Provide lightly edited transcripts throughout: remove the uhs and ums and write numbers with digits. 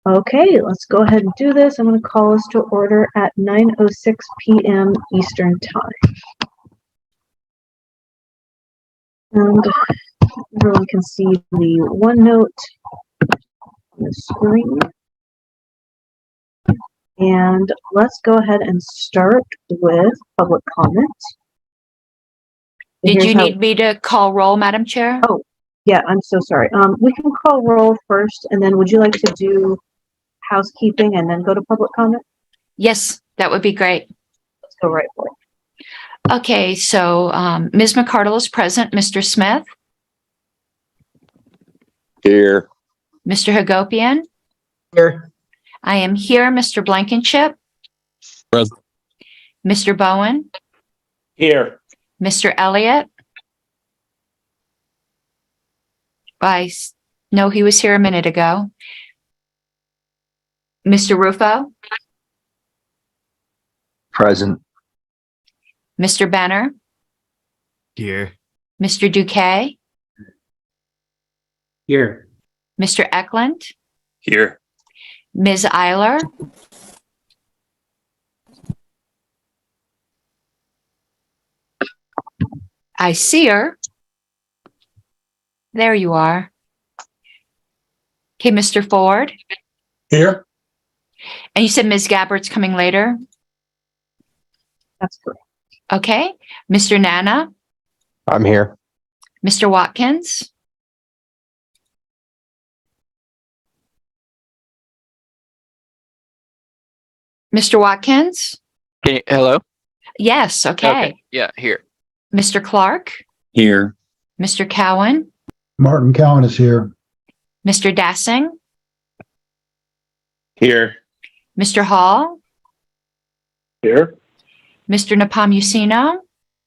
Okay, let's go ahead and do this. I'm going to call us to order at 9:06 p.m. Eastern Time. And everyone can see the OneNote on the screen. And let's go ahead and start with public comment. Did you need me to call roll, Madam Chair? Oh, yeah, I'm so sorry. We can call roll first, and then would you like to do housekeeping and then go to public comment? Yes, that would be great. Let's go right for it. Okay, so Ms. McCardle is present. Mr. Smith? Here. Mr. Hagopian? Here. I am here. Mr. Blankenship? Present. Mr. Bowen? Here. Mr. Elliott? I know he was here a minute ago. Mr. Rufo? Present. Mr. Benner? Here. Mr. Duque? Here. Mr. Eklund? Here. Ms. Eiler? I see her. There you are. Okay, Mr. Ford? Here. And you said Ms. Gabbard's coming later? That's correct. Okay. Mr. Nana? I'm here. Mr. Watkins? Mr. Watkins? Hello? Yes, okay. Yeah, here. Mr. Clark? Here. Mr. Cowan? Martin Cowan is here. Mr. Dassing? Here. Mr. Hall? Here. Mr. Nepomuceno?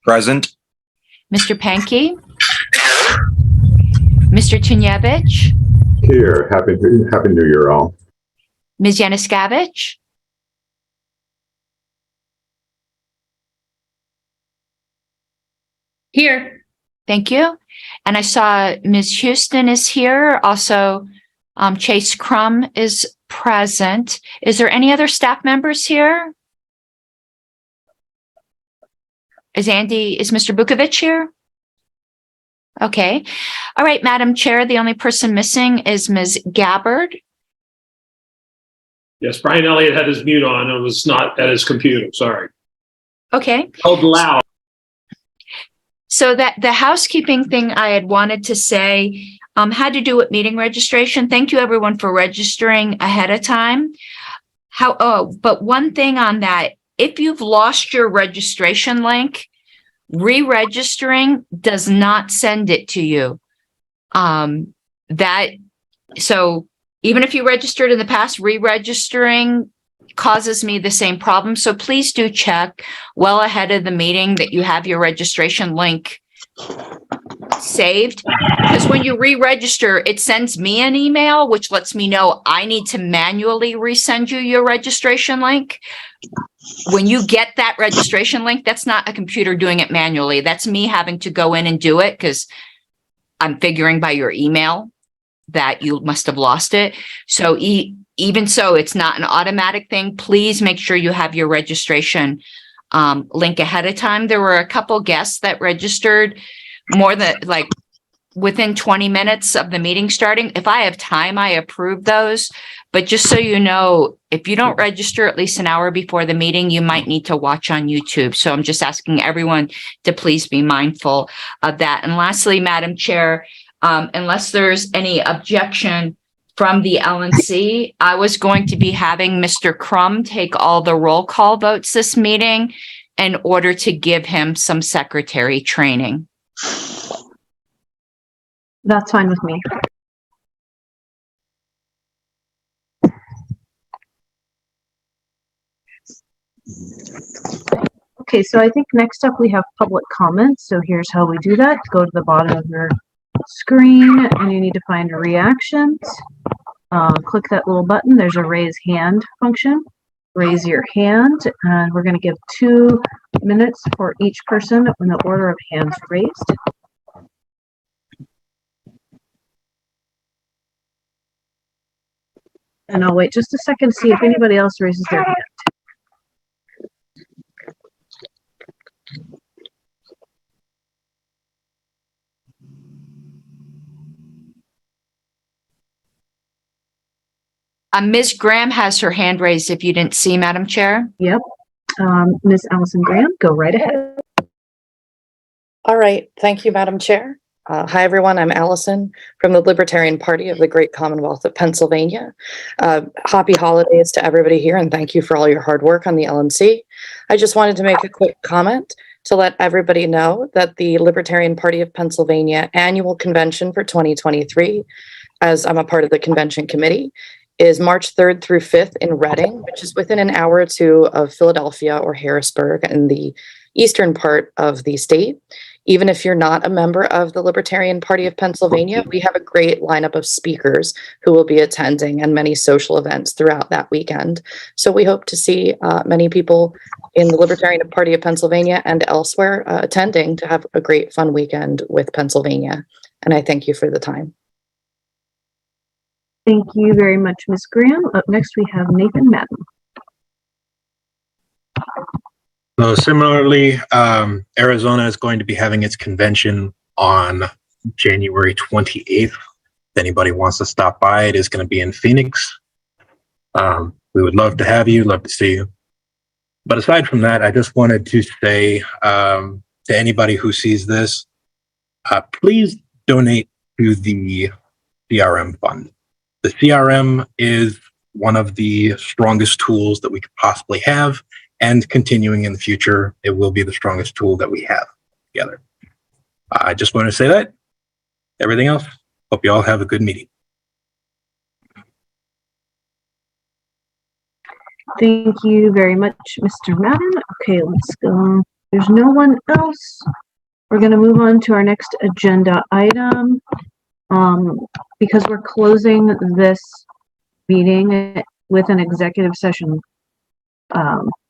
Present. Mr. Pankey? Mr. Tunievich? Here. Happy New Year, all. Ms. Yanuskavich? Here. Thank you. And I saw Ms. Houston is here. Also, Chase Crum is present. Is there any other staff members here? Is Mr. Bukovic here? Okay. All right, Madam Chair, the only person missing is Ms. Gabbard. Yes, Brian Elliott had his mute on. It was not at his computer. Sorry. Okay. Held loud. So that the housekeeping thing I had wanted to say had to do with meeting registration. Thank you everyone for registering ahead of time. But one thing on that, if you've lost your registration link, re-registering does not send it to you. So even if you registered in the past, re-registering causes me the same problem. So please do check well ahead of the meeting that you have your registration link saved, because when you re-register, it sends me an email, which lets me know I need to manually resend you your registration link. When you get that registration link, that's not a computer doing it manually. That's me having to go in and do it because I'm figuring by your email that you must have lost it. So even so, it's not an automatic thing. Please make sure you have your registration link ahead of time. There were a couple guests that registered more than within 20 minutes of the meeting starting. If I have time, I approve those. But just so you know, if you don't register at least an hour before the meeting, you might need to watch on YouTube. So I'm just asking everyone to please be mindful of that. And lastly, Madam Chair, unless there's any objection from the LNC, I was going to be having Mr. Crum take all the roll call votes this meeting in order to give him some secretary training. That's fine with me. Okay, so I think next up we have public comments. So here's how we do that. Go to the bottom of your screen and you need to find reactions. Click that little button. There's a raise hand function. Raise your hand, and we're going to give 2 minutes for each person in the order of hands raised. And I'll wait just a second to see if anybody else raises their hand. Ms. Graham has her hand raised if you didn't see, Madam Chair. Yep. Ms. Allison Graham, go right ahead. All right. Thank you, Madam Chair. Hi, everyone. I'm Allison from the Libertarian Party of the Great Commonwealth of Pennsylvania. Happy holidays to everybody here, and thank you for all your hard work on the LNC. I just wanted to make a quick comment to let everybody know that the Libertarian Party of Pennsylvania annual convention for 2023, as I'm a part of the convention committee, is March 3rd through 5th in Reading, which is within an hour or two of Philadelphia or Harrisburg in the eastern part of the state. Even if you're not a member of the Libertarian Party of Pennsylvania, we have a great lineup of speakers who will be attending and many social events throughout that weekend. So we hope to see many people in the Libertarian Party of Pennsylvania and elsewhere attending to have a great fun weekend with Pennsylvania. And I thank you for the time. Thank you very much, Ms. Graham. Up next, we have Nathan Madden. So similarly, Arizona is going to be having its convention on January 28th. If anybody wants to stop by, it is going to be in Phoenix. We would love to have you, love to see you. But aside from that, I just wanted to say to anybody who sees this, please donate to the CRM fund. The CRM is one of the strongest tools that we could possibly have, and continuing in the future, it will be the strongest tool that we have together. I just want to say that. Everything else, hope you all have a good meeting. Thank you very much, Mr. Madden. Okay, let's go. There's no one else. We're going to move on to our next agenda item. Because we're closing this meeting with an executive session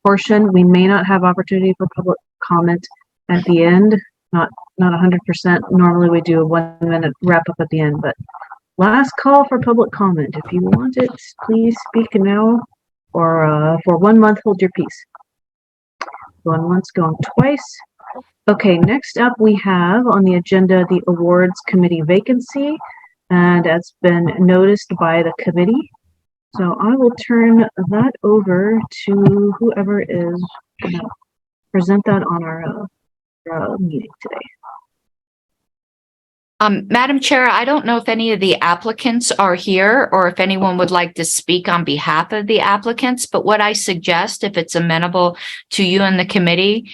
portion, we may not have opportunity for public comment at the end. Not 100%. Normally we do a 1 minute wrap up at the end, but last call for public comment. If you want it, please speak now, or for 1 month, hold your peace. Going once, going twice. Okay, next up we have on the agenda the awards committee vacancy, and it's been noticed by the committee. So I will turn that over to whoever is going to present that on our meeting today. Madam Chair, I don't know if any of the applicants are here or if anyone would like to speak on behalf of the applicants, but what I suggest, if it's amenable to you and the committee,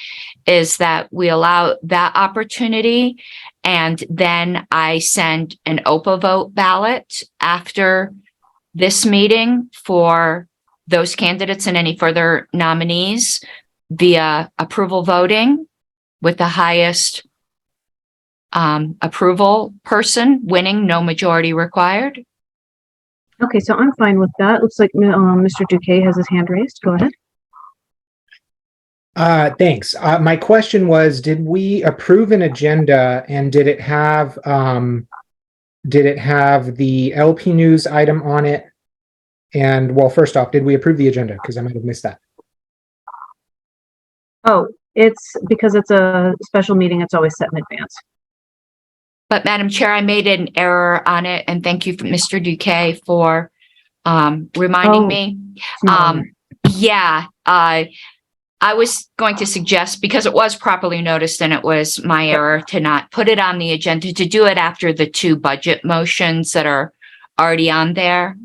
is that we allow that opportunity, and then I send an OPA vote ballot after this meeting for those candidates and any further nominees via approval voting, with the highest approval person winning, no majority required. Okay, so I'm fine with that. Looks like Mr. Duque has his hand raised. Go ahead. Thanks. My question was, did we approve an agenda, and did it have the LP News item on it? And well, first off, did we approve the agenda? Because I might have missed that. Oh, it's because it's a special meeting. It's always set in advance. But Madam Chair, I made an error on it, and thank you, Mr. Duque, for reminding me. Yeah, I was going to suggest, because it was properly noticed and it was my error to not put it on the agenda, to do it after the 2 budget motions that are already on there.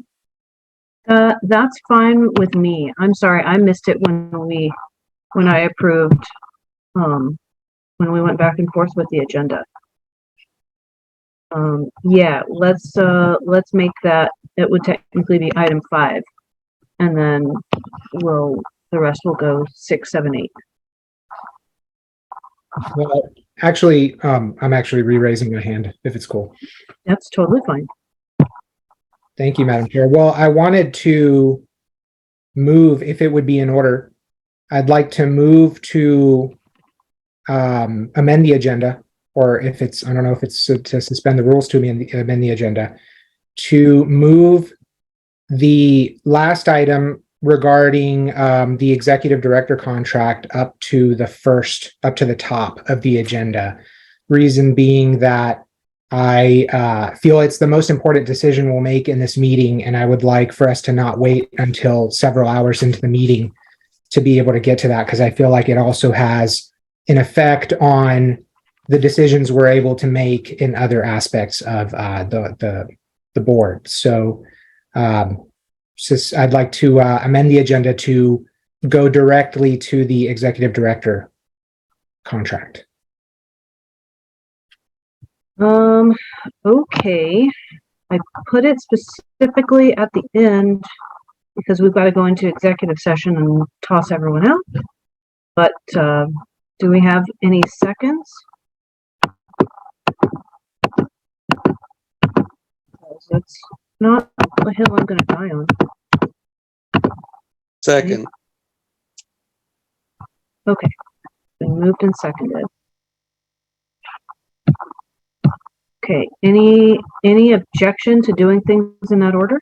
That's fine with me. I'm sorry, I missed it when I approved, when we went back and forth with the agenda. Yeah, let's make that, it would technically be item 5, and then the rest will go 6, 7, 8. Well, actually, I'm actually re-raising my hand, if it's cool. That's totally fine. Thank you, Madam Chair. Well, I wanted to move, if it would be in order, I'd like to move to amend the agenda, or if it's, I don't know if it's to suspend the rules to amend the agenda, to move the last item regarding the executive director contract up to the top of the agenda. Reason being that I feel it's the most important decision we'll make in this meeting, and I would like for us to not wait until several hours into the meeting to be able to get to that, because I feel like it also has an effect on the decisions we're able to make in other aspects of the board. So I'd like to amend the agenda to go directly to the executive director contract. Okay. I put it specifically at the end because we've got to go into executive session and toss everyone out. But do we have any seconds? That's not the hill I'm going to die on. Second. Okay. Been moved and seconded. Okay. Any objection to doing things in that order?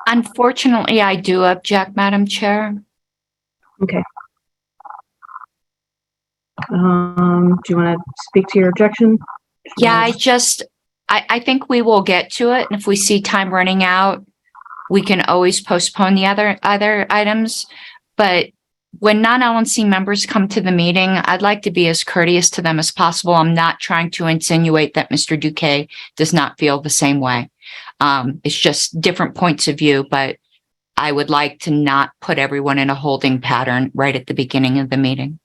Unfortunately, I do object, Madam Chair. Okay. Do you want to speak to your objection? Yeah, I think we will get to it. And if we see time running out, we can always postpone the other items. But when non-LNC members come to the meeting, I'd like to be as courteous to them as possible. I'm not trying to insinuate that Mr. Duque does not feel the same way. It's just different points of view, but I would like to not put everyone in a holding pattern right at the beginning of the meeting.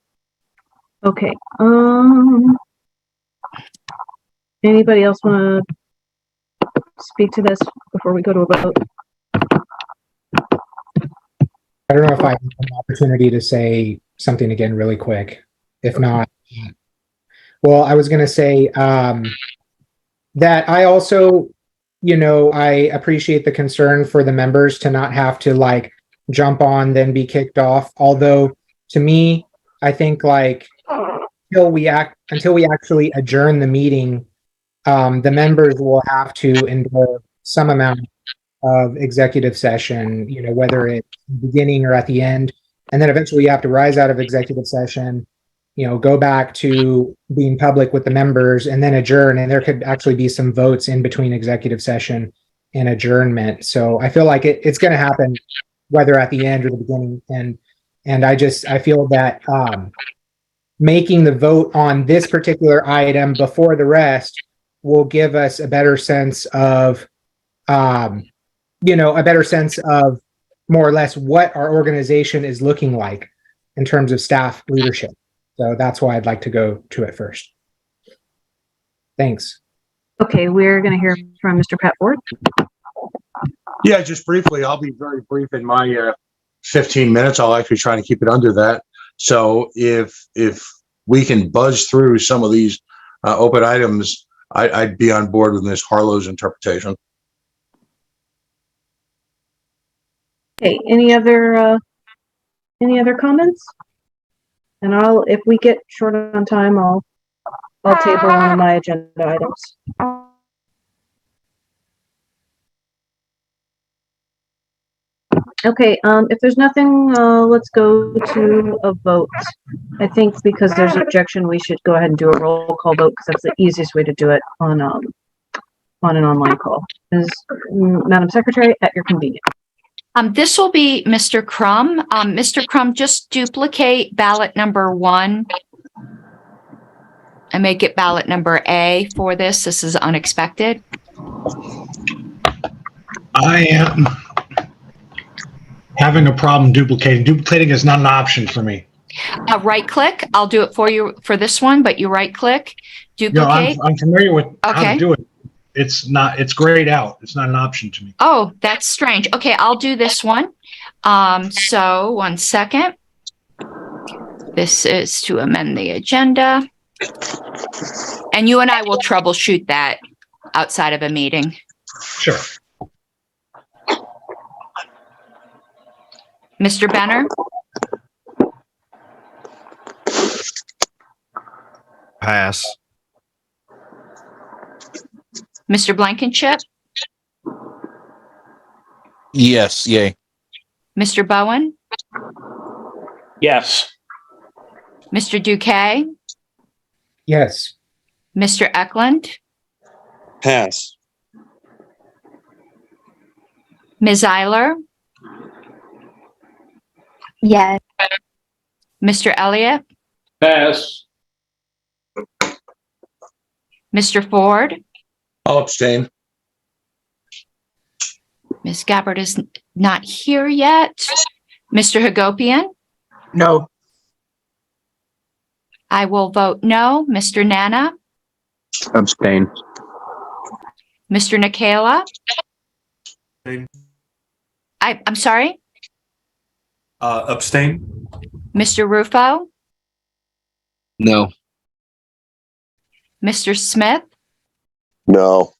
Okay. Anybody else want to speak to this before we go to a vote? I don't know if I have an opportunity to say something again really quick. If not, well, I was going to say that I also, I appreciate the concern for the members to not have to like jump on, then be kicked off. Although to me, I think like until we actually adjourn the meeting, the members will have to endure some amount of executive session, whether it's beginning or at the end. And then eventually you have to rise out of executive session, go back to being public with the members and then adjourn. And there could actually be some votes in between executive session and adjournment. So I feel like it's going to happen whether at the end or the beginning. And I feel that making the vote on this particular item before the rest will give us a better sense of more or less what our organization is looking like in terms of staff leadership. So that's why I'd like to go to it first. Thanks. Okay, we're going to hear from Mr. Pat Ward. Yeah, just briefly, I'll be very brief in my 15 minutes. I'll actually try to keep it under that. So if we can buzz through some of these open items, I'd be on board with Ms. Harlow's interpretation. Okay, any other comments? And if we get short on time, I'll table one of my agenda items. Okay, if there's nothing, let's go to a vote. I think because there's objection, we should go ahead and do a roll call vote because that's the easiest way to do it on an online call. Madam Secretary, at your convenience. This will be Mr. Crum. Mr. Crum, just duplicate ballot number 1 and make it ballot number A for this. This is unexpected. I am having a problem duplicating. Duplicating is not an option for me. Right click. I'll do it for you for this one, but you right click, duplicate. I'm familiar with how to do it. It's grayed out. It's not an option to me. Oh, that's strange. Okay, I'll do this one. So 1 second. This is to amend the agenda. And you and I will troubleshoot that outside of a meeting. Sure. Mr. Benner? Pass. Mr. Blankenship? Yes, yay. Mr. Bowen, Yes. Mr. Duque, Yes. Mr. Eklund, Pass. Ms. Eiler, Yes. Mr. Elliott, Pass. Mr. Ford, I'll abstain. Ms. Gabbard is not here yet. Mr. Hagopian, No. I will vote no. Mr. Nana, Abstain. Mr. Nikela, I'm sorry, Abstain. Mr. Rufo, No. Mr. Smith, No.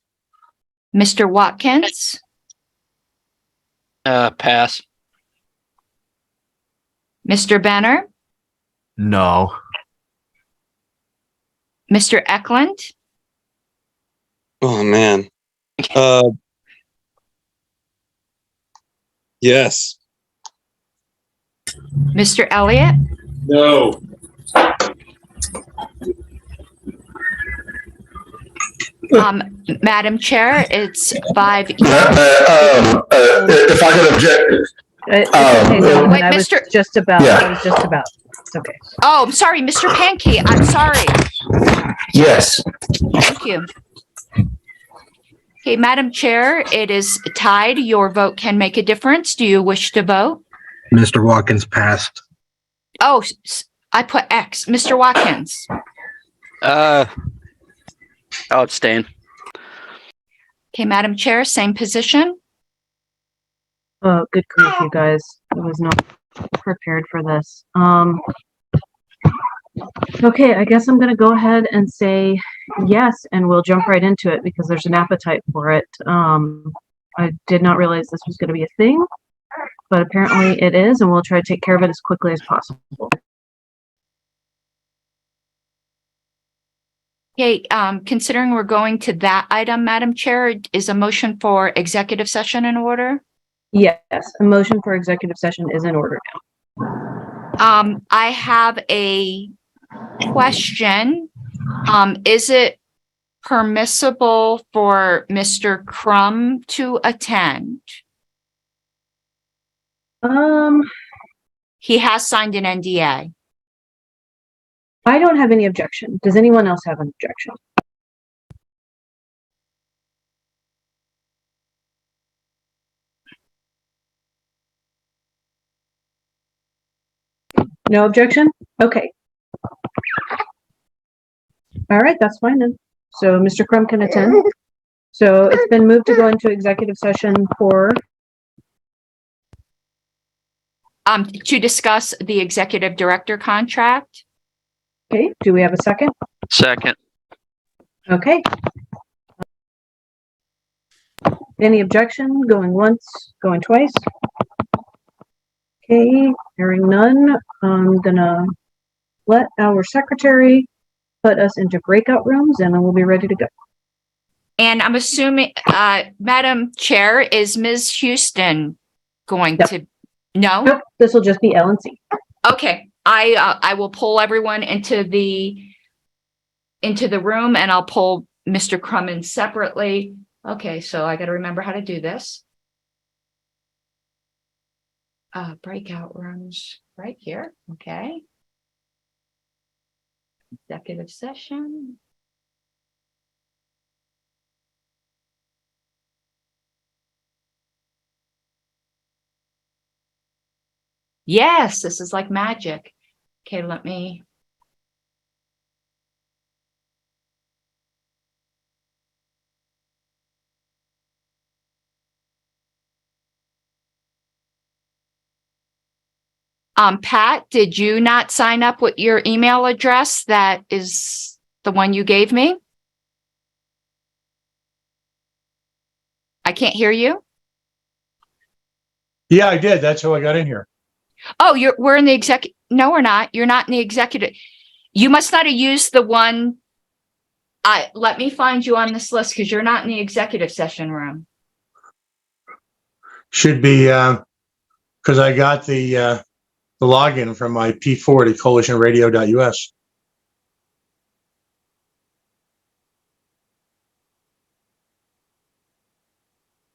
Mr. Watkins, Pass. Mr. Benner, No. Mr. Eklund, Oh, man. Yes. Mr. Elliott, No. Madam Chair, it's 5. If I could object, It's okay, no, Wait, I was Mr. just about, Yeah. I was just about. It's okay. Oh, I'm sorry, Mr. Pankey, I'm sorry. yes. Thank you. Okay, Madam Chair, it is tied. Your vote can make a difference. Do you wish to vote? Mr. Watkins passed. Oh, I put X. Mr. Watkins. I'll abstain. Okay, Madam Chair, same position. Oh, good grief, you guys. I was not prepared for this. Okay, I guess I'm gonna go ahead and say yes, and we'll jump right into it because there's an appetite for it. I did not realize this was gonna be a thing, but apparently it is, and we'll try to take care of it as quickly as possible. Okay, considering we're going to that item, Madam Chair, is a motion for executive session in order? Yes, a motion for executive session is in order now. I have a question. Is it permissible for Mr. Crum to attend? He has signed an NDA. I don't have any objection. Does anyone else have an objection? No objection? Okay. All right, that's fine then. So Mr. Crum can attend. So it's been moved to go into executive session for, To discuss the executive director contract. okay, do we have a second? Second. Okay. Any objection? Going once, going twice? Okay, hearing none, I'm gonna let our secretary put us into breakout rooms and then we'll be ready to go. And I'm assuming, Madam Chair, is Ms. Houston going Yep. to? No? Nope, this will just be LNC. Okay, I will pull everyone into the room and I'll pull Mr. Crum in separately. Okay, so I got to remember how to do this. Breakout rooms right here. Okay. Executive session. Yes, this is like magic. Okay, let me. Pat, did you not sign up with your email address that is the one you gave me? I can't hear you. Yeah, I did. That's how I got in here. Oh, we're in the executive. No, we're not. You're not in the executive. You must not have used the one. Let me find you on this list because you're not in the executive session room. Should be, because I got the login from my P40 coalitionradio.us.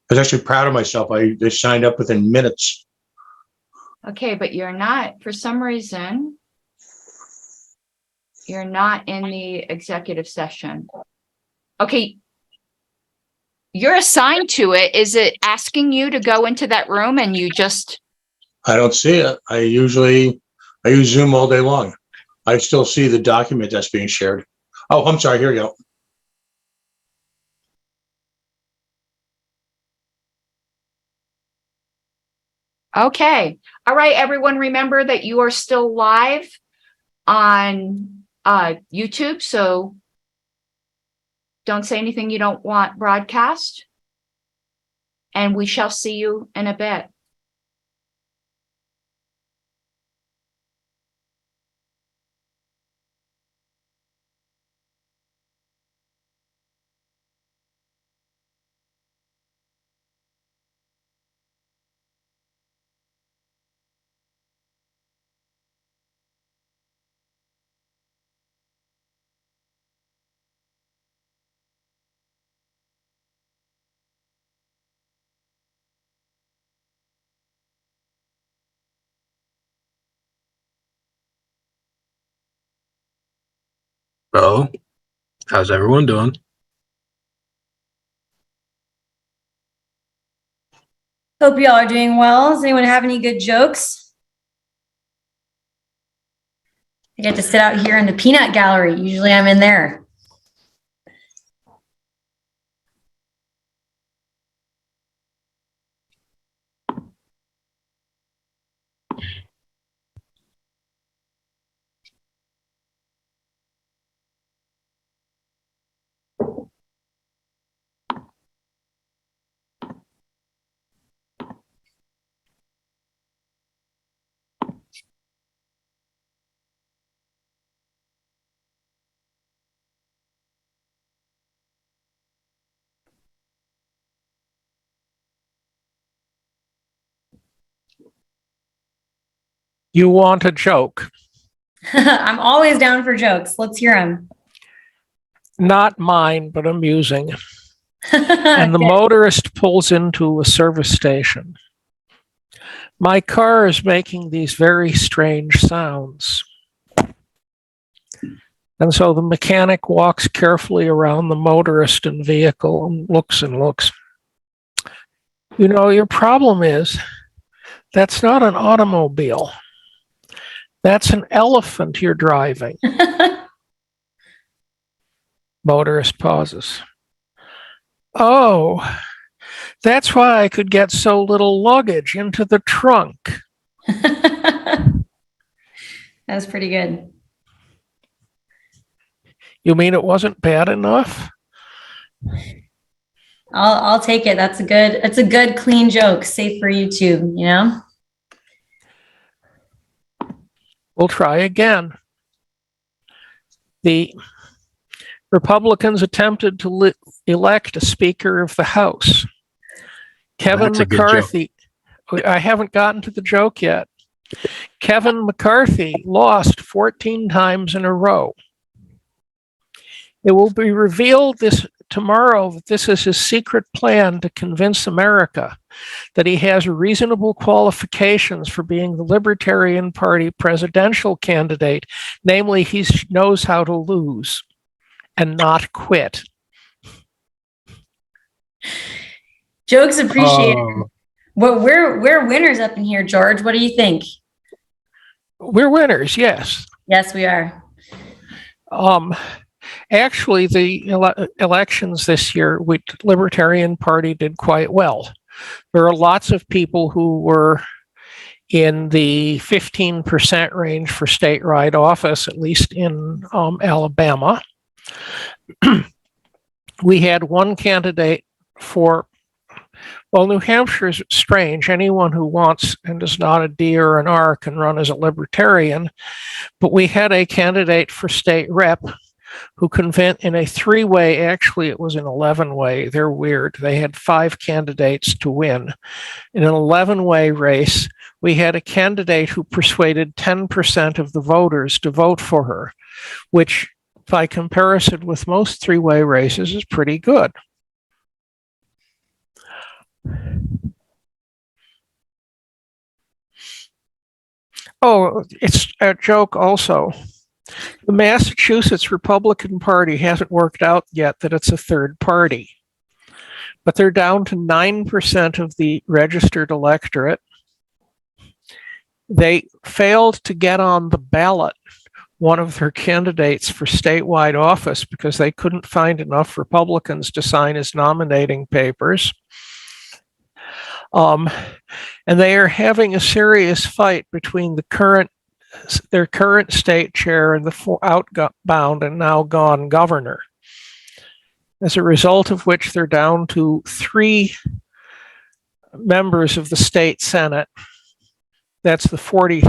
I was actually proud of myself. They signed up within minutes. Okay, but you're not, for some reason, you're not in the executive session. Okay. You're assigned to it. Is it asking you to go into that room and you just? I don't see it. I use Zoom all day long. I still see the document that's being shared. Oh, I'm sorry. Here we go. Okay. All right, everyone, remember that you are still live on YouTube, so don't say anything you don't want broadcast. And we shall see you in a bit. So, how's everyone doing? Hope you all are doing well. Does anyone have any good jokes? I get to sit out here in the peanut gallery. Usually I'm in there. You want a joke? I'm always down for jokes. Let's hear them. Not mine, but amusing. And the motorist pulls into a service station. My car is making these very strange sounds. And so the mechanic walks carefully around the motorist and vehicle and looks and looks. You know, your problem is that's not an automobile. That's an elephant you're driving. Motorist pauses. Oh, that's why I could get so little luggage into the trunk. That's pretty good. You mean it wasn't bad enough? I'll take it. It's a good clean joke, safe for YouTube, you know? We'll try again. The Republicans attempted to elect a Speaker of the House. Kevin McCarthy. I haven't gotten to the joke yet. Kevin McCarthy lost 14 times in a row. It will be revealed tomorrow that this is his secret plan to convince America that he has reasonable qualifications for being the Libertarian Party presidential candidate, namely he knows how to lose and not quit. Jokes appreciated. Well, we're winners up in here, George. What do you think? We're winners, yes. Yes, we are. Actually, the elections this year, the Libertarian Party did quite well. There are lots of people who were in the 15% range for statewide office, at least in Alabama. We had one candidate for, well, New Hampshire is strange. Anyone who wants and is not a D or an R can run as a Libertarian. But we had a candidate for state rep who convent in a 3-way, actually it was an 11-way, they're weird. They had 5 candidates to win. In an 11-way race, we had a candidate who persuaded 10% of the voters to vote for her, which by comparison with most 3-way races is pretty good. Oh, it's a joke also. The Massachusetts Republican Party hasn't worked out yet that it's a third party, but they're down to 9% of the registered electorate. They failed to get on the ballot one of their candidates for statewide office because they couldn't find enough Republicans to sign his nominating papers. And they are having a serious fight between their current state chair and the outbound and now gone governor. As a result of which they're down to 3 members of the state Senate. That's the 40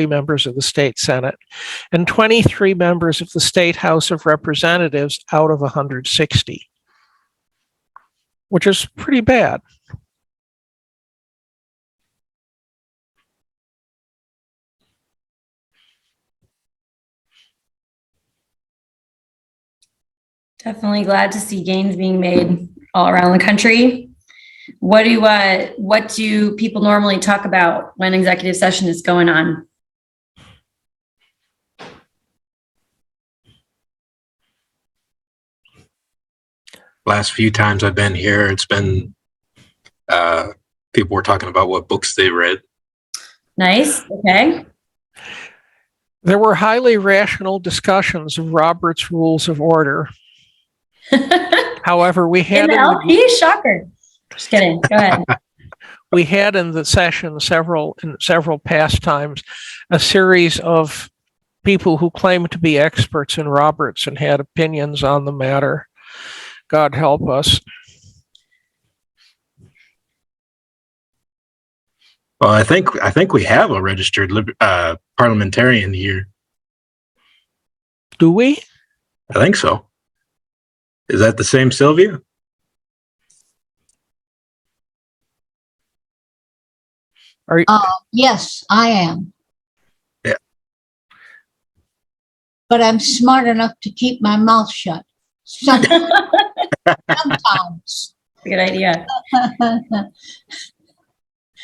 members of the state Senate, and 23 members of the state House of Representatives out of 160, which is pretty bad. Definitely glad to see gains being made all around the country. What do people normally talk about when executive session is going on? Last few times I've been here, it's been people were talking about what books they read. Nice. Okay. There were highly rational discussions of Robert's Rules of Order. However, we had in the LP, shocker. Just kidding. Go ahead. We had in the session several past times a series of people who claimed to be experts in Roberts and had opinions on the matter. God help us. Well, I think we have a registered parliamentarian here. Do we? I think so. Is that the same Sylvia? Yes, I am. Yeah. But I'm smart enough to keep my mouth shut. Sometimes. Good idea.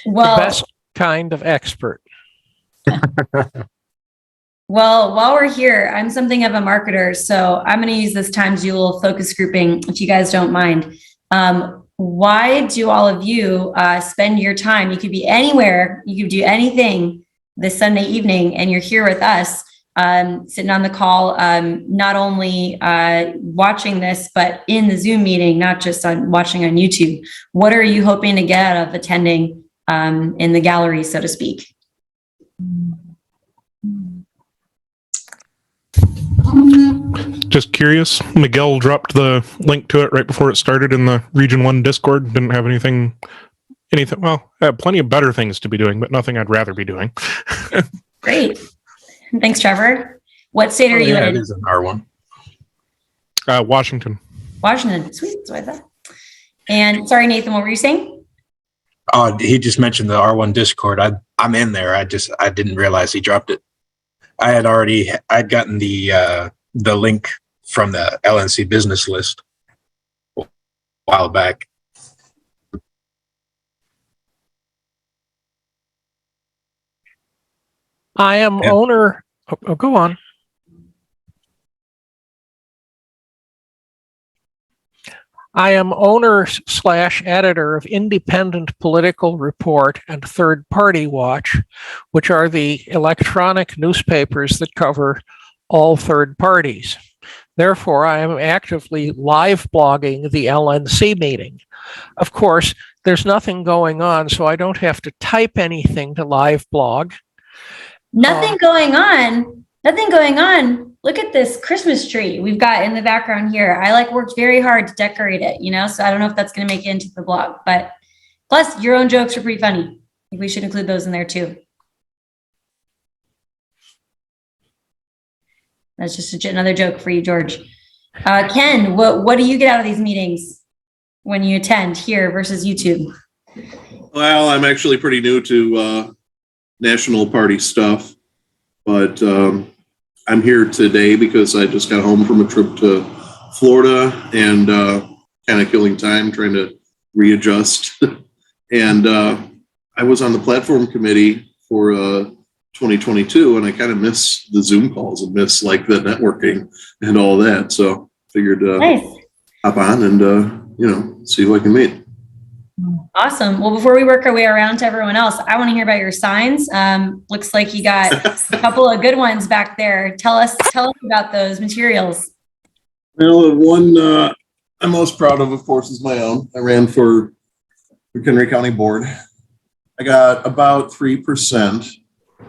Well, the best kind of expert. Well, while we're here, I'm something of a marketer, so I'm going to use this time to do a little focus grouping, if you guys don't mind. Why do all of you spend your time? You could be anywhere, you could do anything this Sunday evening, and you're here with us, sitting on the call, not only watching this, but in the Zoom meeting, not just watching on YouTube. What are you hoping to get out of attending in the gallery, so to speak? Just curious. Miguel dropped the link to it right before it started in the Region 1 Discord. Didn't have anything. Well, I have plenty of better things to be doing, but nothing I'd rather be doing. Great. Thanks, Trevor. What state are you in? It is an R1. Washington. Washington. Sweet. That's what I thought. And sorry, Nathan, what were you saying? Oh, he just mentioned the R1 Discord. I'm in there. I didn't realize he dropped it. I'd gotten the link from the LNC business list a while back. I am owner. Oh, go on. I am owner/editor of Independent Political Report and Third Party Watch, which are the electronic newspapers that cover all third parties. Therefore, I am actively live blogging the LNC meeting. Of course, there's nothing going on, so I don't have to type anything to live blog. Nothing going on. Nothing going on. Look at this Christmas tree we've got in the background here. I worked very hard to decorate it, so I don't know if that's going to make it into the blog, but plus your own jokes are pretty funny. I think we should include those in there too. That's just another joke for you, George. Ken, what do you get out of these meetings when you attend here versus YouTube? Well, I'm actually pretty new to national party stuff, but I'm here today because I just got home from a trip to Florida and kind of killing time trying to readjust. And I was on the platform committee for 2022, and I kind of miss the Zoom calls and miss like the networking and all that. So figured Nice. hop on and see who I can meet. Awesome. Well, before we work our way around to everyone else, I want to hear about your signs. Looks like you got a couple of good ones back there. Tell us about those materials. Well, the one I'm most proud of course, is my own. I ran for McHenry County Board. I got about 3%,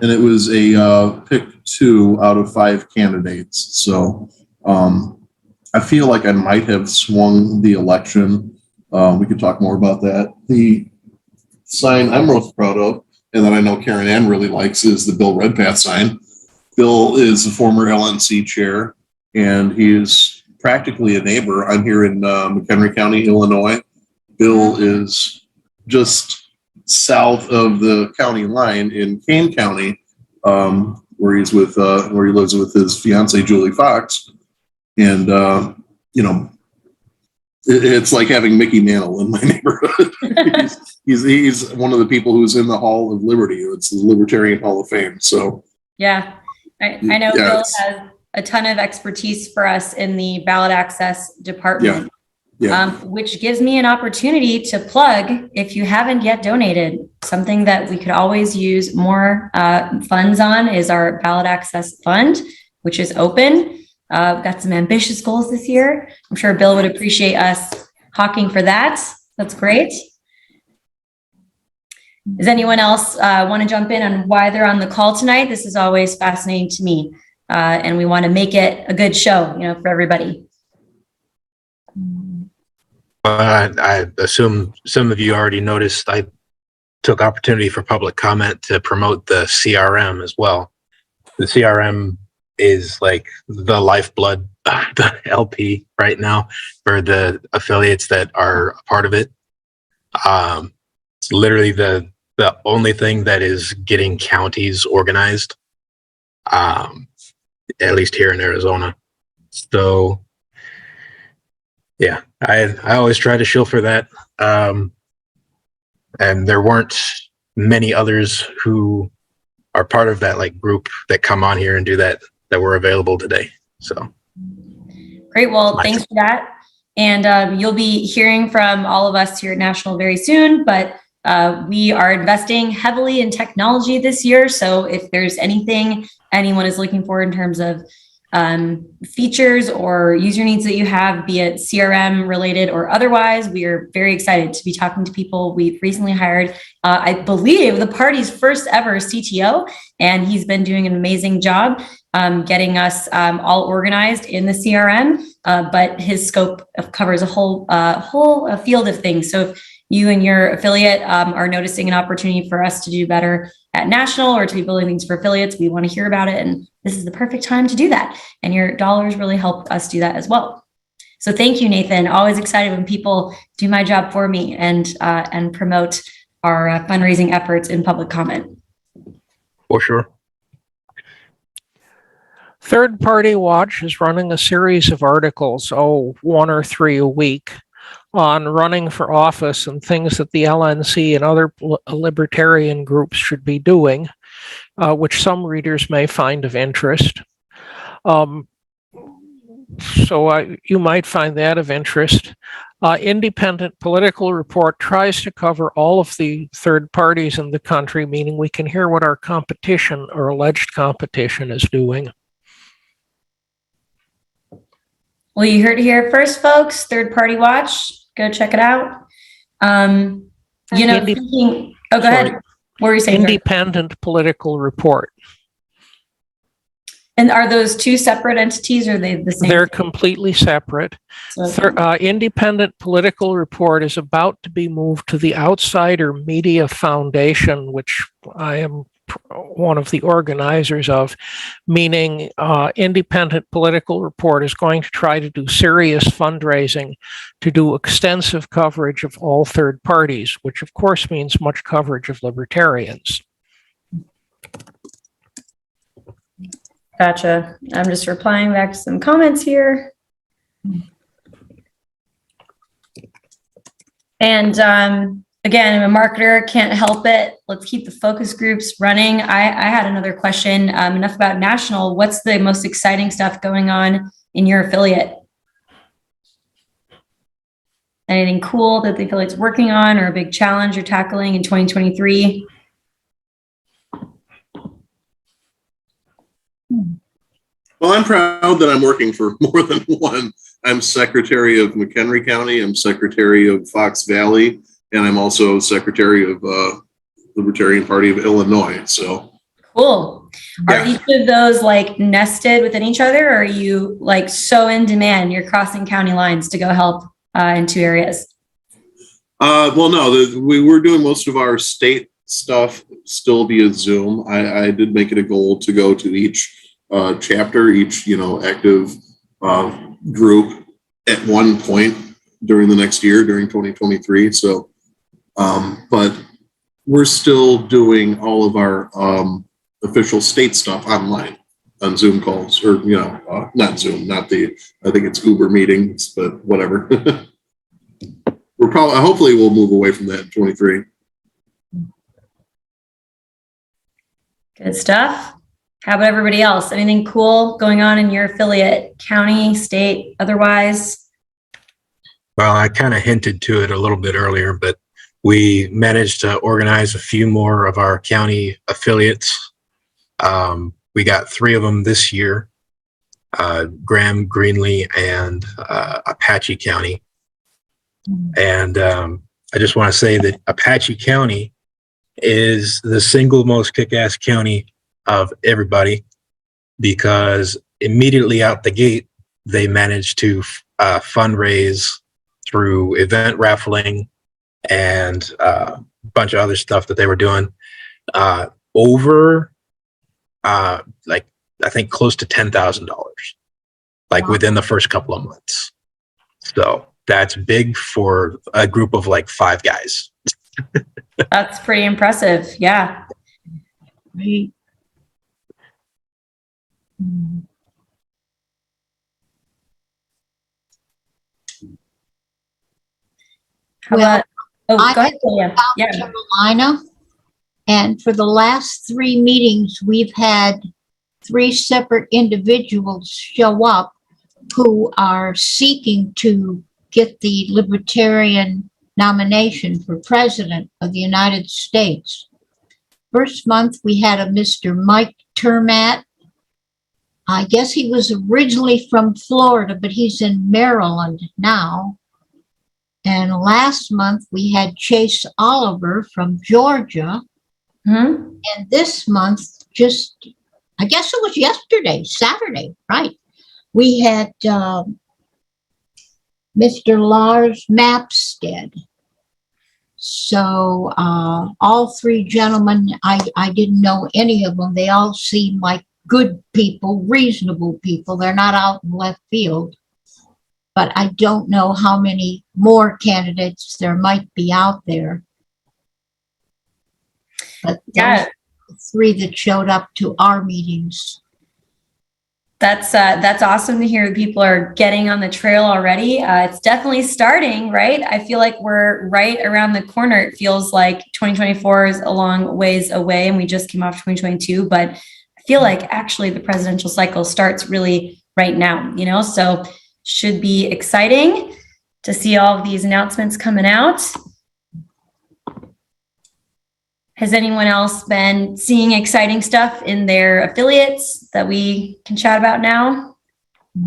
and it was a pick 2 out of 5 candidates. So I feel like I might have swung the election. We could talk more about that. The sign I'm most proud of, and that I know Karen Ann really likes, is the Bill Redpath sign. Bill is a former LNC chair, and he is practically a neighbor. I'm here in McHenry County, Illinois. Bill is just south of the county line in Kane County, where he lives with his fiancee Julie Fox, and it's like having Mickey Mantle in my neighborhood. he's one of the people who's in the Hall of Liberty. It's the Libertarian Hall of Fame. So yeah, I know Bill has a ton of expertise for us in the ballot access department. Which gives me an opportunity to plug, if you haven't yet donated, something that we could always use more funds on is our ballot access fund, which is open. We've got some ambitious goals this year. I'm sure Bill would appreciate us hawking for that. That's great. Does anyone else want to jump in on why they're on the call tonight? This is always fascinating to me. And we want to make it a good show, for everybody. I assume some of you already noticed I took opportunity for public comment to promote the CRM as well. The CRM is like the lifeblood, the LP right now for the affiliates that are a part of it. It's literally the only thing that is getting counties organized, at least here in Arizona. So yeah, I always try to shill for that. And there weren't many others who are part of that like group that come on here and do that were available today. So great. Well, thanks for that. And you'll be hearing from all of us here at National very soon, but we are investing heavily in technology this year. So if there's anything anyone is looking for in terms of features or user needs that you have, be it CRM related or otherwise, we are very excited to be talking to people. We've recently hired, I believe, the party's first ever CTO, and he's been doing an amazing job getting us all organized in the CRM, but his scope covers a whole field of things. So if you and your affiliate are noticing an opportunity for us to do better at national or to be building things for affiliates, we want to hear about it. And this is the perfect time to do that. And your dollars really help us do that as well. So thank you, Nathan. Always excited when people do my job for me and promote our fundraising efforts in public comment. For sure. Third Party Watch is running a series of articles, 1 or 3 a week, on running for office and things that the LNC and other libertarian groups should be doing, which some readers may find of interest. So you might find that of interest. Independent Political Report tries to cover all of the third parties in the country, meaning we can hear what our competition or alleged competition is doing. Well, you heard it here first, folks. Third Party Watch. Go check it out. Go ahead. What were you saying? Independent Political Report. And are those two separate entities, or are they the same? They're completely separate. So, Independent Political Report is about to be moved to the Outsider Media Foundation, which I am one of the organizers of, meaning Independent Political Report is going to try to do serious fundraising to do extensive coverage of all third parties, which of course means much coverage of libertarians. Gotcha. I'm just replying back to some comments here. And again, I'm a marketer, can't help it. Let's keep the focus groups running. I had another question. Enough about national. What's the most exciting stuff going on in your affiliate? Anything cool that the affiliate's working on or a big challenge you're tackling in 2023? Well, I'm proud that I'm working for more than one. I'm secretary of McHenry County. I'm secretary of Fox Valley, and I'm also secretary of Libertarian Party of Illinois. So cool. Are each of those like nested within each other, or are you like so in demand you're crossing county lines to go help in two areas? Well, no, we were doing most of our state stuff still via Zoom. I did make it a goal to go to each chapter, each active group at one point during the next year, during 2023. So, but we're still doing all of our official state stuff online on Zoom calls, or not Zoom, I think it's Uber meetings, but whatever. Hopefully we'll move away from that in 23. Good stuff. How about everybody else? Anything cool going on in your affiliate, county, state, otherwise? Well, I kind of hinted to it a little bit earlier, but we managed to organize a few more of our county affiliates. We got 3 of them this year, Graham, Greenlee, and Apache County. And I just want to say that Apache County is the single most kick-ass county of everybody, because immediately out the gate, they managed to fundraise through event raffling and a bunch of other stuff that they were doing over like I think close to $10,000 like within the first couple of months. So that's big for a group of like 5 guys. That's pretty impressive. Yeah. Right. How about, go ahead. Yeah. Carolina, and for the last 3 meetings, we've had 3 separate individuals show up who are seeking to get the Libertarian nomination for President of the United States. First month, we had a Mr. Mike Termat. I guess he was originally from Florida, but he's in Maryland now. And last month, we had Chase Oliver from Georgia. Mm-hmm. And this month, I guess it was yesterday, Saturday, right? We had Mr. Lars Mapstead. So all 3 gentlemen, I didn't know any of them. They all seem like good people, reasonable people. They're not out in left field. But I don't know how many more candidates there might be out there. But those 3 that showed up to our meetings. That's awesome to hear people are getting on the trail already. It's definitely starting, right? I feel like we're right around the corner. It feels like 2024 is a long ways away and we just came off 2022, but I feel like actually the presidential cycle starts really right now, so should be exciting to see all of these announcements coming out. Has anyone else been seeing exciting stuff in their affiliates that we can chat about now?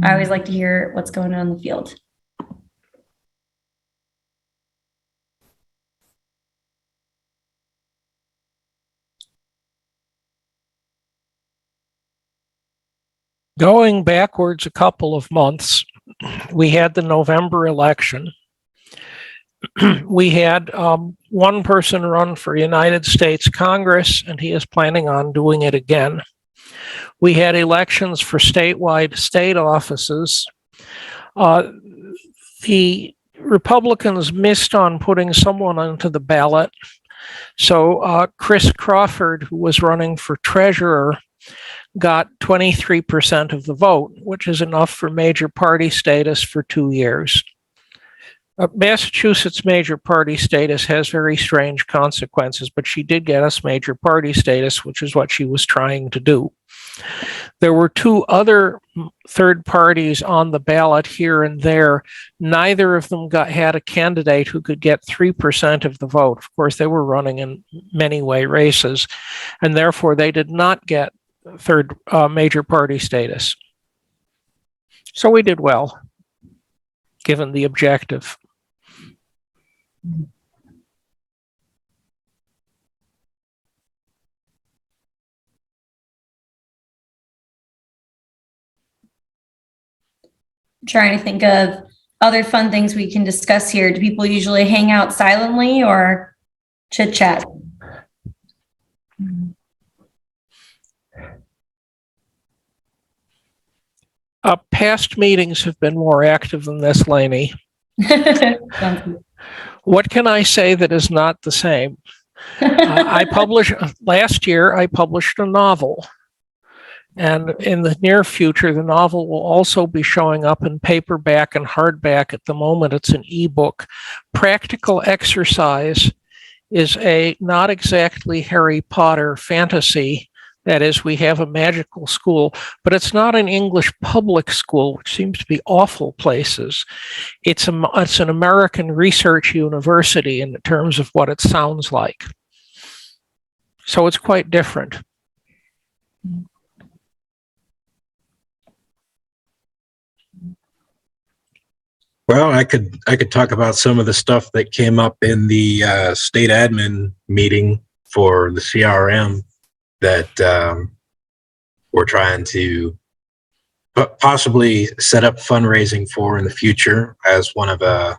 I always like to hear what's going on in the field. Going backwards a couple of months, we had the November election. We had one person run for United States Congress, and he is planning on doing it again. We had elections for statewide state offices. The Republicans missed on putting someone onto the ballot. So Chris Crawford, who was running for treasurer, got 23% of the vote, which is enough for major party status for 2 years. Massachusetts major party status has very strange consequences, but she did get us major party status, which is what she was trying to do. There were 2 other third parties on the ballot here and there. Neither of them had a candidate who could get 3% of the vote. Of course, they were running in many way races, and therefore they did not get third major party status. So we did well, given the objective. I'm trying to think of other fun things we can discuss here. Do people usually hang out silently or chit chat? Past meetings have been more active than this, Lainey. What can I say that is not the same? Last year, I published a novel. And in the near future, the novel will also be showing up in paperback and hardback. At the moment, it's an ebook. Practical Exercise is a not exactly Harry Potter fantasy. That is, we have a magical school, but it's not an English public school, which seems to be awful places. It's an American research university in terms of what it sounds like. So it's quite different. Well, I could talk about some of the stuff that came up in the state admin meeting for the CRM that we're trying to possibly set up fundraising for in the future as one of the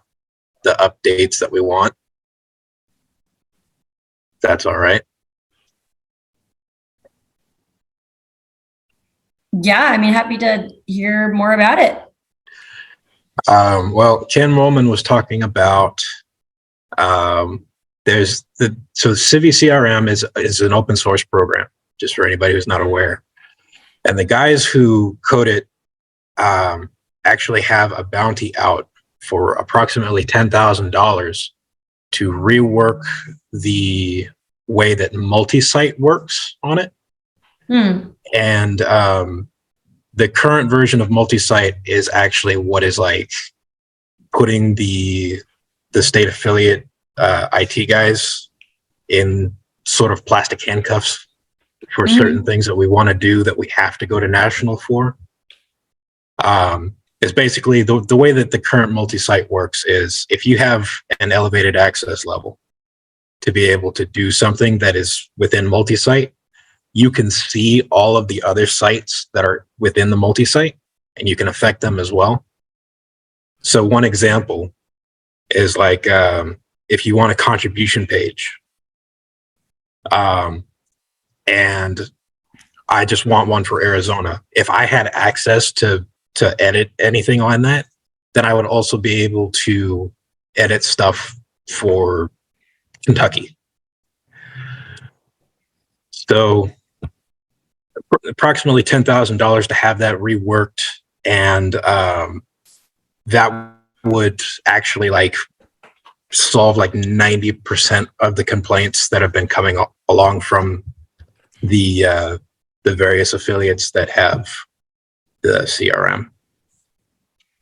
updates that we want. That's all right. Yeah, I mean, happy to hear more about it. Well, Ken Roman was talking about so Civi CRM is an open source program, just for anybody who's not aware. And the guys who code it actually have a bounty out for approximately $10,000 to rework the way that multi-site works on it. And the current version of multi-site is actually what is like putting the state affiliate IT guys in sort of plastic handcuffs for certain things that we want to do that we have to go to national for. Is basically the way that the current multi-site works is if you have an elevated access level to be able to do something that is within multi-site, you can see all of the other sites that are within the multi-site and you can affect them as well. So one example is like if you want a contribution page and I just want one for Arizona. If I had access to edit anything on that, then I would also be able to edit stuff for Kentucky. So approximately $10,000 to have that reworked, and that would actually like solve like 90% of the complaints that have been coming along from the various affiliates that have the CRM.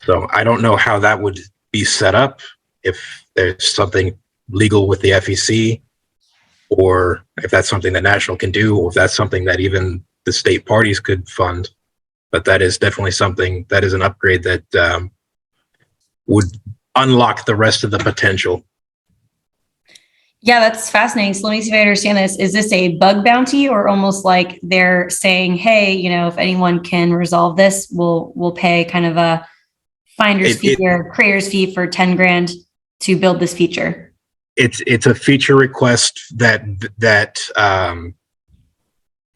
So I don't know how that would be set up, if there's something legal with the FEC, or if that's something that national can do, or if that's something that even the state parties could fund. But that is definitely something that is an upgrade that would unlock the rest of the potential. Yeah, that's fascinating. So let me see if I understand this. Is this a bug bounty, or almost like they're saying, hey, you know, if anyone can resolve this, we'll pay kind of a finder's fee or creator's fee for 10 grand to build this feature? It's a feature request that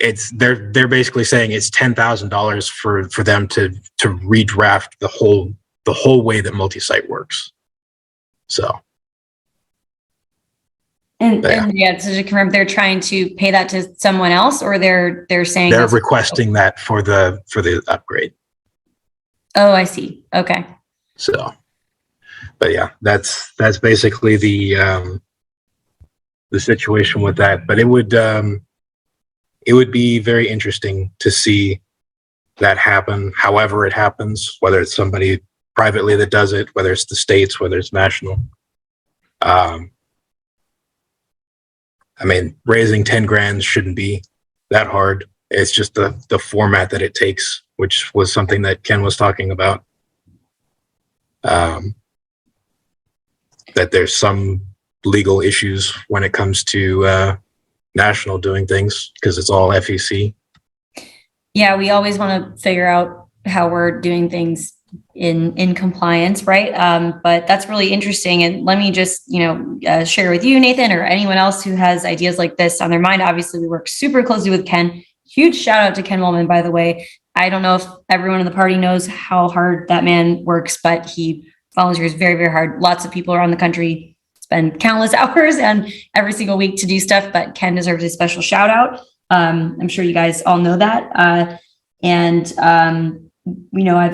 they're basically saying it's $10,000 for them to redraft the whole way that multi-site works. So. And yeah, so to confirm, they're trying to pay that to someone else, or they're saying they're requesting that for the upgrade. Oh, I see. Okay. So, but yeah, that's basically the situation with that. But it would be very interesting to see that happen. However it happens, whether it's somebody privately that does it, whether it's the states, whether it's national. I mean, raising 10 grand shouldn't be that hard. It's just the format that it takes, which was something that Ken was talking about. That there's some legal issues when it comes to national doing things because it's all FEC. Yeah, we always want to figure out how we're doing things in compliance, right? But that's really interesting. And let me just, share with you, Nathan, or anyone else who has ideas like this on their mind. Obviously, we work super closely with Ken. Huge shout out to Ken Wollman, by the way. I don't know if everyone in the party knows how hard that man works, but he volunteers very, very hard. Lots of people around the country spend countless hours and every single week to do stuff, but Ken deserves a special shout out. I'm sure you guys all know that. I've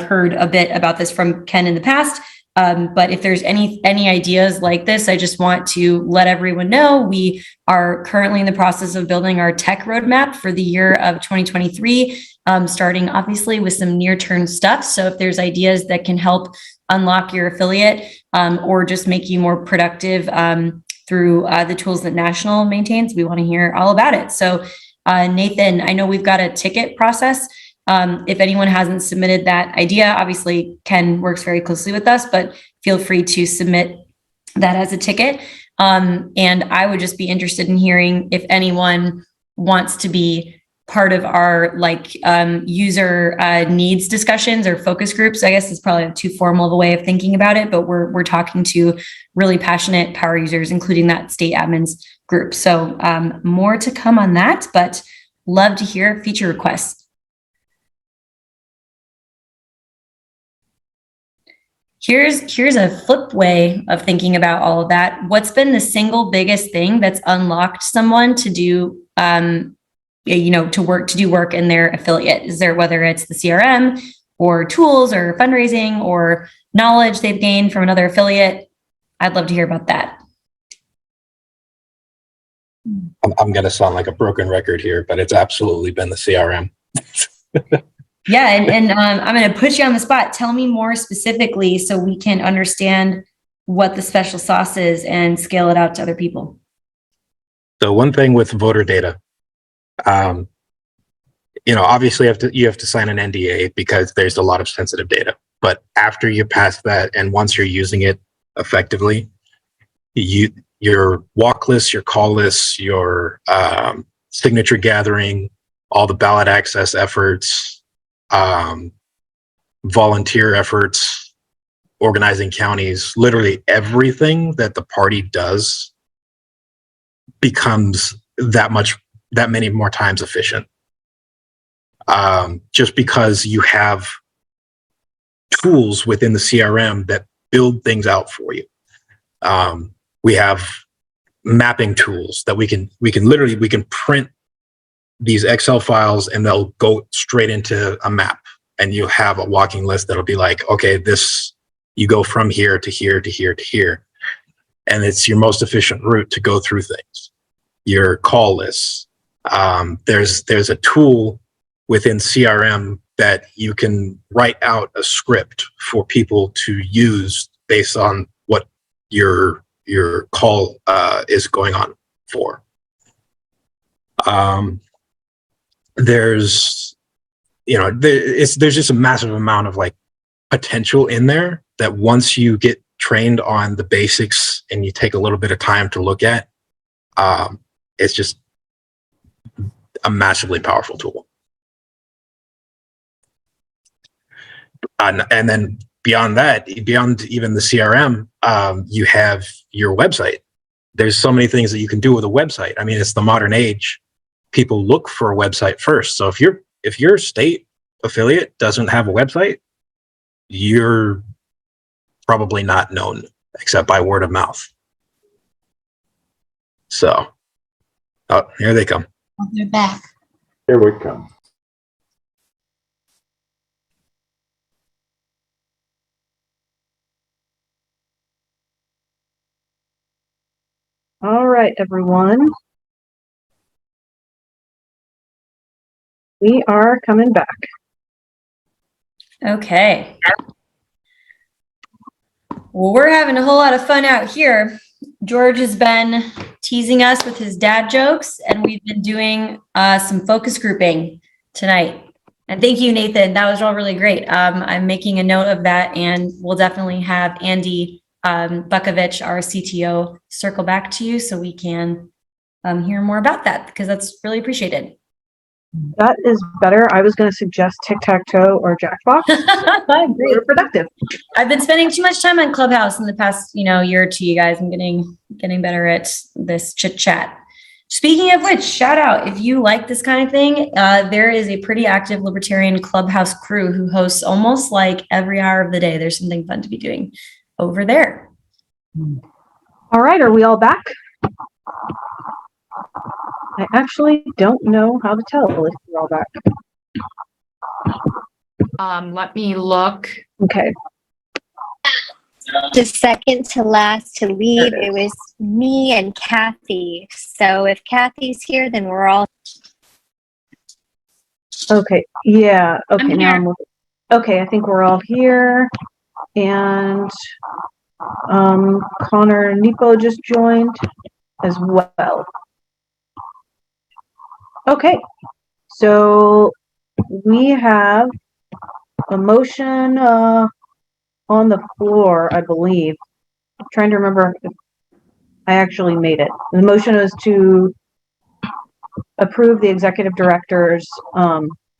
heard a bit about this from Ken in the past. But if there's any ideas like this, I just want to let everyone know we are currently in the process of building our tech roadmap for the year of 2023, starting obviously with some near-term stuff. So if there's ideas that can help unlock your affiliate or just make you more productive through the tools that National maintains, we want to hear all about it. So Nathan, I know we've got a ticket process. If anyone hasn't submitted that idea, obviously Ken works very closely with us, but feel free to submit that as a ticket. And I would just be interested in hearing if anyone wants to be part of our user needs discussions or focus groups. I guess it's probably too formal of a way of thinking about it, but we're talking to really passionate power users, including that state admins group. So more to come on that, but love to hear feature requests. Here's a flip way of thinking about all of that. What's been the single biggest thing that's unlocked someone to do, to do work in their affiliate? Is there, whether it's the CRM or tools or fundraising or knowledge they've gained from another affiliate? I'd love to hear about that. I'm going to sound like a broken record here, but it's absolutely been the CRM. Yeah, and I'm going to put you on the spot. Tell me more specifically so we can understand what the special sauce is and scale it out to other people. So one thing with voter data, obviously you have to sign an NDA because there's a lot of sensitive data. But after you pass that, and once you're using it effectively, your walk lists, your call lists, your signature gathering, all the ballot access efforts, volunteer efforts, organizing counties, literally everything that the party does becomes that many more times efficient. Just because you have tools within the CRM that build things out for you. We have mapping tools that we can print these Excel files and they'll go straight into a map, and you have a walking list that'll be like, okay, you go from here to here to here to here. And it's your most efficient route to go through things. Your call lists. There's a tool within CRM that you can write out a script for people to use based on what your call is going on for. There's just a massive amount of potential in there that once you get trained on the basics and you take a little bit of time to look at, it's just a massively powerful tool. And then beyond that, beyond even the CRM, you have your website. There's so many things that you can do with a website. I mean, it's the modern age. People look for a website first. So if your state affiliate doesn't have a website, you're probably not known except by word of mouth. So, oh, here they come. Oh, they're back. Here we come. All right, everyone. We are coming back. Okay. Well, we're having a whole lot of fun out here. George has been teasing us with his dad jokes, and we've been doing some focus grouping tonight. And thank you, Nathan. That was all really great. I'm making a note of that, and we'll definitely have Andy Bukovich, our CTO, circle back to you so we can hear more about that, because that's really appreciated. That is better. I was going to suggest tic-tac-toe or Jackbox. Great. We're productive. I've been spending too much time on Clubhouse in the past, year or two, you guys. I'm getting better at this chit chat. Speaking of which, shout out, if you like this kind of thing, there is a pretty active Libertarian Clubhouse crew who hosts almost like every hour of the day. There's something fun to be doing over there. All right, are we all back? I actually don't know how to tell if we're all back. Let me look. Okay. The second to last to leave, it was me and Kathy. So if Kathy's here, then we're all. Okay. Yeah. Okay. I'm Now here. I'm looking. Okay. I think we're all here. And Connor Nepo just joined as well. Okay. So we have a motion on the floor, I believe. I'm trying to remember if I actually made it. The motion is to approve the executive director's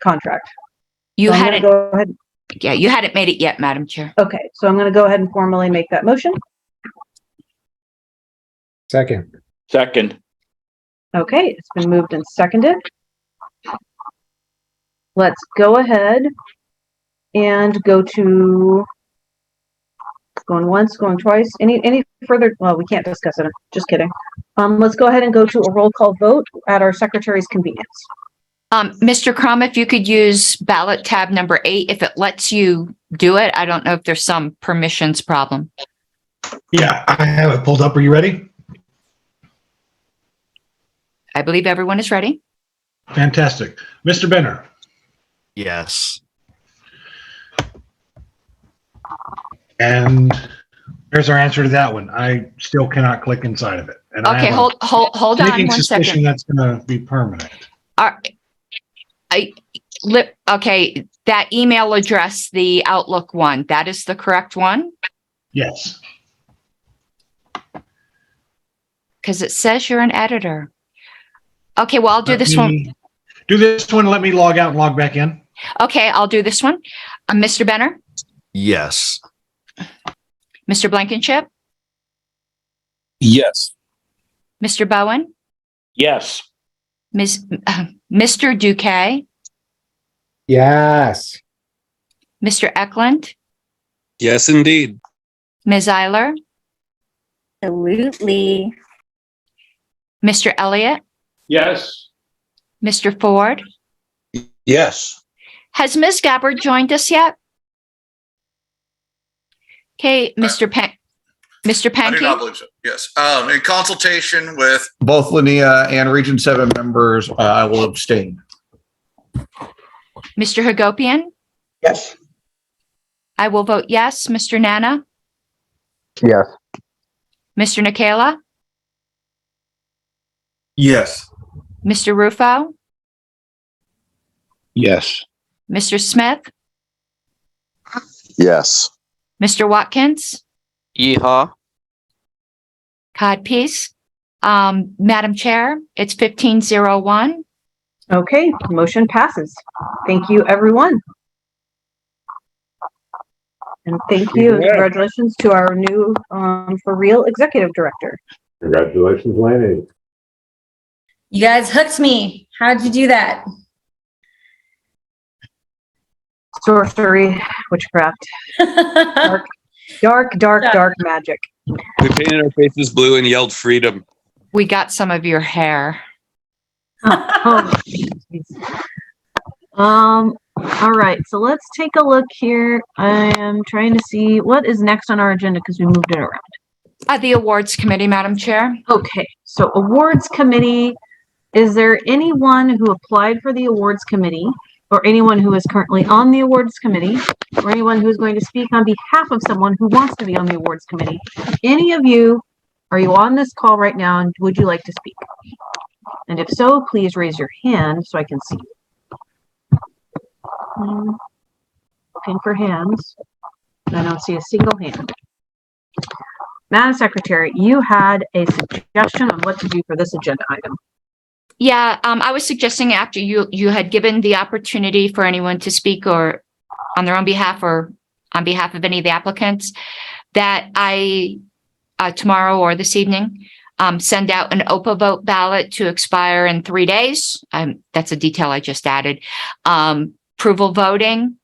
contract. You So I'm gonna hadn't, go ahead. yeah, you hadn't made it yet, Madam Chair. Okay, so I'm going to go ahead and formally make that motion. Second. Second. Okay, it's been moved and seconded. Let's go ahead and go to going once, going twice. Any further? Well, we can't discuss it. Just kidding. Let's go ahead and go to a roll call vote at our secretary's convenience. Mr. Crum, if you could use ballot tab number 8, if it lets you do it. I don't know if there's some permissions problem. Yeah, I have it pulled up. Are you ready? I believe everyone is ready. Fantastic. Mr. Benner. Yes. And there's our answer to that one. I still cannot click inside of it. And I Okay, have a hold on sneaking one suspicion second. that's going to be permanent. Okay, that email address, the Outlook one, that is the correct one? Yes. Because it says you're an editor. Okay, well, I'll do this one. Do this one. Let me log out and log back in. Okay, I'll do this one. Mr. Benner, Yes. Mr. Blankenship, Yes. Mr. Bowen, Yes. Mr. Duque, Yes. Mr. Eklund, Yes, indeed. Ms. Eiler, Absolutely. Mr. Elliott, Yes. Mr. Ford. Yes. Has Ms. Gabbard joined us yet? Okay, Mr. I do Pankey. not believe so. Yes. In consultation with Both Linnea and Region 7 members, I will abstain. Mr. Hagopian, Yes. I will vote yes. Mr. Nana, Yes. Mr. Nikela, Yes. Mr. Rufo, Yes. Mr. Smith, Yes. Mr. Watkins, Yeehaw. Codpiece. Madam Chair, it's 1501. Okay, motion passes. Thank you, everyone. And thank you. Congratulations to our new, for real executive director. Congratulations, Laney. You guys hooked me. How'd you do that? Sorcery, witchcraft, dark magic. We painted our faces blue and yelled freedom. We got some of your hair. Oh, geez. All right, so let's take a look here. I am trying to see what is next on our agenda because we moved it around. The awards committee, Madam Chair. Okay, so awards committee. Is there anyone who applied for the awards committee, or anyone who is currently on the awards committee, or anyone who is going to speak on behalf of someone who wants to be on the awards committee? Any of you, are you on this call right now and would you like to speak? And if so, please raise your hand so I can see you. Looking for hands. I don't see a single hand. Madam Secretary, you had a suggestion on what to do for this agenda item. Yeah, I was suggesting after you had given the opportunity for anyone to speak or on their own behalf or on behalf of any of the applicants, that I tomorrow or this evening send out an OPA vote ballot to expire in 3 days. That's a detail I just added. Approval voting,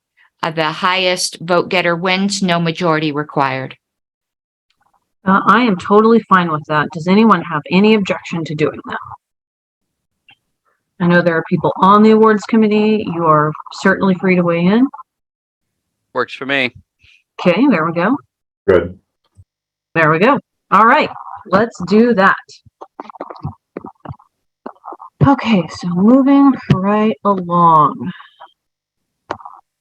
the highest vote getter wins, no majority required. I am totally fine with that. Does anyone have any objection to doing that? I know there are people on the awards committee. You are certainly free to weigh in. Works for me. Okay, there we go. Good. There we go. All right, let's do that. Okay, so moving right along.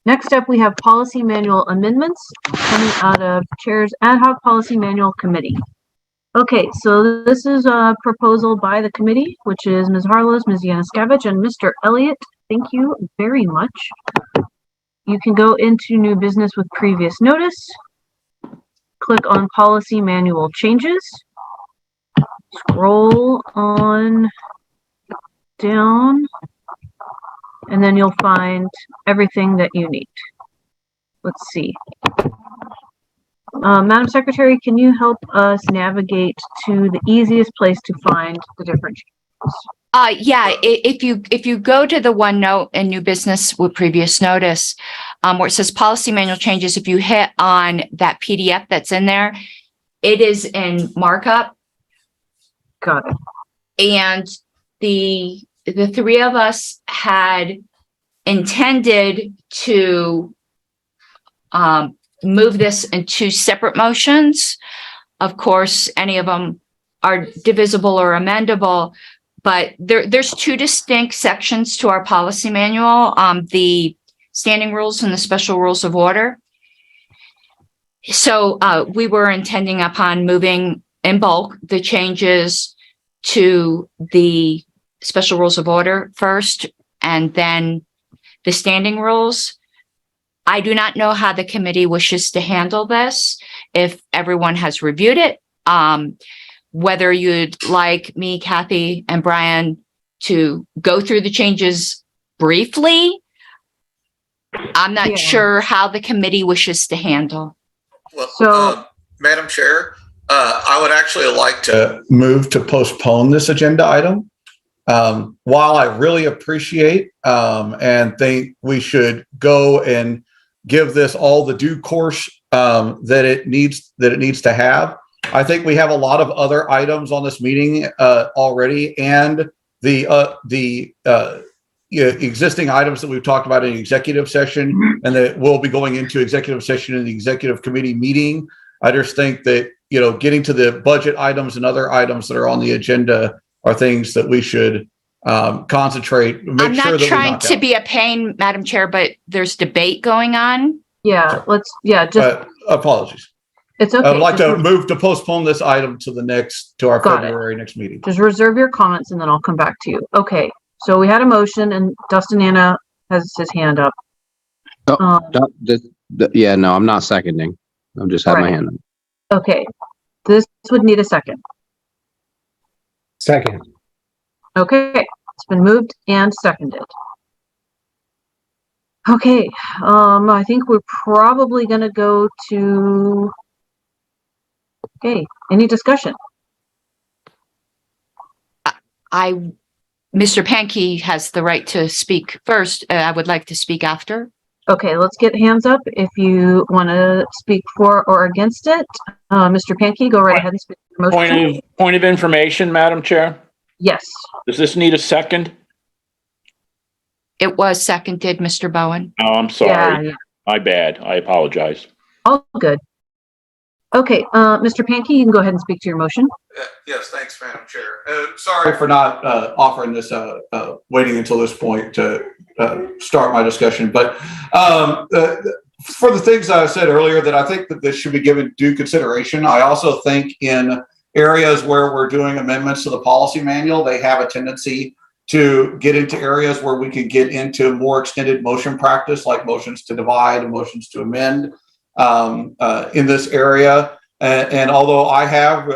Next up, we have policy manual amendments coming out of Chair's Ad Hoc Policy Manual Committee. Okay, so this is a proposal by the committee, which is Ms. Harlows, Ms. Yanuskevich, and Mr. Elliott. Thank you very much. You can go into new business with previous notice. Click on policy manual changes. Scroll on down, and then you'll find everything that you need. Let's see. Madam Secretary, can you help us navigate to the easiest place to find the different changes? Yeah, if you go to the OneNote and new business with previous notice, where it says policy manual changes, if you hit on that PDF that's in there, it is in markup. Got it. And the three of us had intended to move this in two separate motions. Of course, any of them are divisible or amendable, but there's two distinct sections to our policy manual, the standing rules and the special rules of order. So we were intending upon moving in bulk the changes to the special rules of order first, and then the standing rules. I do not know how the committee wishes to handle this. If everyone has reviewed it, whether you'd like me, Kathy, and Brian to go through the changes briefly, I'm not sure how the committee wishes to handle. Well, Madam Chair, I would actually like to move to postpone this agenda item. While I really appreciate and think we should go and give this all the due course that it needs to have, I think we have a lot of other items on this meeting already, and the existing items that we've talked about in executive session, and that we'll be going into executive session in the executive committee meeting. I just think that, getting to the budget items and other items that are on the agenda are things that we should concentrate. I'm not trying to be a pain, Madam Chair, but there's debate going on. Yeah, apologies. It's okay. I'd like to move to postpone this item to our February next meeting. Just reserve your comments and then I'll come back to you. Okay, so we had a motion and Dustin Anna has his hand up. Yeah, no, I'm not seconding. I'm just having my hand up. Okay, this would need a second. Second. Okay, it's been moved and seconded. Okay, I think we're probably gonna go to, okay, any discussion? Mr. Pankey has the right to speak first. I would like to speak after. Okay, let's get hands up if you want to speak for or against it. Mr. Pankey, go right ahead and speak your motion. Point of information, Madam Chair. Yes. Does this need a second? It was seconded, Mr. Bowen. Oh, I'm sorry. Yeah. My bad. I apologize. All good. Okay, Mr. Pankey, you can go ahead and speak to your motion. Yes, thanks, Madam Chair. Sorry for not offering this, waiting until this point to start my discussion. But for the things I said earlier, that I think that this should be given due consideration. I also think in areas where we're doing amendments to the policy manual, they have a tendency to get into areas where we could get into more extended motion practice, like motions to divide and motions to amend in this area. And although I have,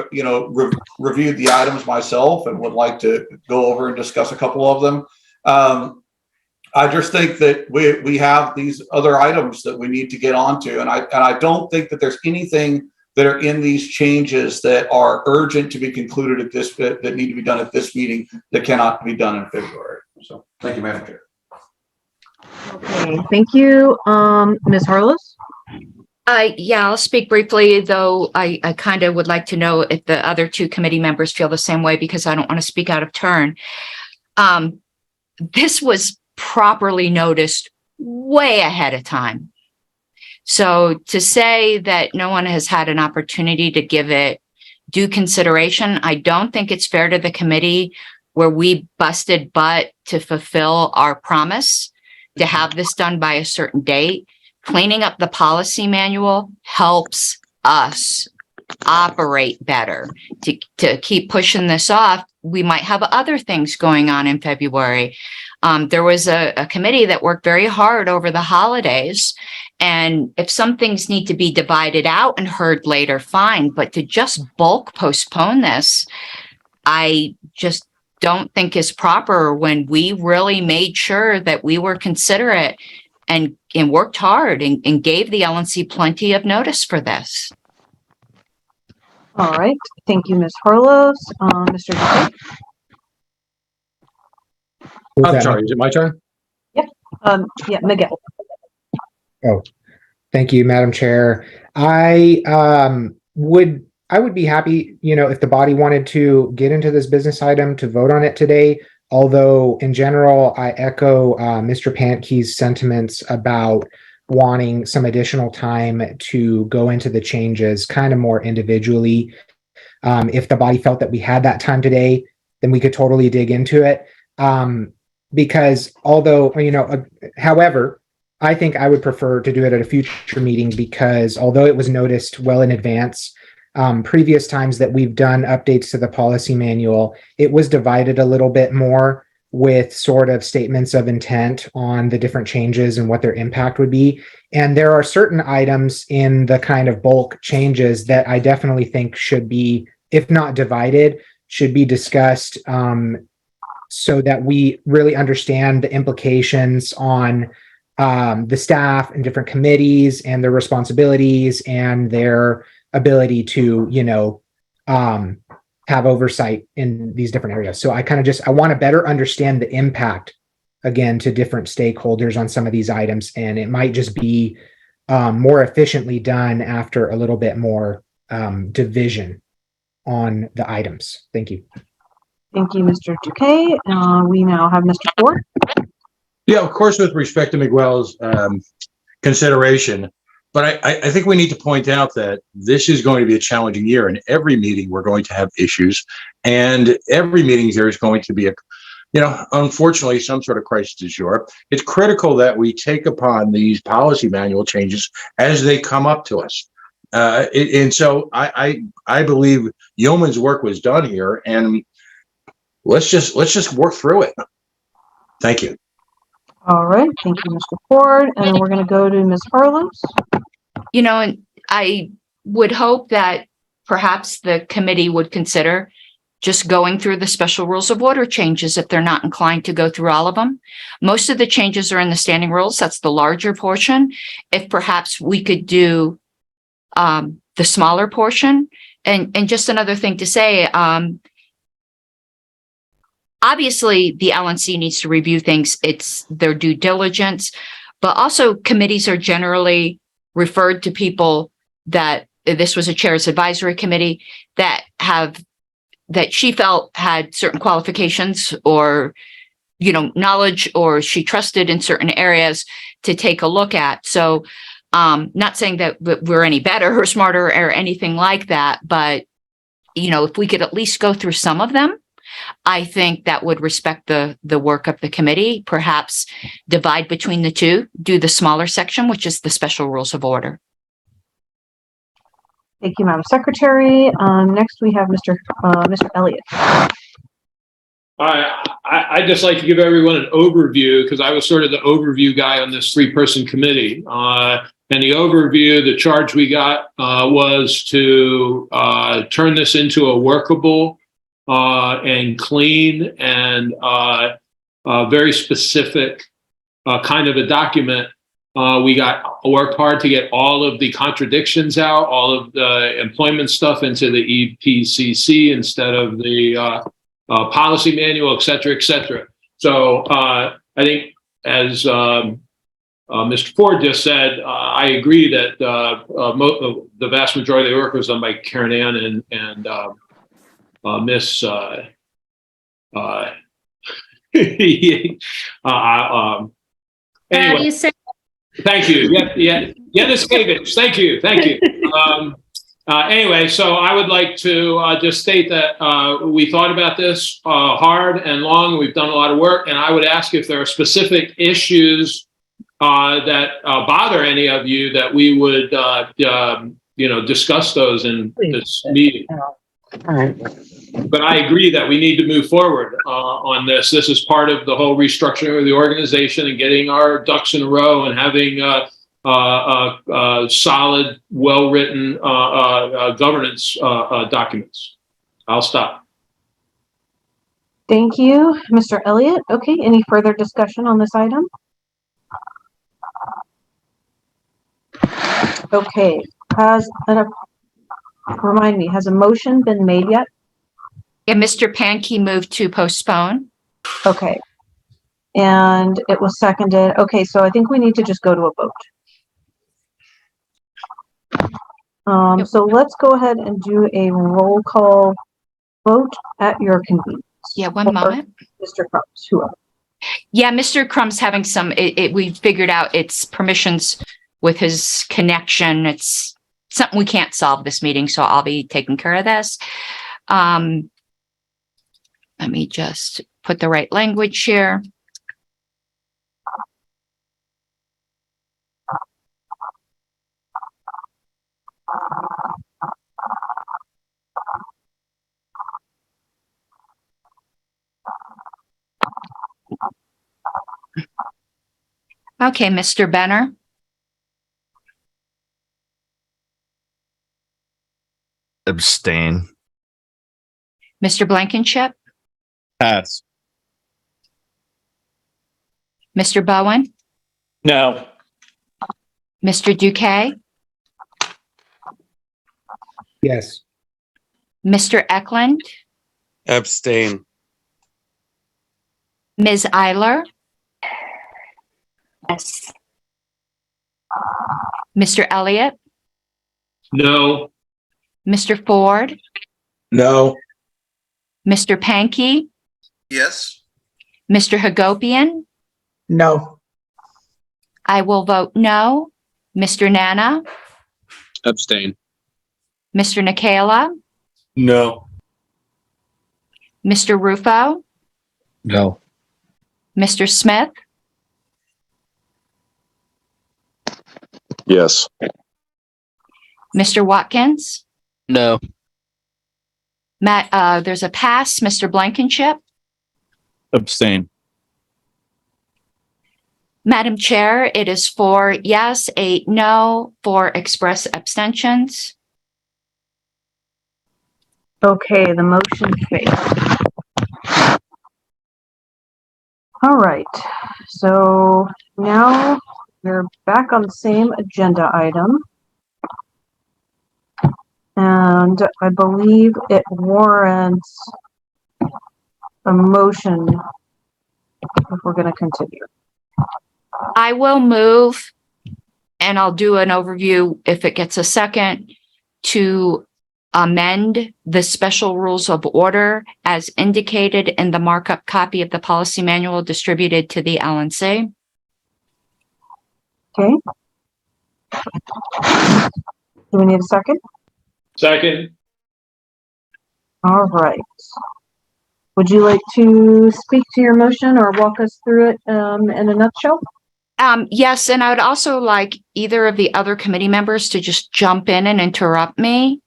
reviewed the items myself and would like to go over and discuss a couple of them, I just think that we have these other items that we need to get onto. And I don't think that there's anything that are in these changes that are urgent to be concluded at this that need to be done at this meeting that cannot be done in February. So thank you, Madam Chair. Okay, thank you. Ms. Harlos? Yeah, I'll speak briefly, though I kind of would like to know if the other two committee members feel the same way, because I don't want to speak out of turn. This was properly noticed way ahead of time. So to say that no one has had an opportunity to give it due consideration, I don't think it's fair to the committee, where we busted butt to fulfill our promise to have this done by a certain date. Cleaning up the policy manual helps us operate better. To keep pushing this off, we might have other things going on in February. There was a committee that worked very hard over the holidays, and if some things need to be divided out and heard later, fine. But to just bulk postpone this, I just don't think is proper, when we really made sure that we were considerate and worked hard and gave the LNC plenty of notice for this. All right. Thank you, Ms. Harlos. Mr. Duque? I'm sorry, is it my turn? Yep. Yeah, Miguel. Oh, thank you, Madam Chair. I would be happy, if the body wanted to get into this business item to vote on it today. Although in general, I echo Mr. Pankey's sentiments about wanting some additional time to go into the changes kind of more individually. If the body felt that we had that time today, then we could totally dig into it. Because however, I think I would prefer to do it at a future meeting, because although it was noticed well in advance, previous times that we've done updates to the policy manual, it was divided a little bit more with sort of statements of intent on the different changes and what their impact would be. And there are certain items in the kind of bulk changes that I definitely think should be, if not divided, should be discussed so that we really understand the implications on the staff and different committees and their responsibilities and their ability to, have oversight in these different areas. So I want to better understand the impact, again, to different stakeholders on some of these items. And it might just be more efficiently done after a little bit more division on the items. Thank you. Thank you, Mr. Duque. We now have Mr. Ford. Yeah, of course, with respect to Miguel's consideration. But I think we need to point out that this is going to be a challenging year. In every meeting, we're going to have issues. And every meeting there is going to be unfortunately, some sort of crisis du jour. It's critical that we take upon these policy manual changes as they come up to us. And so I believe yeoman's work was done here, and let's just work through it. Thank you. All right. Thank you, Mr. Ford. And we're going to go to Ms. Harlos. And I would hope that perhaps the committee would consider just going through the special rules of order changes if they're not inclined to go through all of them. Most of the changes are in the standing rules. That's the larger portion. If perhaps we could do the smaller portion. And just another thing to say, obviously the LNC needs to review things. It's their due diligence, but also committees are generally referred to people that this was a chair's advisory committee that she felt had certain qualifications or, knowledge, or she trusted in certain areas to take a look at. So, not saying that we're any better or smarter or anything like that, but, if we could at least go through some of them, I think that would respect the work of the committee, perhaps divide between the two, do the smaller section, which is the special rules of order. Thank you, Madam Secretary. Next we have Mr. Elliott. I'd just like to give everyone an overview because I was sort of the overview guy on this 3-person committee. And the overview, the charge we got was to turn this into a workable and clean and very specific kind of a document. We worked hard to get all of the contradictions out, all of the employment stuff into the EPCC instead of the policy manual, et cetera, et cetera. So I think as Mr. Ford just said, I agree that the vast majority of the work was done by Karen Ann and Miss anyway. Thank you. Yanukovych. Thank you. Anyway, so I would like to just state that we thought about this hard and long. We've done a lot of work, and I would ask if there are specific issues that bother any of you that we would, discuss those in this meeting. All right. But I agree that we need to move forward on this. This is part of the whole restructuring of the organization and getting our ducks in a row and having solid, well-written governance documents. I'll stop. Thank you, Mr. Elliott. Okay, any further discussion on this item? Okay, remind me, has a motion been made yet? Yeah, Mr. Pankey moved to postpone. Okay. And it was seconded. Okay, so I think we need to just go to a vote. So let's go ahead and do a roll call vote at your convenience. Yeah, one moment. Mr. Crumbs, whoever. Yeah, Mr. Crumb's having some, we figured out it's permissions with his connection. It's something we can't solve this meeting, so I'll be taking care of this. Let me just put the right language here. Okay, Mr. Benner. Abstain. Mr. Blankenship. Pass. Mr. Bowen. No. Mr. Duque. Yes. Mr. Eklund. Abstain. Ms. Eiler. Yes. Mr. Elliott. No. Mr. Ford. No. Mr. Pankey. Yes. Mr. Hagopian. No. I will vote no. Mr. Nana. Abstain. Mr. Nikela. No. Mr. Rufo. No. Mr. Smith. Yes. Mr. Watkins. No. Matt, there's a pass. Mr. Blankenship. Abstain. Madam Chair, it is 4 yes, 8 no, 4 express abstentions. Okay, the motion failed. All right, so now we're back on the same agenda item. And I believe it warrants a motion if we're going to continue. I will move, and I'll do an overview if it gets a second, to amend the special rules of order as indicated in the markup copy of the policy manual distributed to the LNC. Okay. Do we need a second? Second. All right. Would you like to speak to your motion or walk us through it in a nutshell? Yes, and I would also like either of the other committee members to just jump in and interrupt me,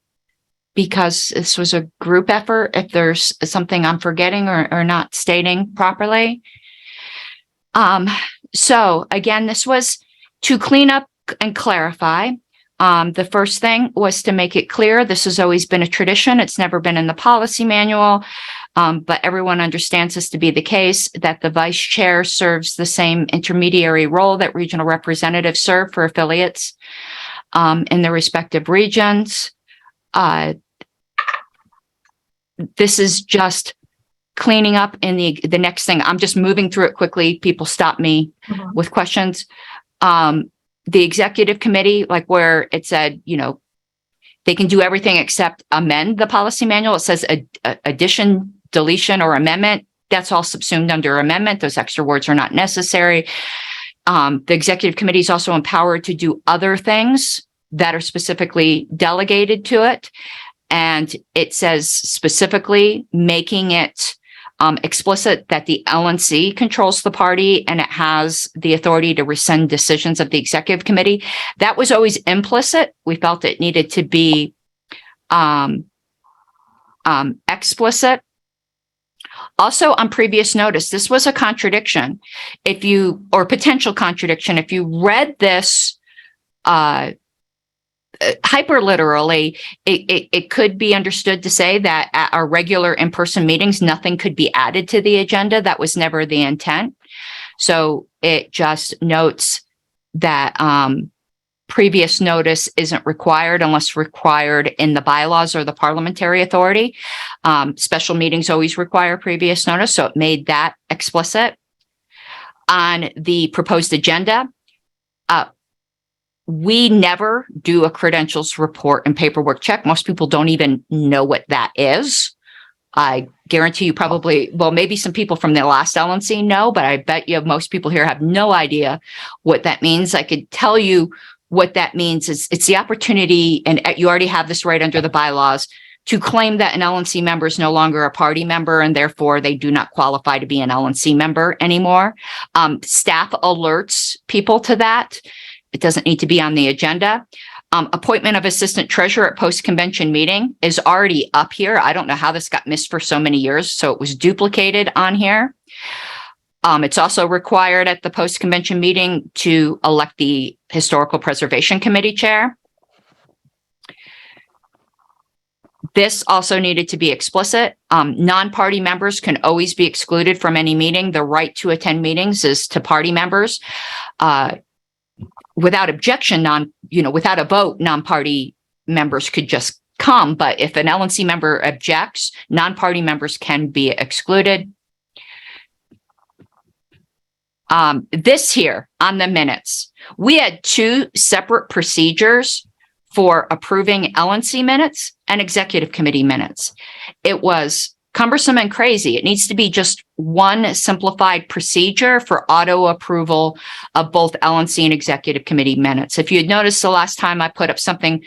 because this was a group effort if there's something I'm forgetting or not stating properly. So again, this was to clean up and clarify. The first thing was to make it clear, this has always been a tradition. It's never been in the policy manual, but everyone understands this to be the case, that the vice chair serves the same intermediary role that regional representatives serve for affiliates in their respective regions. This is just cleaning up in the next thing. I'm just moving through it quickly. People stop me with questions. The executive committee, like where it said, they can do everything except amend the policy manual. It says addition, deletion, or amendment. That's all subsumed under amendment. Those extra words are not necessary. The executive committee is also empowered to do other things that are specifically delegated to it. And it says specifically making it explicit that the LNC controls the party and it has the authority to rescind decisions of the executive committee. That was always implicit. We felt it needed to be explicit. Also, on previous notice, this was a contradiction. Potential contradiction, if you read this hyperliterally, it could be understood to say that at our regular in-person meetings, nothing could be added to the agenda. That was never the intent. So it just notes that previous notice isn't required unless required in the bylaws or the parliamentary authority. Special meetings always require previous notice, so it made that explicit. On the proposed agenda, we never do a credentials report and paperwork check. Most people don't even know what that is. I guarantee you probably, well, maybe some people from the last LNC know, but I bet you most people here have no idea what that means. I could tell you what that means is it's the opportunity, and you already have this right under the bylaws, to claim that an LNC member is no longer a party member and therefore they do not qualify to be an LNC member anymore. Staff alerts people to that. It doesn't need to be on the agenda. Appointment of assistant treasurer at post-convention meeting is already up here. I don't know how this got missed for so many years, so it was duplicated on here. It's also required at the post-convention meeting to elect the Historical Preservation Committee chair. This also needed to be explicit. Non-party members can always be excluded from any meeting. The right to attend meetings is to party members. Without objection, without a vote, non-party members could just come. But if an LNC member objects, non-party members can be excluded. This here on the minutes, we had two separate procedures for approving LNC minutes and executive committee minutes. It was cumbersome and crazy. It needs to be just one simplified procedure for auto approval of both LNC and executive committee minutes. If you had noticed the last time I put up something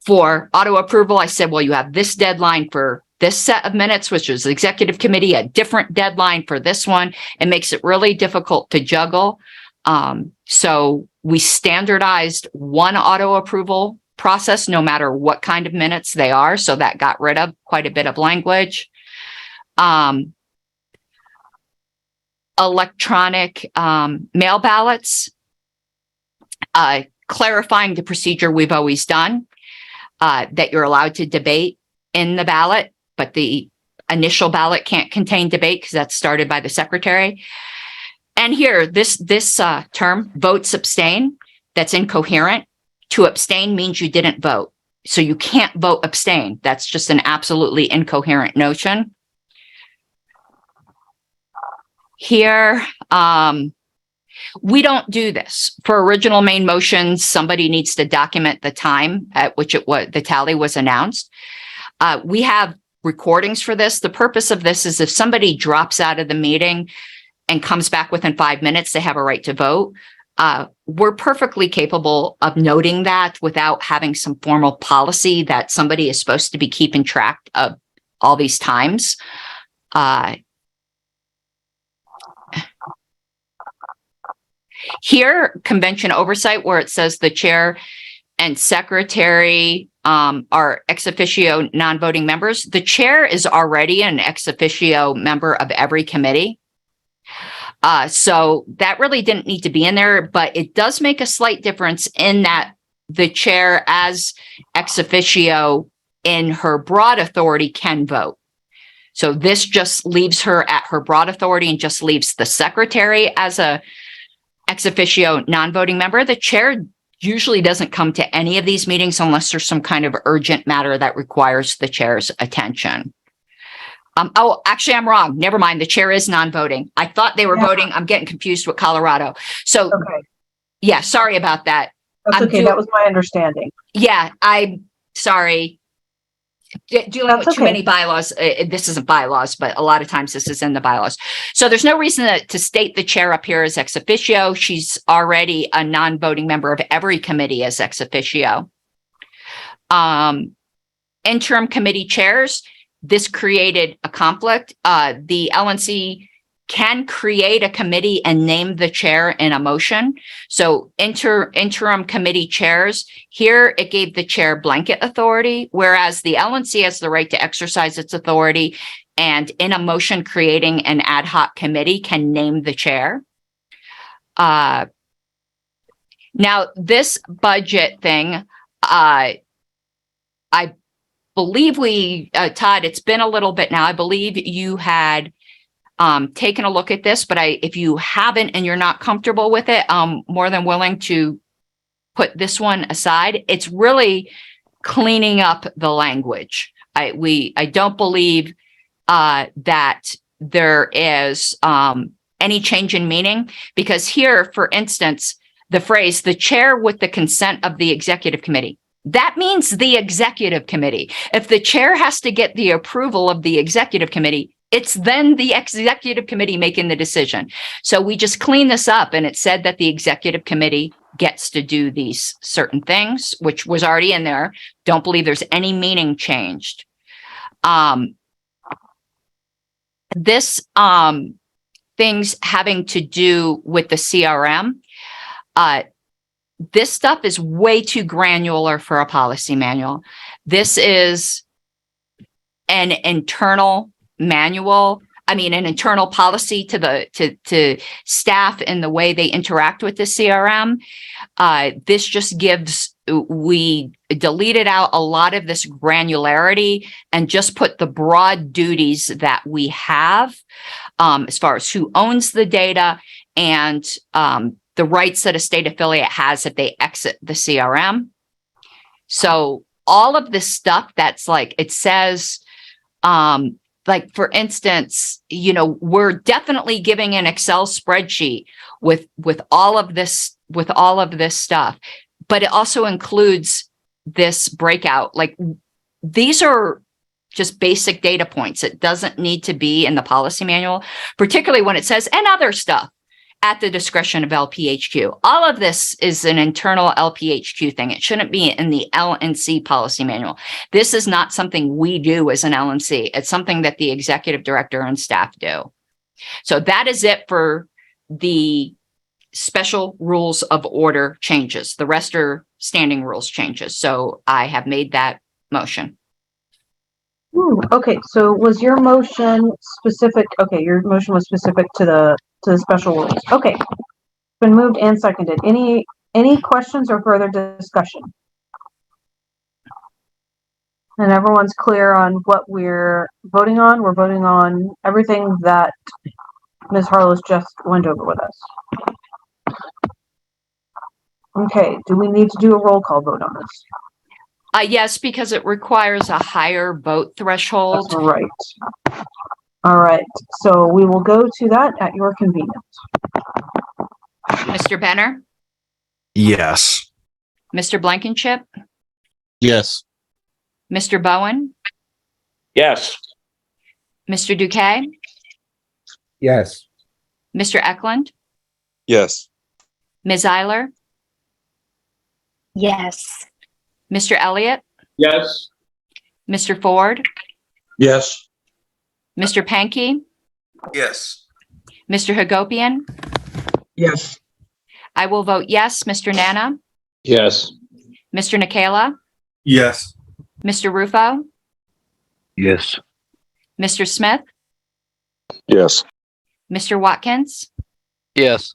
for auto approval, I said, well, you have this deadline for this set of minutes, which is the executive committee, a different deadline for this one. It makes it really difficult to juggle. So we standardized one auto approval process, no matter what kind of minutes they are. So that got rid of quite a bit of language. Electronic mail ballots, clarifying the procedure we've always done, that you're allowed to debate in the ballot but the initial ballot can't contain debate because that's started by the secretary. And here, this term, votes abstain, that's incoherent. To abstain means you didn't vote. So you can't vote abstain. That's just an absolutely incoherent notion. Here, we don't do this. For original main motions, somebody needs to document the time at which the tally was announced. We have recordings for this. The purpose of this is if somebody drops out of the meeting and comes back within 5 minutes, they have a right to vote. We're perfectly capable of noting that without having some formal policy that somebody is supposed to be keeping track of all these times. Here, convention oversight, where it says the chair and secretary are ex officio non-voting members. The chair is already an ex officio member of every committee. So that really didn't need to be in there, but it does make a slight difference in that the chair as ex officio in her broad authority can vote. So this just leaves her at her broad authority and just leaves the secretary as a ex officio non-voting member. The chair usually doesn't come to any of these meetings unless there's some kind of urgent matter that requires the chair's attention. Oh, actually, I'm wrong. Never mind. The chair is non-voting. I thought they were voting. I'm getting confused with Colorado. So, yeah, sorry about that. That's okay. That was my understanding. Yeah, I'm sorry. Dealing with too many bylaws. This isn't bylaws, but a lot of times this is in the bylaws. So there's no reason to state the chair up here as ex officio. She's already a non-voting member of every committee as ex officio. Interim committee chairs. This created a conflict. The LNC can create a committee and name the chair in a motion. So interim committee chairs, here it gave the chair blanket authority, whereas the LNC has the right to exercise its authority and in a motion creating an ad hoc committee can name the chair. Now this budget thing, I believe Todd, it's been a little bit now. I believe you had taken a look at this, but if you haven't and you're not comfortable with it, I'm more than willing to put this one aside. It's really cleaning up the language. I don't believe that there is any change in meaning, because here, for instance, the phrase, the chair with the consent of the executive committee. That means the executive committee. If the chair has to get the approval of the executive committee, it's then the executive committee making the decision. So we just clean this up, and it said that the executive committee gets to do these certain things, which was already in there. Don't believe there's any meaning changed. This things having to do with the CRM, this stuff is way too granular for a policy manual. This is an internal manual. I mean, an internal policy to staff in the way they interact with the CRM. This just gives, we deleted out a lot of this granularity and just put the broad duties that we have as far as who owns the data and the rights that a state affiliate has if they exit the CRM. So all of this stuff that's like, it says, like, for instance, you know, we're definitely giving an Excel spreadsheet with all of this stuff, but it also includes this breakout. Like, these are just basic data points. It doesn't need to be in the policy manual, particularly when it says, and other stuff at the discretion of LPHQ. All of this is an internal LPHQ thing. It shouldn't be in the LNC policy manual. This is not something we do as an LNC. It's something that the executive director and staff do. So that is it for the special rules of order changes. The rest are standing rules changes. So I have made that motion. Okay, so was your motion specific? Okay, your motion was specific to the special rules. Okay, been moved and seconded. Any questions or further discussion? And everyone's clear on what we're voting on. We're voting on everything that Ms. Harlow's just went over with us. Okay, do we need to do a roll call vote on this? Yes, because it requires a higher vote threshold. That's right. All right, so we will go to that at your convenience. Mr. Benner, Yes. Mr. Blankenship, Yes. Mr. Bowen, Yes. Mr. Duque, Yes. Mr. Eklund, Yes. Ms. Eiler, Yes. Mr. Elliott, Yes. Mr. Ford, Yes. Mr. Pankey, Yes. Mr. Hagopian. Yes. I will vote yes. Mr. Nana, Yes. Mr. Nikela, Yes. Mr. Rufo, Yes. Mr. Smith, Yes. Mr. Watkins. Yes.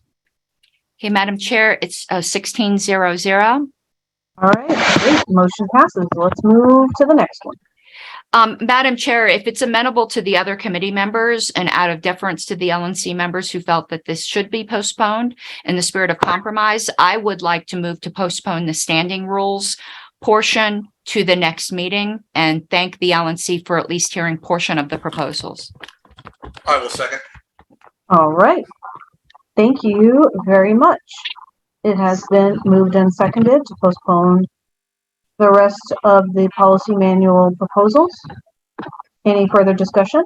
Okay, Madam Chair, it's 1600. All right, great. Motion passes. Let's move to the next one. Madam Chair, if it's amenable to the other committee members and out of deference to the LNC members who felt that this should be postponed in the spirit of compromise, I would like to move to postpone the standing rules portion to the next meeting and thank the LNC for at least hearing portion of the proposals. I will second. All right. Thank you very much. It has been moved and seconded to postpone the rest of the policy manual proposals. Any further discussion?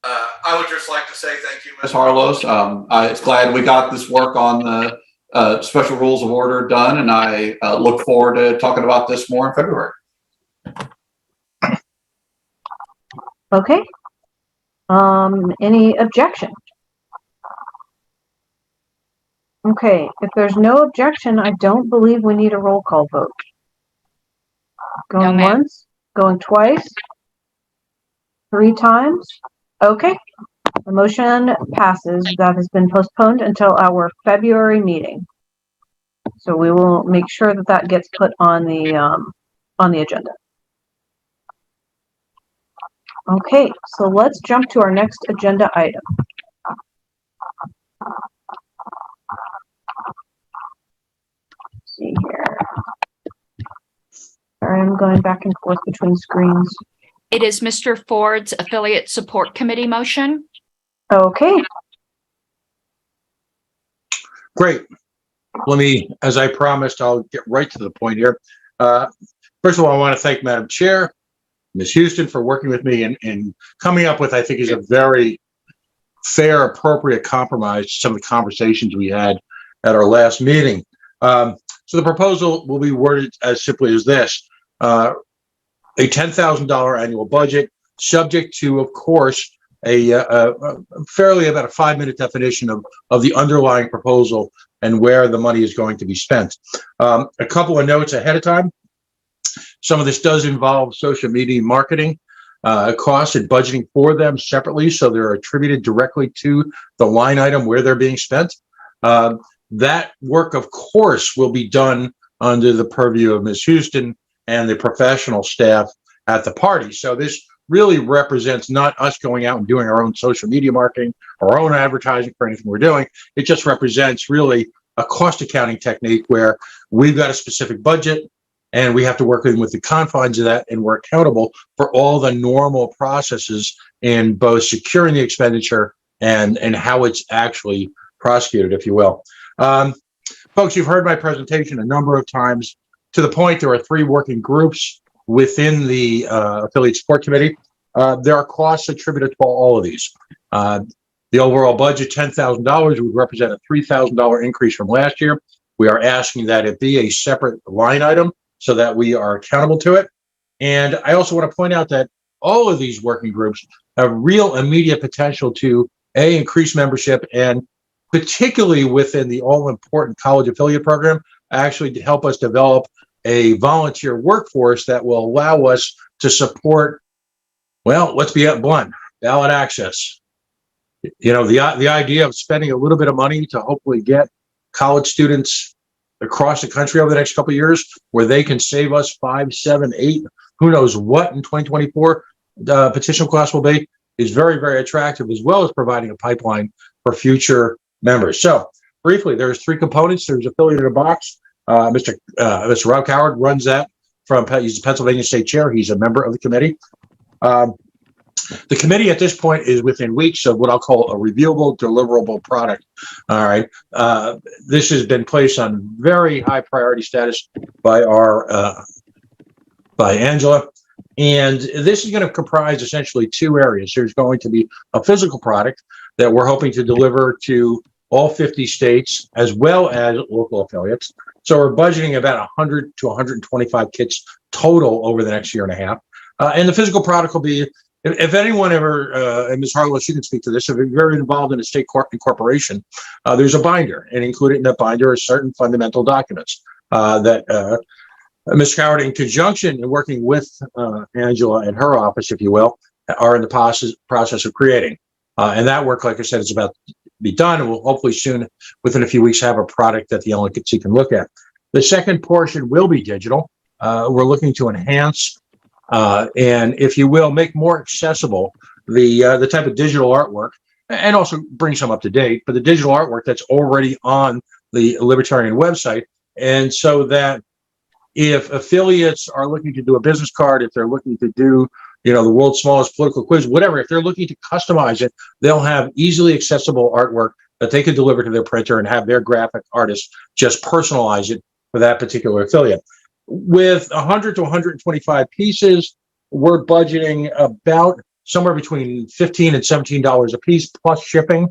I would just like to say thank you, Ms. Harlow's. I'm glad we got this work on the special rules of order done, and I look forward to talking about this more in February. Okay. Any objection? Okay, if there's no objection, I don't believe we need a roll call vote. Going No, ma'am. once, going twice, 3 times. Okay, the motion passes. That has been postponed until our February meeting. So we will make sure that that gets put on the agenda. Okay, so let's jump to our next agenda item. Let's see here. Sorry, I'm going back and forth between screens. It is Mr. Ford's Affiliate Support Committee motion. Okay. Great. Let me, as I promised, I'll get right to the point here. First of all, I want to thank Madam Chair, Ms. Houston, for working with me and coming up with, I think, is a very fair, appropriate compromise to some of the conversations we had at our last meeting. So the proposal will be worded as simply as this. A $10,000 annual budget, subject to, of course, a fairly about a 5-minute definition of the underlying proposal and where the money is going to be spent. A couple of notes ahead of time. Some of this does involve social media marketing costs and budgeting for them separately, so they're attributed directly to the line item where they're being spent. That work, of course, will be done under the purview of Ms. Houston and the professional staff at the party. So this really represents not us going out and doing our own social media marketing or our own advertising for anything we're doing. It just represents really a cost accounting technique where we've got a specific budget and we have to work within the confines of that, and we're accountable for all the normal processes in both securing the expenditure and how it's actually prosecuted, if you will. Folks, you've heard my presentation a number of times. To the point, there are 3 working groups within the Affiliate Support Committee. There are costs attributed to all of these. The overall budget, $10,000, would represent a $3,000 increase from last year. We are asking that it be a separate line item so that we are accountable to it. And I also want to point out that all of these working groups have real immediate potential to, A, increase membership, and particularly within the all-important college affiliate program, actually to help us develop a volunteer workforce that will allow us to support, well, let's be blunt, ballot access. You know, the idea of spending a little bit of money to hopefully get college students across the country over the next couple of years, where they can save us 5, 7, 8, who knows what in 2024 petition cost will be, is very, very attractive, as well as providing a pipeline for future members. So briefly, there's 3 components. There's affiliate in a box. Mr. Rob Coward runs that he's the Pennsylvania State Chair. He's a member of the committee. The committee at this point is within weeks of what I'll call a reviewable, deliverable product. All right. This has been placed on very high priority status by by Angela. And this is going to comprise essentially 2 areas. There's going to be a physical product that we're hoping to deliver to all 50 states, as well as local affiliates. So we're budgeting about 100 to 125 kits total over the next year and a half. And the physical product will be, if anyone ever, and Ms. Harless, you can speak to this, if you're very involved in a state incorporation, there's a binder, and included in that binder are certain fundamental documents that Ms. Coward, in conjunction and working with Angela and her office, if you will, are in the process of creating. And that work, like I said, is about to be done, and we'll hopefully soon, within a few weeks, have a product that the LNC can look at. The second portion will be digital. We're looking to enhance and, if you will, make more accessible the type of digital artwork, and also bring some up to date, but the digital artwork that's already on the Libertarian website. And so that if affiliates are looking to do a business card, if they're looking to do, the world's smallest political quiz, whatever, if they're looking to customize it, they'll have easily accessible artwork that they can deliver to their printer and have their graphic artist just personalize it for that particular affiliate. With 100 to 125 pieces, we're budgeting about somewhere between $15 and $17 a piece plus shipping.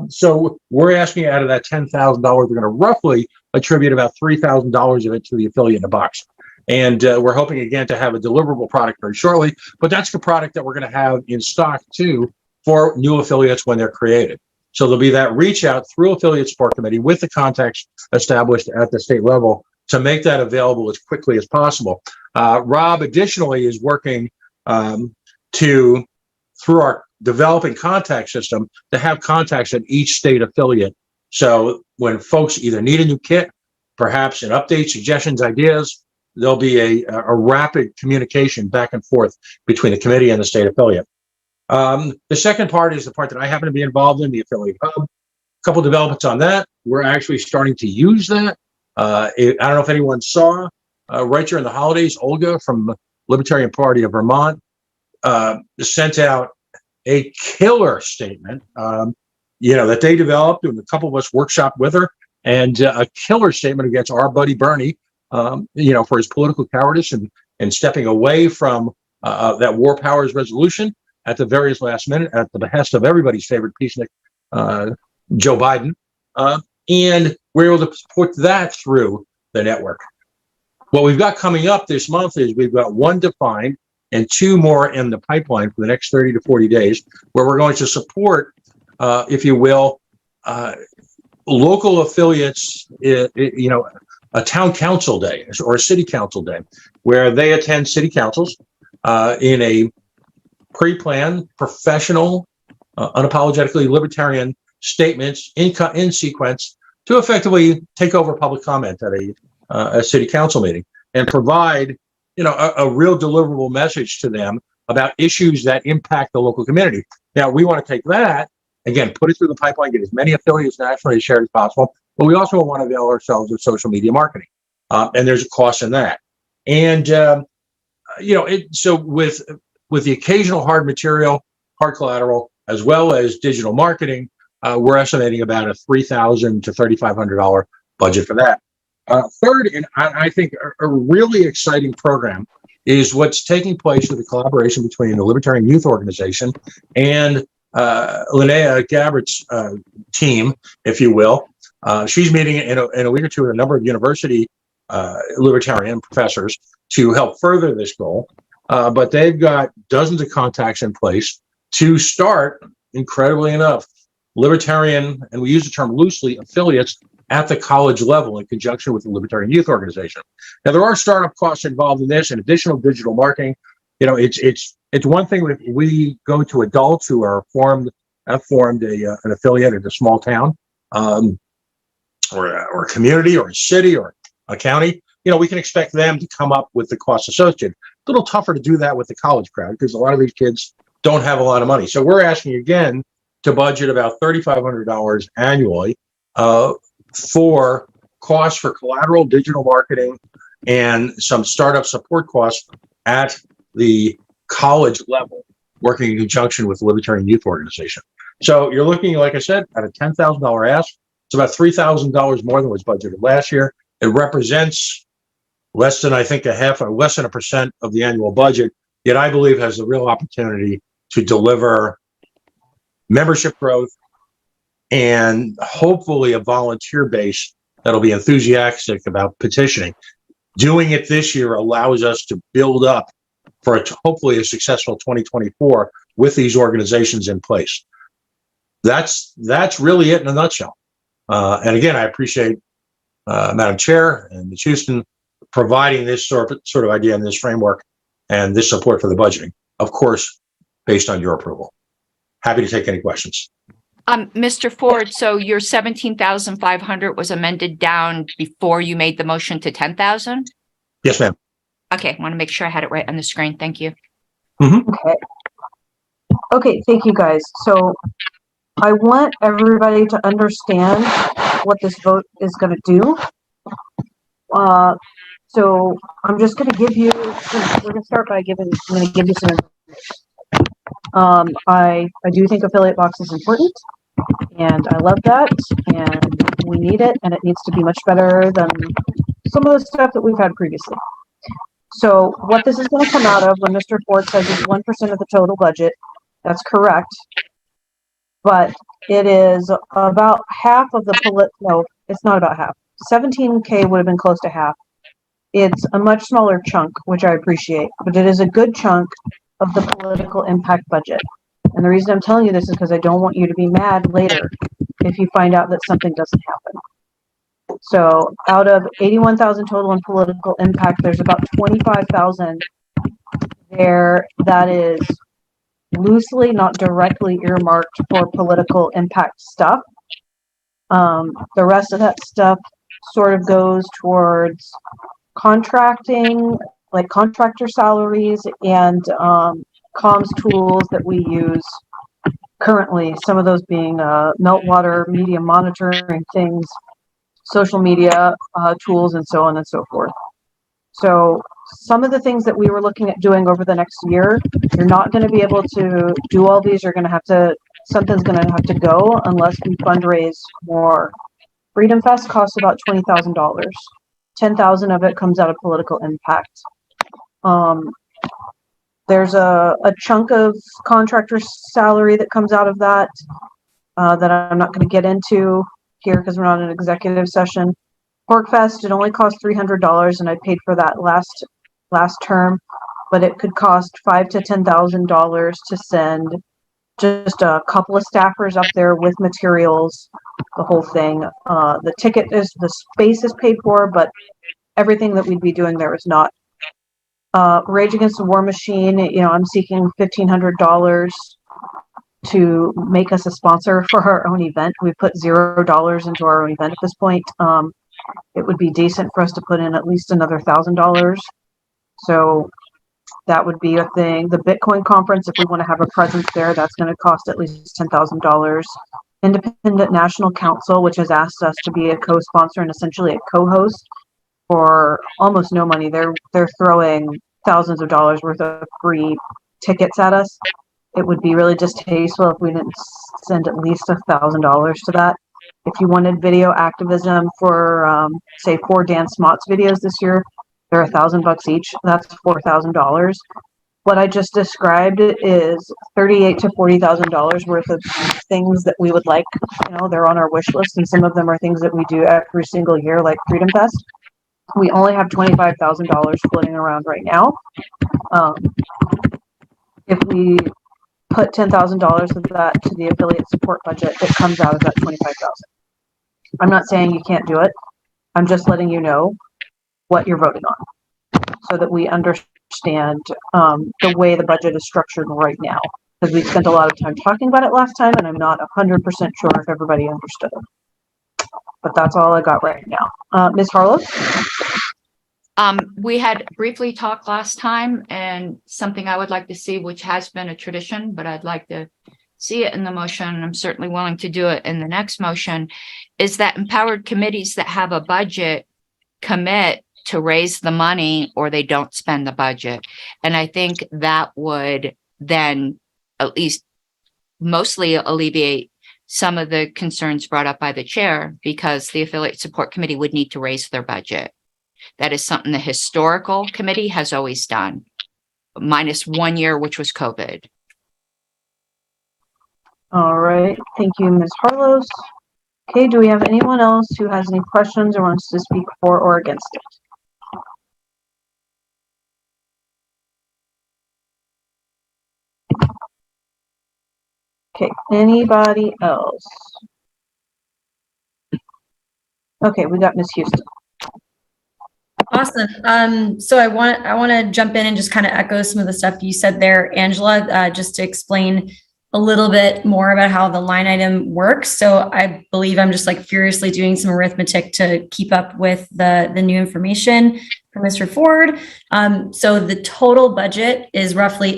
So we're asking, out of that $10,000, we're going to roughly attribute about $3,000 of it to the affiliate in a box. And we're hoping, again, to have a deliverable product very shortly. But that's the product that we're going to have in stock, too, for new affiliates when they're created. So there'll be that reach out through Affiliate Support Committee with the contacts established at the state level to make that available as quickly as possible. Rob, additionally, is working through our developing contact system, to have contacts at each state affiliate. So when folks either need a new kit, perhaps an update, suggestions, ideas, there'll be a rapid communication back and forth between the committee and the state affiliate. The second part is the part that I happen to be involved in, the affiliate hub. A couple developments on that. We're actually starting to use that. I don't know if anyone saw, right during the holidays, Olga from the Libertarian Party of Vermont sent out a killer statement, that they developed, and a couple of us workshopped with her, and a killer statement against our buddy Bernie, for his political cowardice and stepping away from that War Powers resolution at the very last minute, at the behest of everybody's favorite peacenik, Joe Biden. And we're able to put that through the network. What we've got coming up this month is we've got 1 defined and 2 more in the pipeline for the next 30 to 40 days, where we're going to support, if you will, local affiliates, a town council day or a city council day, where they attend city councils in a pre-planned, professional, unapologetically libertarian statements in sequence to effectively take over public comment at a city council meeting and provide, a real deliverable message to them about issues that impact the local community. Now, we want to take that, again, put it through the pipeline, get as many affiliates nationally as shared as possible, but we also want to avail ourselves of social media marketing. And there's a cost in that. And, so with the occasional hard material, hard collateral, as well as digital marketing, we're estimating about a $3,000 to $3,500 budget for that. Third, and I think a really exciting program is what's taking place with the collaboration between the Libertarian Youth Organization and Linnea Gabbard's team, if you will. She's meeting in a week or two with a number of university libertarian professors to help further this goal. But they've got dozens of contacts in place to start, incredibly enough, libertarian, and we use the term loosely, affiliates at the college level in conjunction with the Libertarian Youth Organization. Now, there are startup costs involved in this and additional digital marketing. It's one thing if we go to adults who have formed an affiliate in a small town, or a community or a city or a county, we can expect them to come up with the costs associated. It's a little tougher to do that with the college crowd because a lot of these kids don't have a lot of money. So we're asking again to budget about $3,500 annually for costs for collateral, digital marketing, and some startup support costs at the college level, working in conjunction with the Libertarian Youth Organization. So you're looking, like I said, at a $10,000 ask. It's about $3,000 more than was budgeted last year. It represents less than, I think, less than 1% of the annual budget, yet I believe has a real opportunity to deliver membership growth and hopefully a volunteer base that'll be enthusiastic about petitioning. Doing it this year allows us to build up for hopefully a successful 2024 with these organizations in place. That's really it in a nutshell. And again, I appreciate Madam Chair and Ms. Houston providing this sort of idea and this framework and this support for the budgeting, of course, based on your approval. Happy to take any questions. Mr. Ford, so your 17,500 was amended down before you made the motion to 10,000? Yes, ma'am. Okay, I want to make sure I had it right on the screen. Thank you. Okay, thank you guys. So I want everybody to understand what this vote is going to do. So I'm just going to give you, we're going to start by I'm going to give you some information. I do think affiliate box is important, and I love that, and we need it, and it needs to be much better than some of the stuff that we've had previously. So what this is going to come out of when Mr. Ford says it's 1% of the total budget, that's correct. But it is about half of the no, it's not about half. 17K would have been close to half. It's a much smaller chunk, which I appreciate, but it is a good chunk of the political impact budget. And the reason I'm telling you this is because I don't want you to be mad later if you find out that something doesn't happen. So out of 81,000 total in political impact, there's about 25,000 there that is loosely, not directly earmarked for political impact stuff. The rest of that stuff sort of goes towards contracting, like contractor salaries and comms tools that we use currently, some of those being meltwater, media monitoring things, social media tools, and so on and so forth. So some of the things that we were looking at doing over the next year, you're not going to be able to do all these. You're going to have to, something's going to have to go unless we fundraise more. Freedom Fest costs about $20,000. 10,000 of it comes out of political impact. There's a chunk of contractor salary that comes out of that that I'm not going to get into here because we're not in an executive session. Pork Fest, it only cost $300, and I paid for that last term, but it could cost $5,000 to $10,000 to send just a couple of staffers up there with materials, the whole thing. The ticket is, the space is paid for, but everything that we'd be doing there is not. Rage Against the War Machine, I'm seeking $1,500 to make us a sponsor for our own event. We put $0 into our own event at this point. It would be decent for us to put in at least another $1,000. So that would be a thing. The Bitcoin conference, if we want to have a presence there, that's going to cost at least $10,000. Independent National Council, which has asked us to be a co-sponsor and essentially a co-host for almost no money. They're throwing thousands of dollars worth of free tickets at us. It would be really distasteful if we didn't send at least $1,000 to that. If you wanted video activism for, say, 4 Dan Smott's videos this year, they're $1,000 each. That's $4,000. What I just described is $38,000 to $40,000 worth of things that we would like. They're on our wish list, and some of them are things that we do every single year, like Freedom Fest. We only have $25,000 floating around right now. If we put $10,000 of that to the affiliate support budget, it comes out of that $25,000. I'm not saying you can't do it. I'm just letting you know what you're voting on so that we understand the way the budget is structured right now. Because we spent a lot of time talking about it last time, and I'm not 100% sure if everybody understood it. but that's all I got right now. Ms. Harlow? We had briefly talked last time, and something I would like to see, which has been a tradition, but I'd like to see it in the motion, and I'm certainly willing to do it in the next motion, is that empowered committees that have a budget commit to raise the money or they don't spend the budget. And I think that would then at least mostly alleviate some of the concerns brought up by the chair, because the affiliate support committee would need to raise their budget. That is something the historical committee has always done, minus 1 year, which was COVID. All right. Thank you, Ms. Harlow. Okay, do we have anyone else who has any questions or wants to speak for or against it? Okay, anybody else? Okay, we got Ms. Houston. Awesome. So I want to jump in and just kind of echo some of the stuff you said there, Angela, just to explain a little bit more about how the line item works. So I believe I'm just like furiously doing some arithmetic to keep up with the new information from Mr. Ford. So the total budget is roughly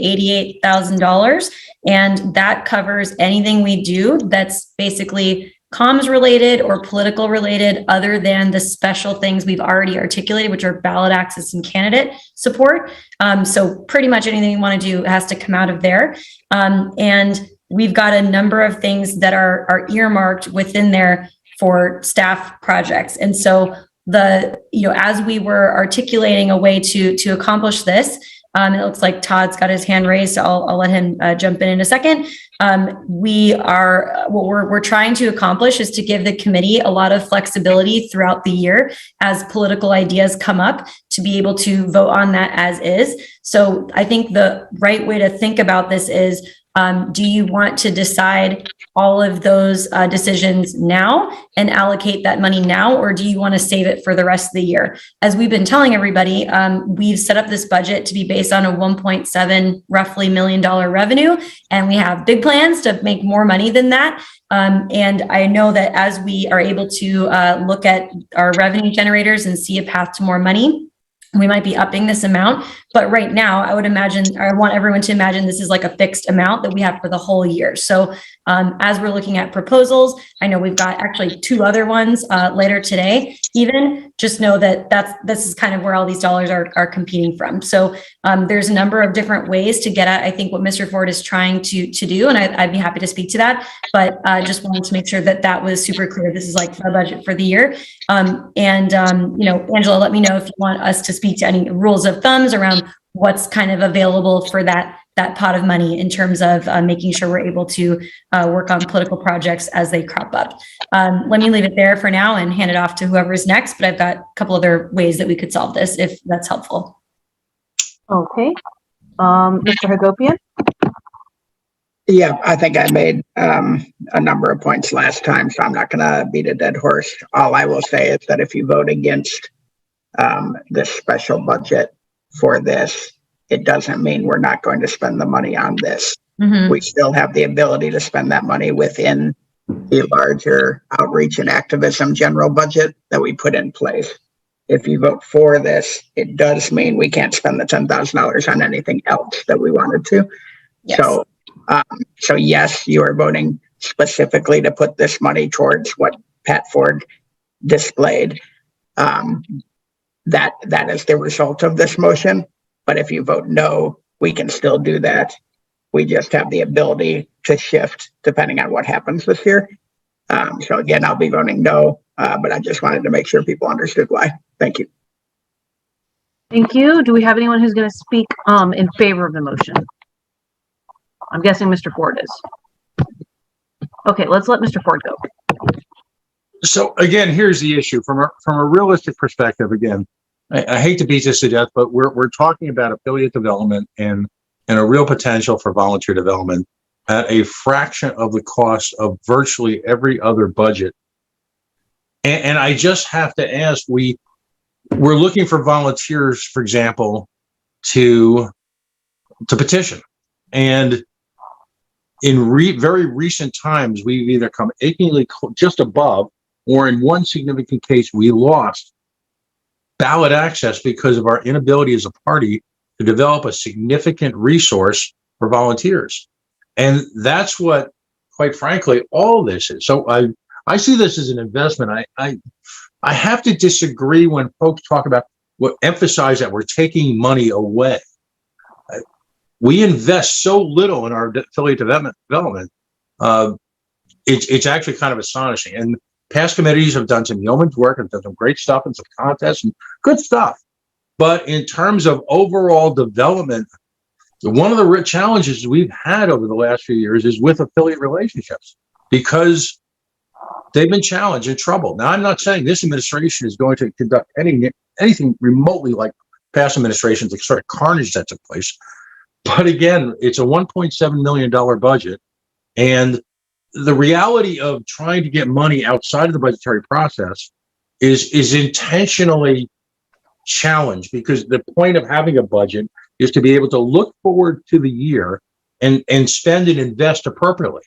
$88,000, and that covers anything we do that's basically comms related or political related, other than the special things we've already articulated, which are ballot access and candidate support. So pretty much anything you want to do has to come out of there. And we've got a number of things that are earmarked within there for staff projects. And so as we were articulating a way to accomplish this, it looks like Todd's got his hand raised, so I'll let him jump in a second. What we're trying to accomplish is to give the committee a lot of flexibility throughout the year as political ideas come up, to be able to vote on that as is. So I think the right way to think about this is, do you want to decide all of those decisions now and allocate that money now, or do you want to save it for the rest of the year? As we've been telling everybody, we've set up this budget to be based on a $1.7 roughly $1 million revenue, and we have big plans to make more money than that. And I know that as we are able to look at our revenue generators and see a path to more money, we might be upping this amount. But right now, I want everyone to imagine this is like a fixed amount that we have for the whole year. So as we're looking at proposals, I know we've got actually 2 other ones later today. Even just know that this is kind of where all these dollars are competing from. So there's a number of different ways to get at, I think, what Mr. Ford is trying to do, and I'd be happy to speak to that. But just wanted to make sure that was super clear. This is like the budget for the year. Angela, let me know if you want us to speak to any rules of thumbs around what's kind of available for that pot of money in terms of making sure we're able to work on political projects as they crop up. Let me leave it there for now and hand it off to whoever's next, but I've got a couple other ways that we could solve this if that's helpful. Okay. Mr. Hagopian? Yeah, I think I made a number of points last time, so I'm not going to beat a dead horse. All I will say is that if you vote against this special budget for this, it doesn't mean we're not going to spend the money on this. Mm-hmm. We still have the ability to spend that money within the larger outreach and activism general budget that we put in place. If you vote for this, it does mean we can't spend the $10,000 on anything else that we wanted to. Yes. So yes, you are voting specifically to put this money towards what Pat Ford displayed. That is the result of this motion. But if you vote no, we can still do that. We just have the ability to shift depending on what happens this year. So again, I'll be voting no, but I just wanted to make sure people understood why. Thank you. Thank you. Do we have anyone who's going to speak in favor of the motion? I'm guessing Mr. Ford is. Okay, let's let Mr. Ford go. So again, here's the issue from a realistic perspective. Again, I hate to beat this to death, but we're talking about affiliate development and a real potential for volunteer development at a fraction of the cost of virtually every other budget. And I just have to ask, we're looking for volunteers, for example, to petition. And in very recent times, we've either come achingly just above or in one significant case, we lost ballot access because of our inability as a party to develop a significant resource for volunteers. And that's what, quite frankly, all this is. So I see this as an investment. I have to disagree when folks talk about emphasize that we're taking money away. We invest so little in our affiliate development. It's actually kind of astonishing. And past committees have done some yeoman's work and done some great stuff and some contests and good stuff. But in terms of overall development, one of the challenges we've had over the last few years is with affiliate relationships, because they've been challenged and troubled. Now, I'm not saying this administration is going to conduct anything remotely like past administrations, the sort of carnage that took place. But again, it's a $1.7 million budget. And the reality of trying to get money outside of the budgetary process is intentionally challenged, because the point of having a budget is to be able to look forward to the year and spend and invest appropriately.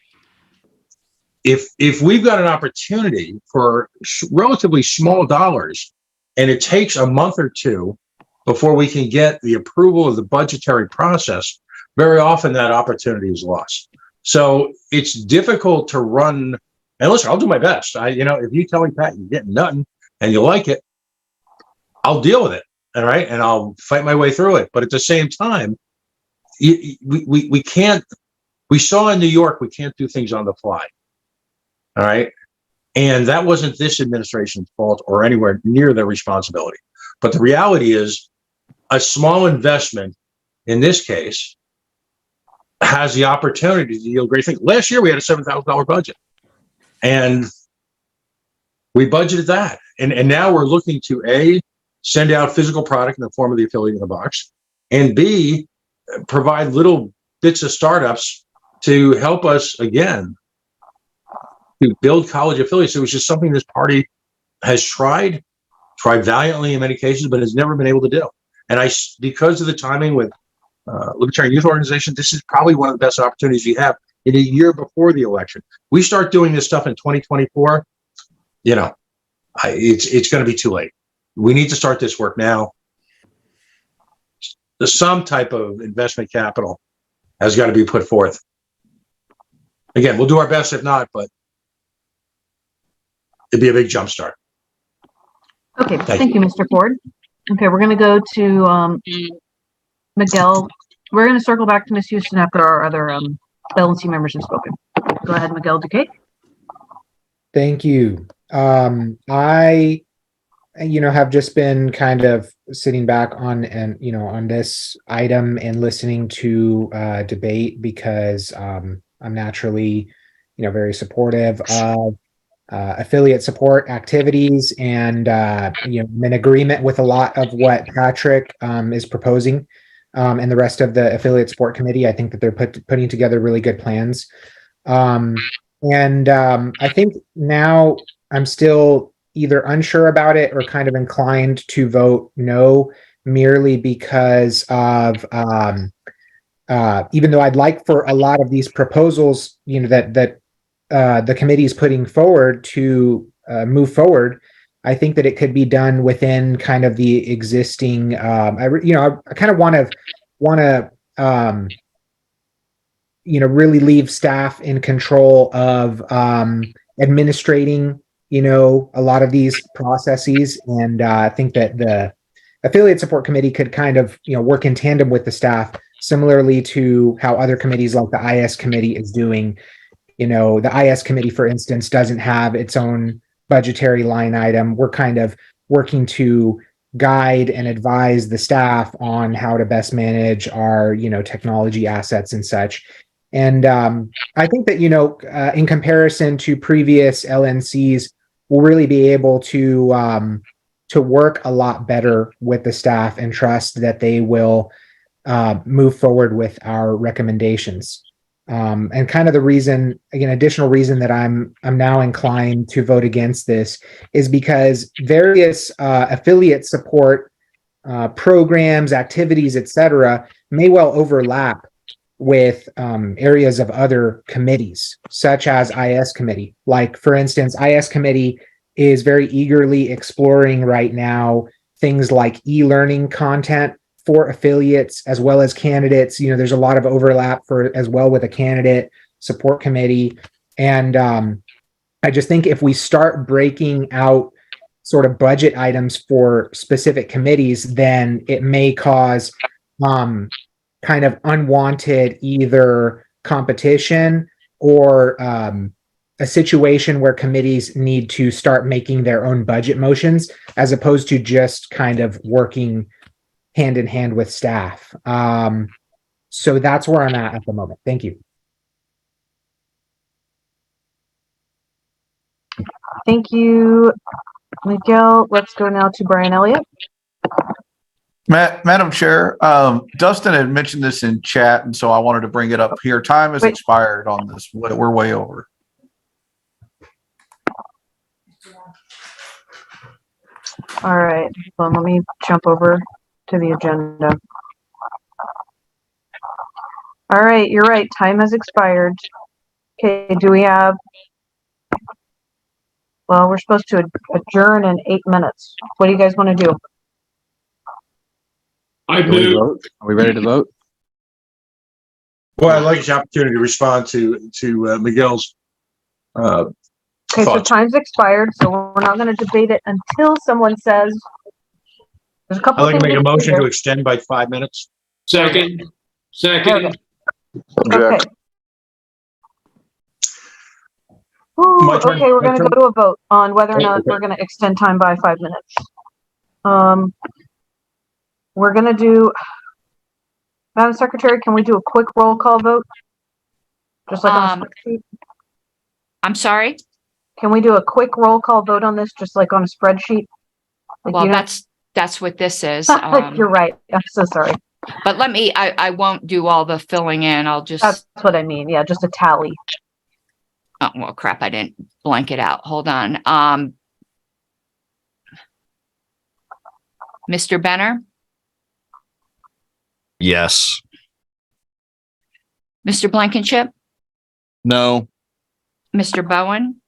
If we've got an opportunity for relatively small dollars and it takes a month or two before we can get the approval of the budgetary process, very often that opportunity is lost. So it's difficult to run. And listen, I'll do my best. If you tell me, Pat, you're getting nothing and you like it, I'll deal with it. All right. And I'll fight my way through it. But at the same time, we can't, we saw in New York, we can't do things on the fly. All right. And that wasn't this administration's fault or anywhere near their responsibility. But the reality is a small investment in this case has the opportunity to yield great things. Last year, we had a $7,000 budget and we budgeted that. And now we're looking to A, send out physical product in the form of the affiliate in the box, and B, provide little bits of startups to help us again to build college affiliates. It was just something this party has tried valiantly in many cases, but has never been able to do. And because of the timing with Libertarian Youth Organization, this is probably one of the best opportunities we have in a year before the election. We start doing this stuff in 2024, it's going to be too late. We need to start this work now. Some type of investment capital has got to be put forth. Again, we'll do our best if not, but it'd be a big jumpstart. Okay, thank you, Mr. Ford. Okay, we're going to go to Miguel. We're going to circle back to Ms. Houston after our other LNC members have spoken. Go ahead, Miguel Duque. Thank you. I have just been kind of sitting back on this item and listening to debate, because I'm naturally, very supportive of affiliate support activities, and I'm in agreement with a lot of what Patrick is proposing, and the rest of the affiliate support committee. I think that they're putting together really good plans, and I think now I'm still either unsure about it or kind of inclined to vote no, merely because of even though I'd like for a lot of these proposals, that the committee is putting forward to move forward, I think that it could be done within kind of the existing. I kind of want to really leave staff in control of administrating a lot of these processes, and I think that the affiliate support committee could kind of work in tandem with the staff, similarly to how other committees like the IS committee is doing. The IS committee, for instance, doesn't have its own budgetary line item. We're kind of working to guide and advise the staff on how to best manage our technology assets and such. And I think that in comparison to previous LNCs, we'll really be able to work a lot better with the staff and trust that they will move forward with our recommendations. And kind of the reason, again, additional reason that I'm now inclined to vote against this is because various affiliate support programs, activities, etc., may well overlap with areas of other committees, such as IS committee. Like, for instance, IS committee is very eagerly exploring right now things like e-learning content for affiliates as well as candidates. You know, there's a lot of overlap for as well with a candidate support committee. And I just think if we start breaking out sort of budget items for specific committees, then it may cause kind of unwanted either competition or a situation where committees need to start making their own budget motions as opposed to just kind of working hand in hand with staff. So that's where I'm at the moment. Thank you. Thank you, Miguel. Let's go now to Brian Elliott. Madam Chair, Dustin had mentioned this in chat, and so I wanted to bring it up here. Time has expired on this. We're way over. All right, well, let me jump over to the agenda. All right, you're right. Time has expired. Okay, do we have? Well, we're supposed to adjourn in 8 minutes. What do you guys want to do? Are we ready to vote? Well, I'd like the opportunity to respond to Miguel's Okay, so time's expired, so we're not going to debate it until someone says. There's a couple. I'd like to make a motion to here. extend by 5 minutes. Second. Okay. Ooh, My turn. okay, we're My going to turn. go to a vote on whether or not we're going to extend time by 5 minutes. We're going to do, Madam Secretary, can we do a quick roll call vote? Just like on a spreadsheet? I'm sorry? Can we do a quick roll call vote on this, just like on a spreadsheet? Like, Well, you know- that's what this is. You're right. I'm so sorry. But I won't do all the filling in. I'll just. That's what I mean. Yeah, just a tally. Oh, well, crap. I didn't blank it out. Hold on. Mr. Benner, Yes. Mr. Blankenship, No. Mr. Bowen,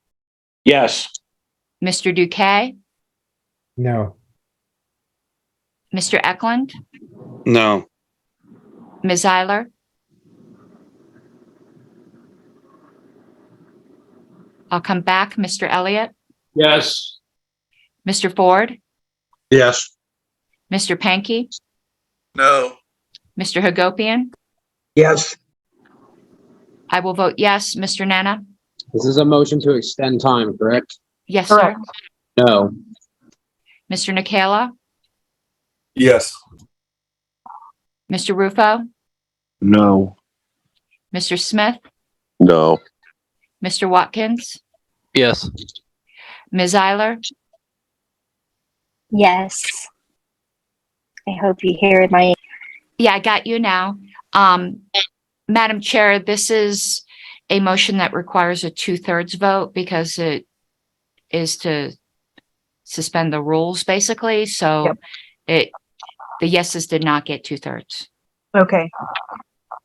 Yes. Mr. Duque, No. Mr. Eklund, No. Ms. Eiler, I'll come back. Mr. Elliott, Yes. Mr. Ford, Yes. Mr. Pankey, No. Mr. Hagopian. Yes. I will vote yes. Mr. Nana? This is a motion to extend time, correct? Yes, Correct. sir. No. Mr. Nikala? Yes. Mr. Rufo? No. Mr. Smith? No. Mr. Watkins? Yes. Ms. Eiler? Yes. I hope you hear my. Yeah, I got you now. Madam Chair, this is a motion that requires a 2/3 vote because it is to suspend the rules, basically. So the yeses did not get 2/3. Okay.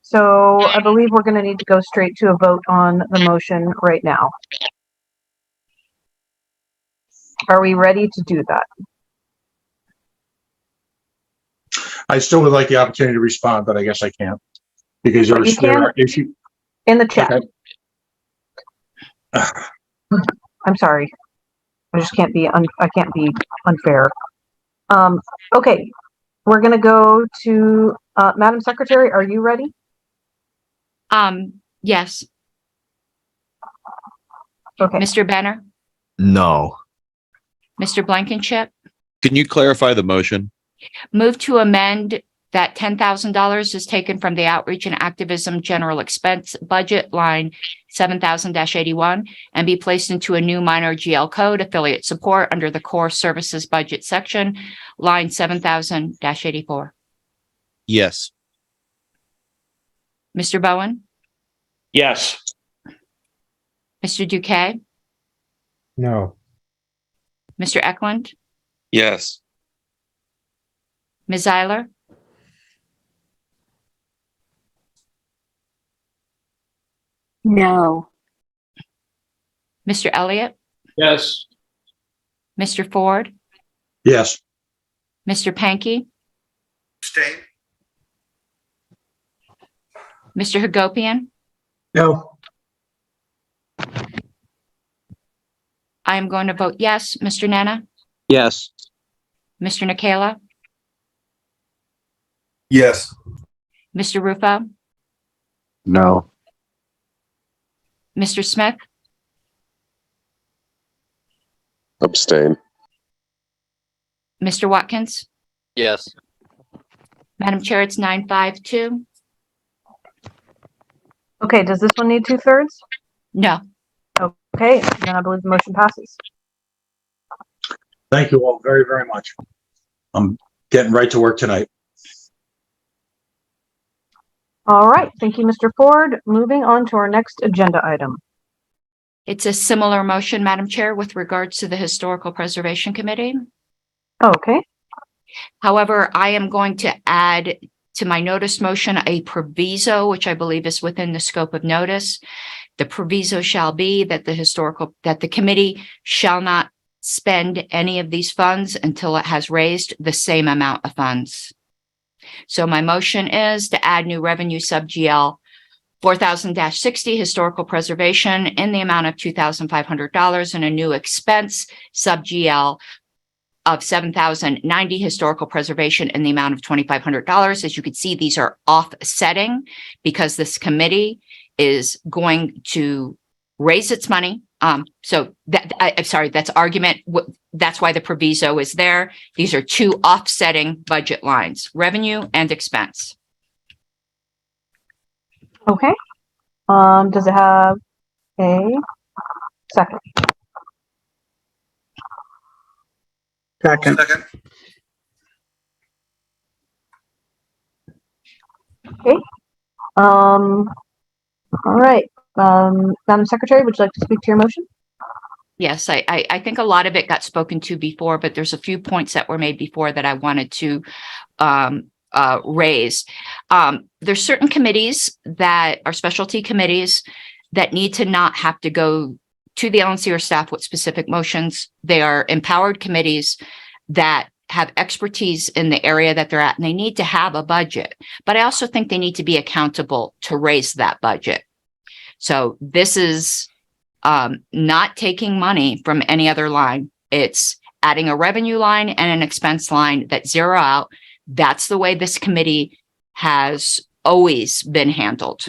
So I believe we're going to need to go straight to a vote on the motion right now. Are we ready to do that? I still would like the opportunity to respond, but I guess I can't because there are issues in the chat. Okay. I'm sorry. I just can't be I can't be unfair. Okay. We're going to go to Madam Secretary. Are you ready? Yes. Okay. Mr. Benner? No. Mr. Blankenship? Can you clarify the motion? Move to amend that $10,000 is taken from the outreach and activism general expense budget line 7,000-81 and be placed into a new minor GL code affiliate support under the core services budget section line 7,000-84. Yes. Mr. Bowen? Yes. Mr. Duque? No. Mr. Eklund? Yes. Ms. Eiler? No. Mr. Elliott? Yes. Mr. Ford, Yes. Mr. Pankey, Abstain. Mr. Hagopian. No. I am going to vote yes. Mr. Nana, Yes. Mr. Nikela, Yes. Mr. Rufo, No. Mr. Smith, Abstain. Mr. Watkins. Yes. Madam Chair, it's 952. Okay, does this one need 2/3? No. Okay, then I believe the motion passes. Thank you all very, very much. I'm getting right to work tonight. All right, thank you, Mr. Ford. Moving on to our next agenda item. It's a similar motion, Madam Chair, with regards to the Historical Preservation Committee. Okay. However, I am going to add to my notice motion a proviso, which I believe is within the scope of notice. The proviso shall be that the committee shall not spend any of these funds until it has raised the same amount of funds. So my motion is to add new revenue sub GL 4000-60 historical preservation in the amount of $2,500 and a new expense sub GL of 7,090 historical preservation in the amount of $2,500. As you can see, these are offsetting because this committee is going to raise its money. So I'm sorry, that's argument. That's why the proviso is there. These are two offsetting budget lines, revenue and expense. Okay. Does it have a second? Second. Okay. All right. Madam Secretary, would you like to speak to your motion? Yes, I think a lot of it got spoken to before, but there's a few points that were made before that I wanted to raise. There's certain committees that are specialty committees that need to not have to go to the LNC or staff with specific motions. They are empowered committees that have expertise in the area that they're at, and they need to have a budget. But I also think they need to be accountable to raise that budget. So this is not taking money from any other line. It's adding a revenue line and an expense line that zero out. That's the way this committee has always been handled.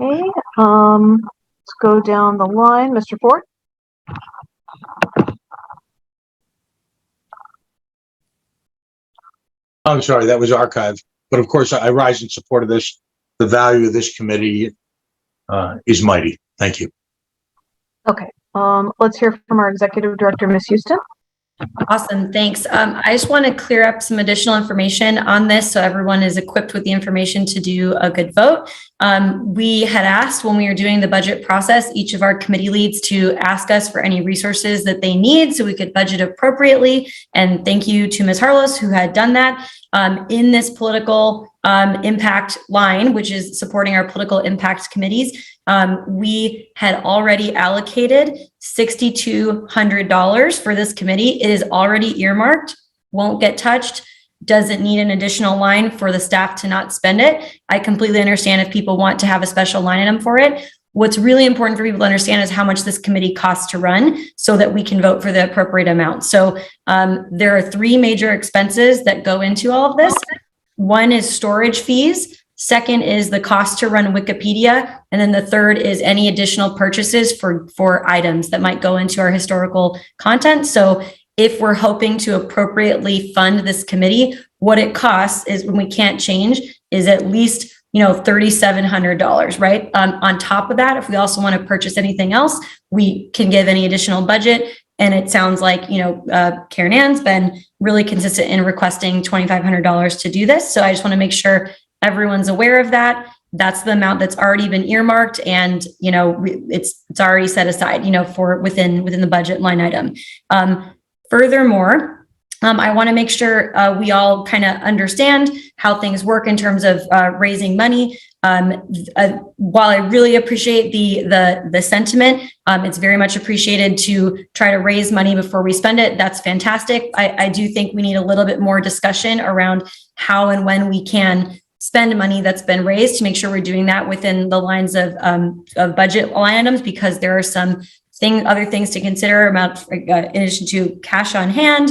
Okay. Let's go down the line. Mr. Ford? I'm sorry, that was archived. But of course, I rise in support of this. The value of this committee is mighty. Thank you. Okay. Let's hear from our Executive Director, Ms. Houston. Awesome, thanks. I just want to clear up some additional information on this so everyone is equipped with the information to do a good vote. We had asked when we were doing the budget process, each of our committee leads to ask us for any resources that they need so we could budget appropriately. And thank you to Ms. Harlos who had done that. In this political impact line, which is supporting our political impact committees, we had already allocated $6,200 for this committee. It is already earmarked, won't get touched, doesn't need an additional line for the staff to not spend it. I completely understand if people want to have a special line item for it. What's really important for people to understand is how much this committee costs to run so that we can vote for the appropriate amount. So there are three major expenses that go into all of this. One is storage fees. Second is the cost to run Wikipedia. And then the third is any additional purchases for items that might go into our historical content. So if we're hoping to appropriately fund this committee, what it costs is, when we can't change, is at least $3,700, right? On top of that, if we also want to purchase anything else, we can give any additional budget. And it sounds like, Karen Ann's been really consistent in requesting $2,500 to do this. So I just want to make sure everyone's aware of that. That's the amount that's already been earmarked, and it's already set aside, for within the budget line item. Furthermore, I want to make sure we all kind of understand how things work in terms of raising money. While I really appreciate the sentiment, it's very much appreciated to try to raise money before we spend it. That's fantastic. I do think we need a little bit more discussion around how and when we can spend money that's been raised to make sure we're doing that within the lines of budget line items, because there are some other things to consider about, in addition to cash on hand.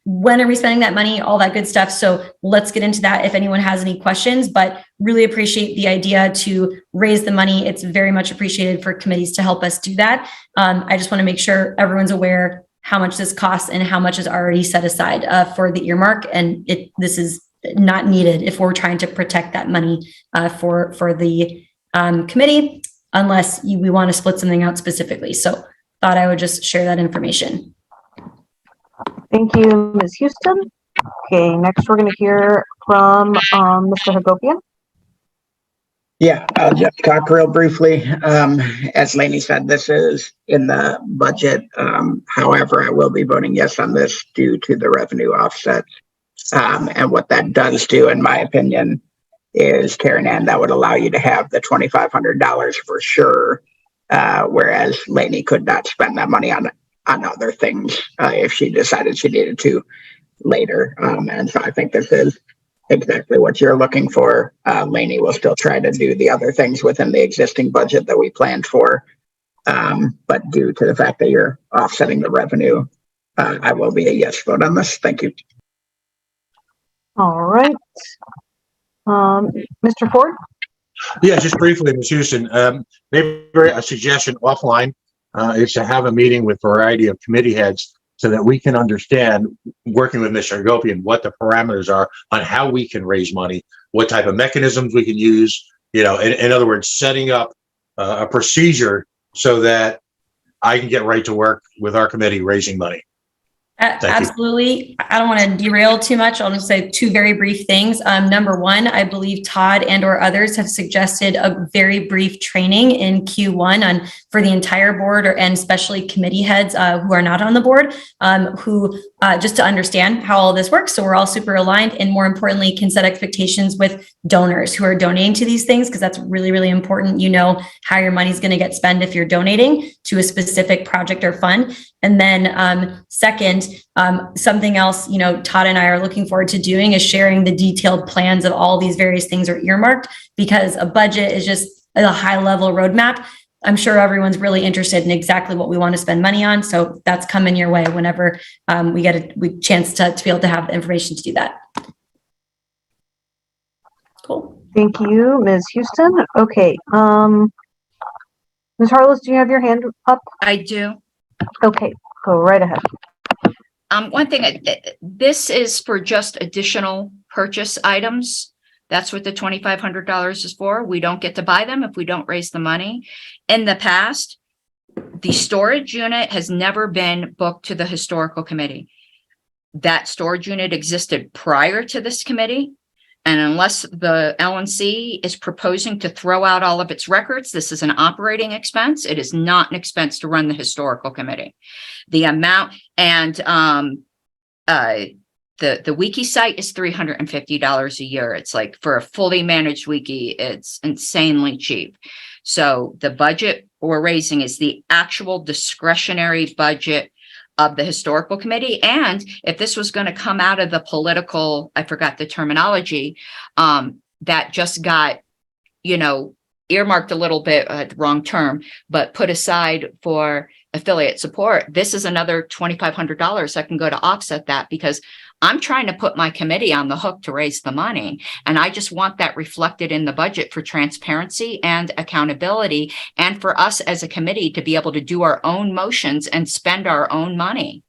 When are we spending that money? All that good stuff. So let's get into that if anyone has any questions, but really appreciate the idea to raise the money. It's very much appreciated for committees to help us do that. I just want to make sure everyone's aware how much this costs and how much is already set aside for the earmark. And this is not needed if we're trying to protect that money for the committee, unless we want to split something out specifically. So thought I would just share that information. Thank you, Ms. Houston. Okay, next we're going to hear from Mr. Hagopian. Yeah, I'll just talk real briefly. As Lainey said, this is in the budget. However, I will be voting yes on this due to the revenue offset. And what that does do, in my opinion, is, Karen Ann, that would allow you to have the $2,500 for sure, whereas Lainey could not spend that money on other things if she decided she needed to later. And so I think this is exactly what you're looking for. Lainey will still try to do the other things within the existing budget that we planned for. But due to the fact that you're offsetting the revenue, I will be a yes vote on this. Thank you. All right. Mr. Ford? Yeah, just briefly, Ms. Houston, maybe a suggestion offline is to have a meeting with a variety of committee heads so that we can understand, working with Mr. Hagopian, what the parameters are on how we can raise money, what type of mechanisms we can use, in other words, setting up a procedure so that I can get right to work with our committee raising money. Absolutely. I don't want to derail too much. I'll just say two very brief things. Number one, I believe Todd and or others have suggested a very brief training in Q1 for the entire board and especially committee heads who are not on the board, who just to understand how all this works. So we're all super aligned, and more importantly, can set expectations with donors who are donating to these things, because that's really, really important. You know how your money's going to get spent if you're donating to a specific project or fund. And then second, something else, Todd and I are looking forward to doing is sharing the detailed plans of all these various things are earmarked, because a budget is just a high level roadmap. I'm sure everyone's really interested in exactly what we want to spend money on. So that's coming your way whenever we get a chance to be able to have the information to do that. Cool. Thank you, Ms. Houston. Okay. Ms. Harless, do you have your hand up? I do. Okay, go right ahead. One thing, this is for just additional purchase items. That's what the $2,500 is for. We don't get to buy them if we don't raise the money. In the past, the storage unit has never been booked to the historical committee. That storage unit existed prior to this committee. And unless the LNC is proposing to throw out all of its records, this is an operating expense. It is not an expense to run the historical committee. The amount and the wiki site is $350 a year. It's like, for a fully managed wiki, it's insanely cheap. So the budget we're raising is the actual discretionary budget of the historical committee. And if this was going to come out of the political, I forgot the terminology, that just got, earmarked a little bit, the wrong term, but put aside for affiliate support, this is another $2,500 that can go to offset that, because I'm trying to put my committee on the hook to raise the money. And I just want that reflected in the budget for transparency and accountability, and for us as a committee to be able to do our own motions and spend our own money.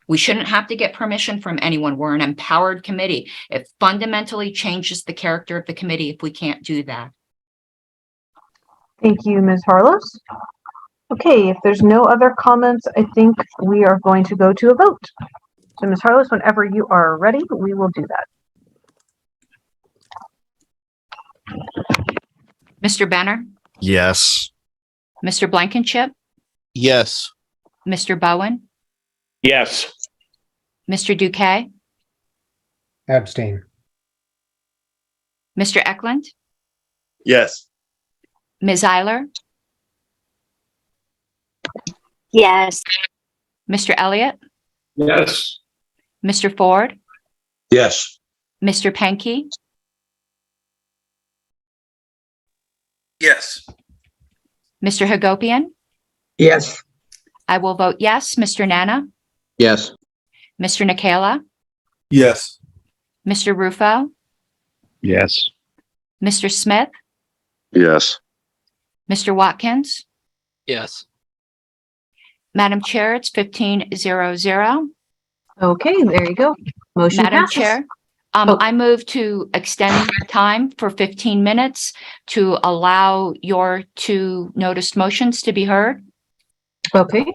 We shouldn't have to get permission from anyone. We're an empowered committee. It fundamentally changes the character of the committee if we can't do that. Thank you, Ms. Harless. Okay, if there's no other comments, I think we are going to go to a vote. So, Ms. Harless, whenever you are ready, we will do that. Mr. Benner? Yes. Mr. Blankenship? Yes. Mr. Bowen? Yes. Mr. Duque, Abstain. Mr. Eklund, Yes. Ms. Eiler, Yes. Mr. Elliott, Yes. Mr. Ford, Yes. Mr. Penke, Yes. Mr. Hagopian. Yes. I will vote yes. Mr. Nana, Yes. Mr. Nikela, Yes. Mr. Rufo, Yes. Mr. Smith, Yes. Mr. Watkins. Yes. Madam Chair, it's 15-0-0. Okay, there you go. Motion Madam passes. Chair, Oh. I move to extend the time for 15 minutes to allow your two noticed motions to be heard. Okay.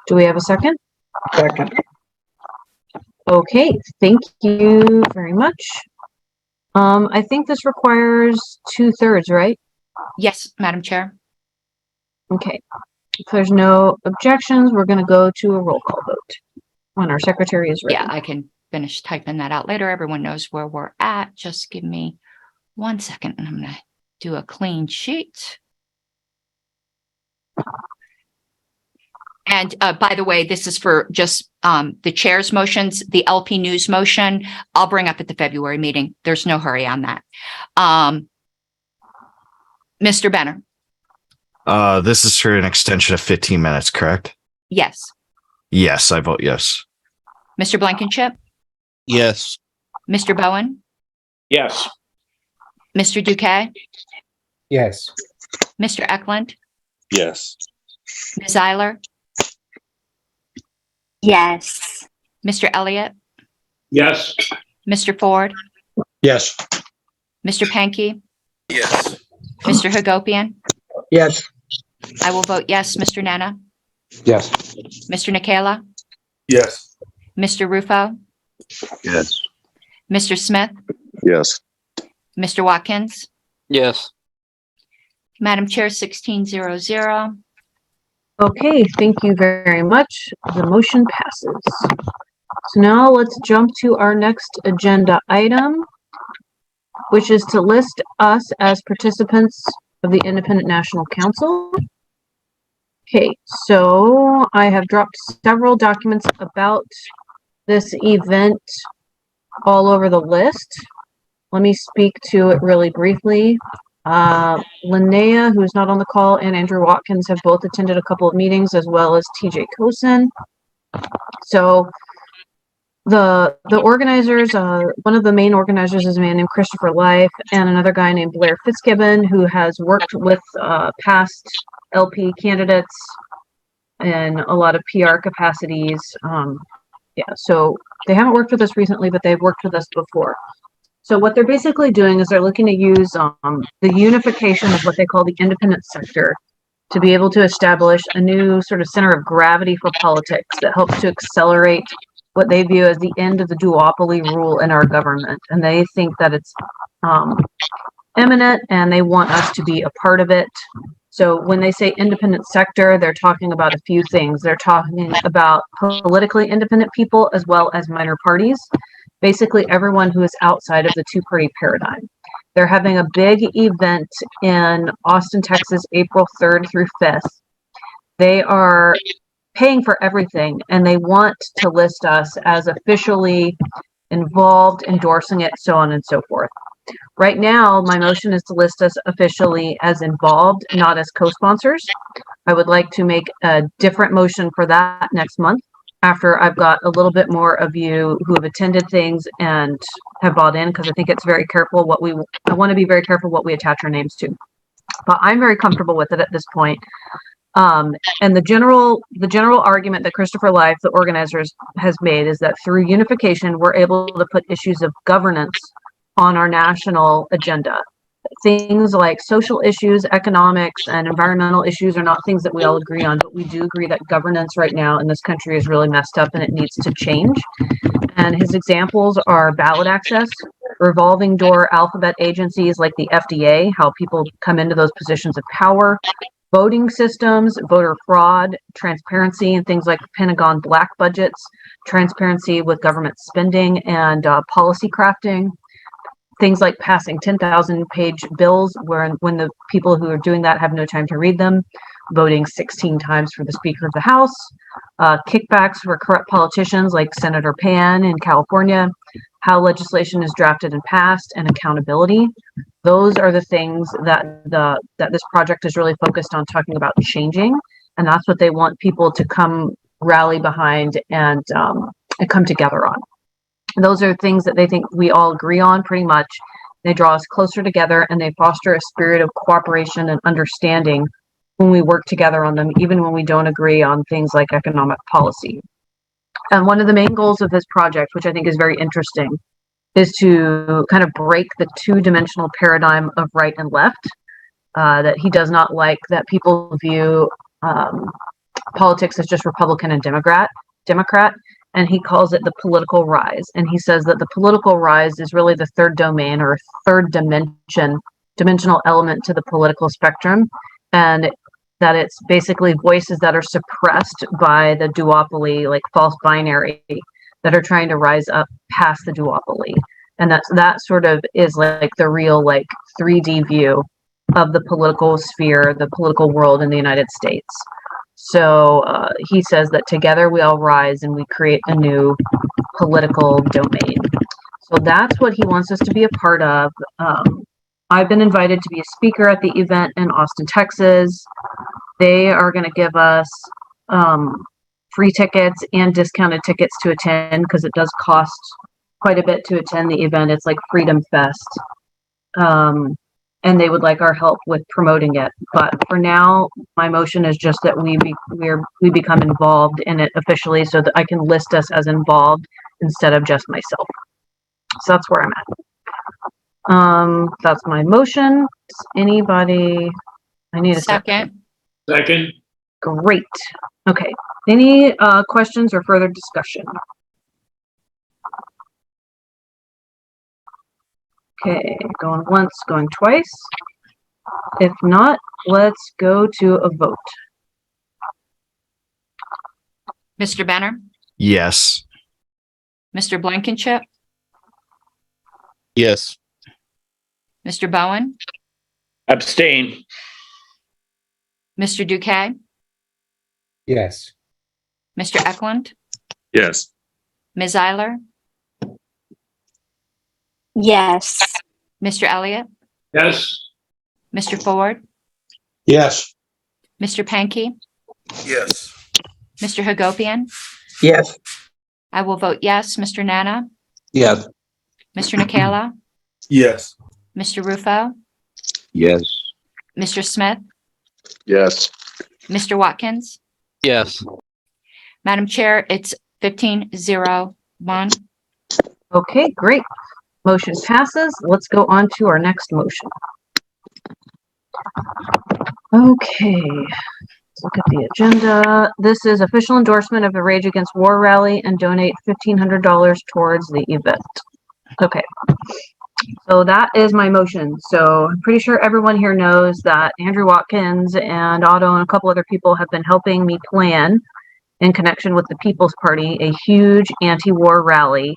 Do we have a second? Second. Okay, thank you very much. I think this requires 2/3, right? Yes, Madam Chair. Okay. If there's no objections, we're going to go to a roll call vote when our secretary is ready. Yeah, I can finish typing that out later. Everyone knows where we're at. Just give me 1 second and I'm going to do a clean sheet. And by the way, this is for just the chair's motions, the LP News motion, I'll bring up at the February meeting. There's no hurry on that. Mr. Benner. This is for an extension of 15 minutes, correct? Yes. Yes, I vote yes. Mr. Blankenship, Yes. Mr. Bowen, Yes. Mr. Duque, Yes. Mr. Eklund, Yes. Ms. Eiler, Yes. Mr. Elliott, Yes. Mr. Ford, Yes. Mr. Penke, Yes. Mr. Hagopian. Yes. I will vote yes. Mr. Nana, Yes. Mr. Nikela, Yes. Mr. Rufo, Yes. Mr. Smith, Yes. Mr. Watkins. Yes. Madam Chair, 16-0-0. Okay, thank you very much. The motion passes. So now let's jump to our next agenda item, which is to list us as participants of the Independent National Council. Okay, so I have dropped several documents about this event all over the list. Let me speak to it really briefly. Linnea, who's not on the call, and Andrew Watkins have both attended a couple of meetings, as well as TJ Kosen. So the organizers, one of the main organizers is a man named Christopher Life, and another guy named Blair Fitzgibbon, who has worked with past LP candidates in a lot of PR capacities. Yeah, so they haven't worked with us recently, but they've worked with us before. So what they're basically doing is they're looking to use the unification of what they call the independent sector to be able to establish a new sort of center of gravity for politics that helps to accelerate what they view as the end of the duopoly rule in our government. And they think that it's imminent and they want us to be a part of it. So when they say independent sector, they're talking about a few things. They're talking about politically independent people as well as minor parties. Basically everyone who is outside of the two-party paradigm. They're having a big event in Austin, Texas, April 3rd through 5th. They are paying for everything and they want to list us as officially involved, endorsing it, so on and so forth. Right now, my motion is to list us officially as involved, not as co-sponsors. I would like to make a different motion for that next month, after I've got a little bit more of you who have attended things and have bought in, because I think it's very careful I want to be very careful what we attach our names to. But I'm very comfortable with it at this point. And the general argument that Christopher Life, the organizers, has made is that through unification, we're able to put issues of governance on our national agenda. Things like social issues, economics, and environmental issues are not things that we all agree on, but we do agree that governance right now in this country is really messed up and it needs to change. And his examples are ballot access, revolving door alphabet agencies like the FDA, how people come into those positions of power, voting systems, voter fraud, transparency, and things like Pentagon black budgets, transparency with government spending and policy crafting, things like passing 10,000-page bills when the people who are doing that have no time to read them, voting 16 times for the Speaker of the House, kickbacks for corrupt politicians like Senator Pan in California, how legislation is drafted and passed, and accountability. Those are the things that this project is really focused on talking about changing, and that's what they want people to come rally behind and come together on. Those are things that they think we all agree on pretty much. They draw us closer together and they foster a spirit of cooperation and understanding when we work together on them, even when we don't agree on things like economic policy. And one of the main goals of this project, which I think is very interesting, is to kind of break the two-dimensional paradigm of right and left, that he does not like that people view politics as just Republican and Democrat, and he calls it the political rise. And he says that the political rise is really the third domain or third dimensional element to the political spectrum, and that it's basically voices that are suppressed by the duopoly, like false binary, that are trying to rise up past the duopoly. And that sort of is like the real like 3D view of the political sphere, the political world in the United States. So he says that together we all rise and we create a new political domain. So that's what he wants us to be a part of. I've been invited to be a speaker at the event in Austin, Texas. They are going to give us free tickets and discounted tickets to attend because it does cost quite a bit to attend the event. It's like Freedom Fest. And they would like our help with promoting it. But for now, my motion is just that we become involved in it officially so that I can list us as involved instead of just myself. So that's where I'm at. That's my motion. Anybody? I need a second. Second. Great. Okay. Any questions or further discussion? Okay, going once, going twice. If not, let's go to a vote. Mr. Benner, Yes. Mr. Blankenship, Yes. Mr. Bowen, Abstain. Mr. Duque, Yes. Mr. Eklund, Yes. Ms. Eiler, Yes. Mr. Elliott, Yes. Mr. Ford, Yes. Mr. Pankey, Yes. Mr. Hagopian. Yes. I will vote yes. Mr. Nana, Yes. Mr. Nikela, Yes. Mr. Rufo, Yes. Mr. Smith, Yes. Mr. Watkins. Yes. Madam Chair, it's 15-0-1. Okay, great. Motion passes. Let's go on to our next motion. Okay, let's look at the agenda. This is official endorsement of the Rage Against War rally and donate $1,500 towards the event. Okay, so that is my motion. So I'm pretty sure everyone here knows that Andrew Watkins and Otto and a couple other people have been helping me plan, in connection with the People's Party, a huge anti-war rally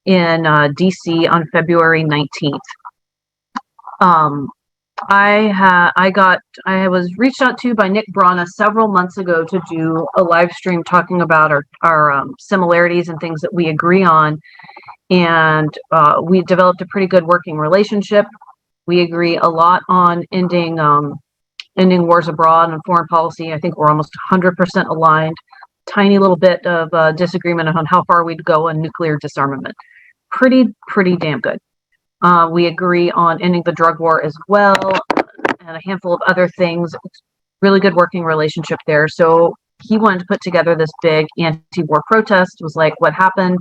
in DC on February 19th. I was reached out to by Nick Brana several months ago to do a live stream talking about our similarities and things that we agree on. And we developed a pretty good working relationship. We agree a lot on ending wars abroad and foreign policy. I think we're almost 100% aligned. Tiny little bit of disagreement on how far we'd go in nuclear disarmament. Pretty damn good. We agree on ending the drug war as well, and a handful of other things. Really good working relationship there. So he wanted to put together this big anti-war protest. It was like, what happened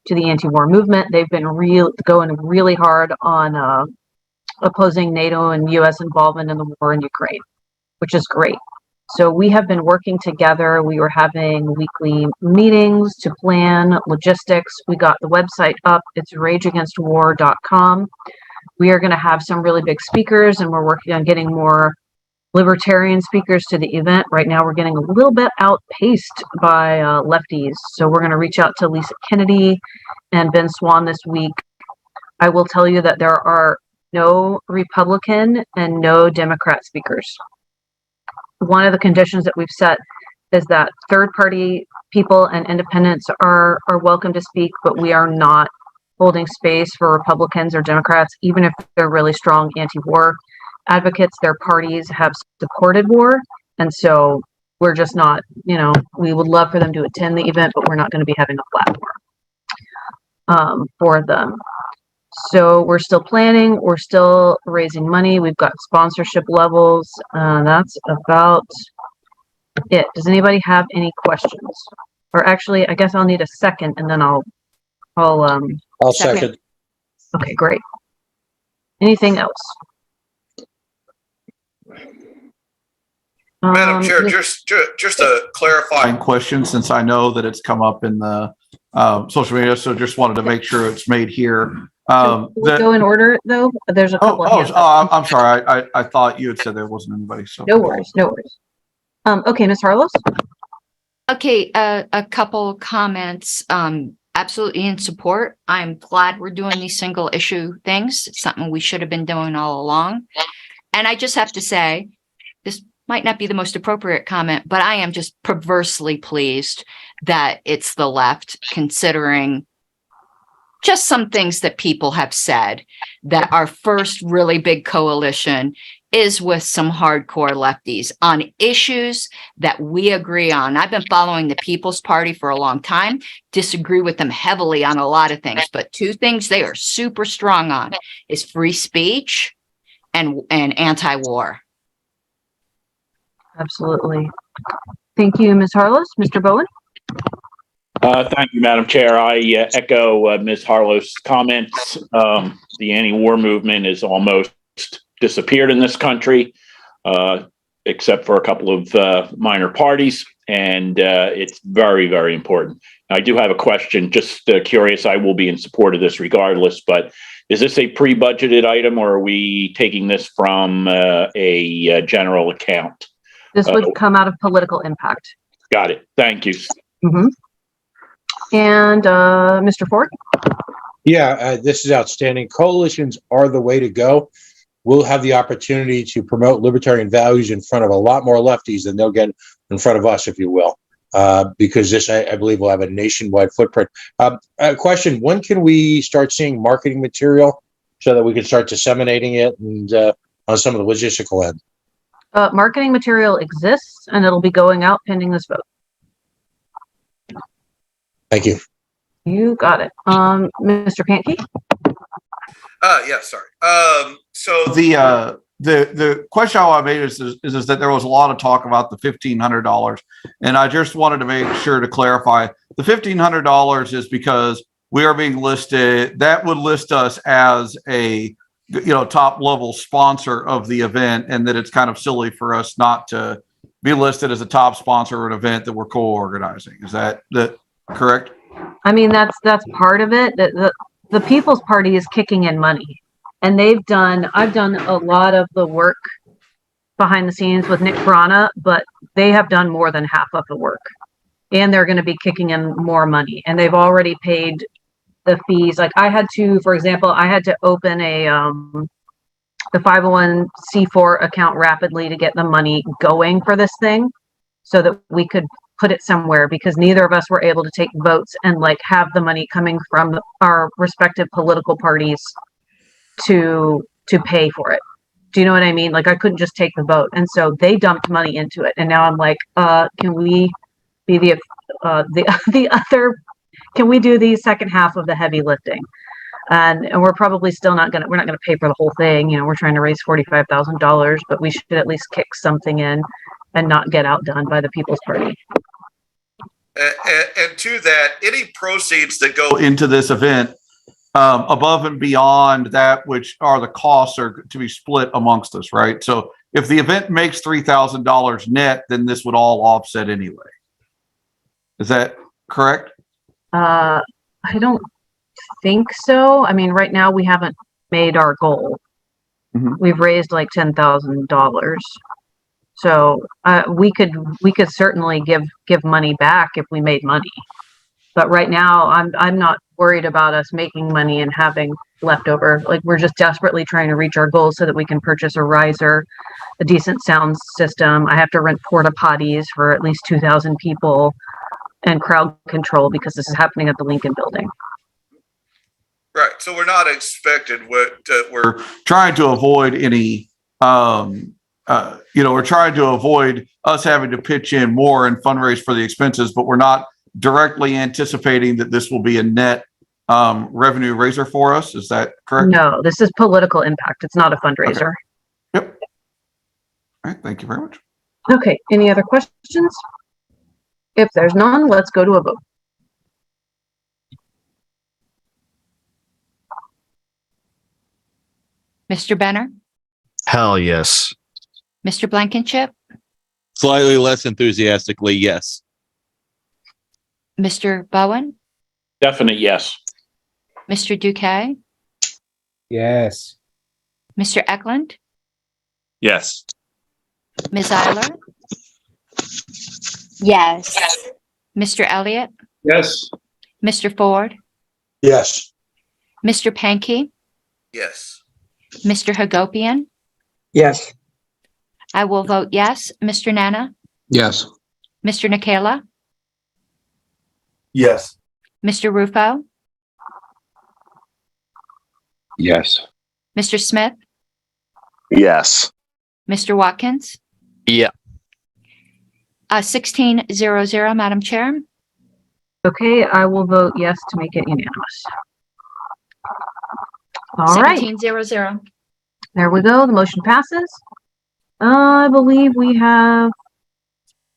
to the anti-war movement? They've been going really hard on opposing NATO and U.S. involvement in the war in Ukraine, which is great. So we have been working together. We were having weekly meetings to plan logistics. We got the website up. It's rageagainstwar.com. We are going to have some really big speakers, and we're working on getting more Libertarian speakers to the event. Right now, we're getting a little bit outpaced by lefties. So we're going to reach out to Lisa Kennedy and Ben Swan this week. I will tell you that there are no Republican and no Democrat speakers. One of the conditions that we've set is that third-party people and independents are welcome to speak, but we are not holding space for Republicans or Democrats, even if they're really strong anti-war advocates. Their parties have supported war, and so we're just not, we would love for them to attend the event, but we're not going to be having a platform for them. So we're still planning, we're still raising money, we've got sponsorship levels, that's about it. Does anybody have any questions? Or actually, I guess I'll need a second and then I'll second. Okay, great. Anything else? Madam Chair, just a clarifying question, since I know that it's come up in the social media, so just wanted to make sure it's made here. We'll go in order though. There's a couple of hands up. I'm sorry. I thought you had said there wasn't anybody. So no worries. Okay, Ms. Harlos. Okay, a couple comments. Absolutely in support. I'm glad we're doing these single issue things. It's something we should have been doing all along. And I just have to say, this might not be the most appropriate comment, but I am just perversely pleased that it's the left, considering just some things that people have said, that our first really big coalition is with some hardcore lefties on issues that we agree on. I've been following the People's Party for a long time, disagree with them heavily on a lot of things, but two things they are super strong on is free speech and anti-war. Absolutely. Thank you, Ms. Harlos. Mr. Bowen? Thank you, Madam Chair. I echo Ms. Harlow's comments. The anti-war movement is almost disappeared in this country, except for a couple of minor parties, and it's very, very important. I do have a question, just curious. I will be in support of this regardless, but is this a pre-budgeted item, or are we taking this from a general account? This would come out of political impact. Got it. Thank you. Mm-hmm. And Mr. Ford? Yeah, this is outstanding. Coalitions are the way to go. We'll have the opportunity to promote libertarian values in front of a lot more lefties than they'll get in front of us, if you will, because this, I believe, will have a nationwide footprint. A question, when can we start seeing marketing material so that we can start disseminating it and on some of the logistical end? Marketing material exists, and it'll be going out pending this vote. Thank you. You got it. Mr. Pankey? Yeah, sorry. So the question I made is that there was a lot of talk about the $1,500, and I just wanted to make sure to clarify the $1,500 is because we are being listed. That would list us as a top level sponsor of the event, and that it's kind of silly for us not to be listed as a top sponsor of an event that we're co-organizing. Is that correct? I mean, that's part of it. The People's Party is kicking in money, and I've done a lot of the work behind the scenes with Nick Brana, but they have done more than half of the work, and they're going to be kicking in more money, and they've already paid the fees. Like for example, I had to open the 501c4 account rapidly to get the money going for this thing so that we could put it somewhere, because neither of us were able to take votes and have the money coming from our respective political parties to pay for it. Do you know what I mean? I couldn't just take the vote. And so they dumped money into it. And now I'm like, can we be the other, can we do the second half of the heavy lifting? And we're probably still not going to pay for the whole thing. We're trying to raise $45,000, but we should at least kick something in and not get outdone by the People's Party. And to that, any proceeds that go into this event above and beyond that, which are the costs, are to be split amongst us, right? So if the event makes $3,000 net, then this would all offset anyway. Is that correct? I don't think so. I mean, right now we haven't made our goal. Mm-hmm. We've raised $10,000. So we could certainly give money back if we made money. But right now, I'm not worried about us making money and having leftover. Like, we're just desperately trying to reach our goals so that we can purchase a riser, a decent sound system. I have to rent porta potties for at least 2,000 people, and crowd control because this is happening at the Lincoln Building. Right. So we're not expected we're trying to avoid any, we're trying to avoid us having to pitch in more and fundraise for the expenses, but we're not directly anticipating that this will be a net revenue raiser for us. Is that correct? No, this is political impact. It's not a fundraiser. Okay. Yep. All right. Thank you very much. Okay. Any other questions? If there's none, let's go to a vote. Mr. Benner, Hell yes. Mr. Blankenship, Slightly less enthusiastically, yes. Mr. Bowen, Definite yes. Mr. Duque, Yes. Mr. Eklund, Yes. Ms. Eiler, Yes. Mr. Elliott, Yes. Mr. Ford, Yes. Mr. Pankey, Yes. Mr. Hagopian. Yes. I will vote yes. Mr. Nana, Yes. Mr. Nikela, Yes. Mr. Rufo, Yes. Mr. Smith, Yes. Mr. Watkins. Yeah. 1600, Madam Chair. Okay, I will vote yes to make it unanimous. All right, 1700. there we go. The motion passes. I believe we have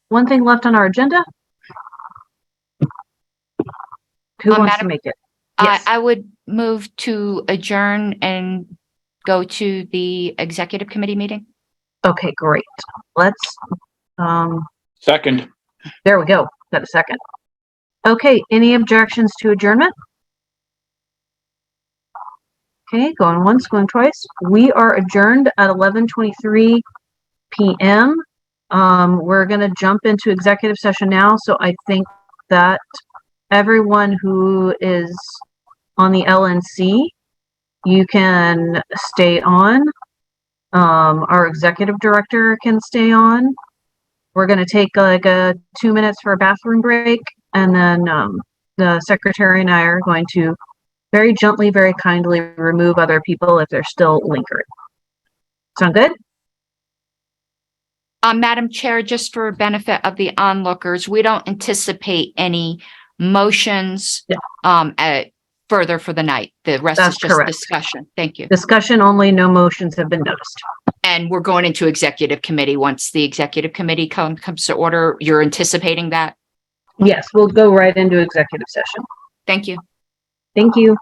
one thing left on our agenda. Who wants to Madam, make it? Yes. I would move to adjourn and go to the executive committee meeting. Okay, great. Let's, Second. there we go. Got a second. Okay, any objections to adjournment? Okay, going once, going twice. We are adjourned at 11:23 p.m. We're going to jump into executive session now. So I think that everyone who is on the LNC, you can stay on. Our executive director can stay on. We're going to take like a 2 minutes for a bathroom break. And then the secretary and I are going to very gently, very kindly remove other people if they're still lingering. Sound good? Madam Chair, just for benefit of the onlookers, we don't anticipate any motions further for the night. The rest That's is just correct. discussion. Thank you. Discussion only, no motions have been noticed. And we're going into executive committee. Once the executive committee comes to order, you're anticipating that? Yes, we'll go right into executive session. Thank you. Thank you.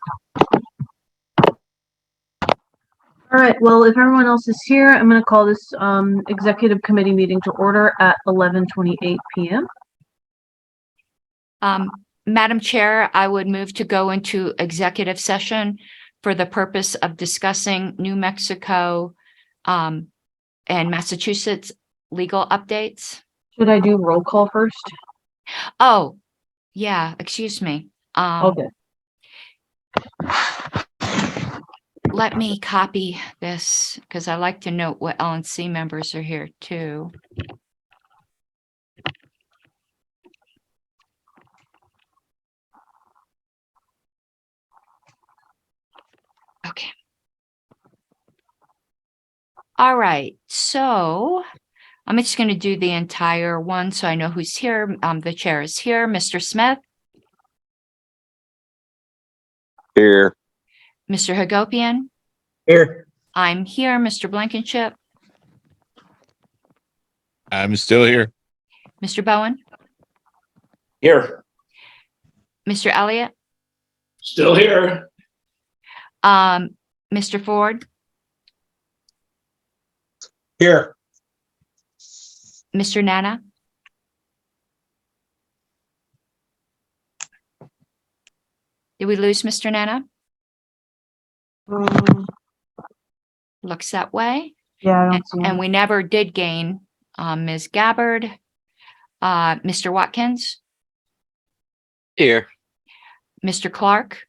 All right, well, if everyone else is here, I'm going to call this executive committee meeting to order at 11:28 p.m. Madam Chair, I would move to go into executive session for the purpose of discussing New Mexico and Massachusetts legal updates. Should I do roll call first? Oh, yeah, excuse me. Okay. Let me copy this because I like to note what LNC members are here too. Okay. All right, so I'm just going to do the entire one so I know who's here. The chair is here. Mr. Smith. Here. Mr. Hagopian. Here. I'm here. Mr. Blankenship. I'm still here. Mr. Bowen. Here. Mr. Elliott. Still here. Mr. Ford. Here. Mr. Nana. Did we lose Mr. Nana? Looks that way. Yeah, I don't see And we never did gain Ms. Gabbard, Mr. Watkins, Here. Mr. Clark,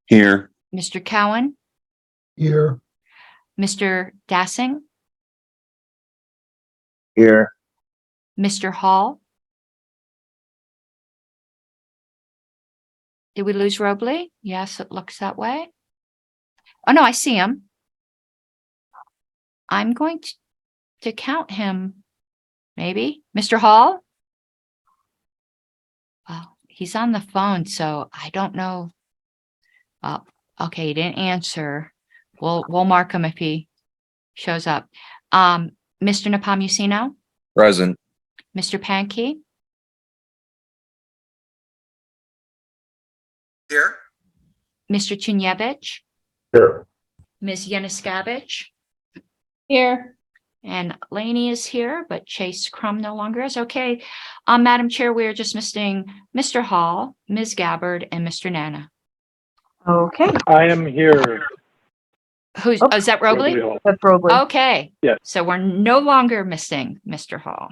Here. Mr. Cowan, Here. Mr. Dassing, Here. Mr. Hall. Did we lose Robley? Yes, it looks that way. Oh, no, I see him. I'm going to count him, maybe. Mr. Hall? Well, he's on the phone, so I don't know. Oh, okay, he didn't answer. We'll mark him if he shows up. Mr. Nepomuceno? Present. Mr. Pankey? Here. Mr. Chinyevich? Here. Ms. Yanuskavich? Here. And Laney is here, but Chase Crum no longer is. Okay. Madam Chair, we are just missing Mr. Hall, Ms. Gabbard, and Mr. Nana. Okay. I am here. Who's, is that Robley? Hall. That's Robley. Okay. Yes. So we're no longer missing Mr. Hall.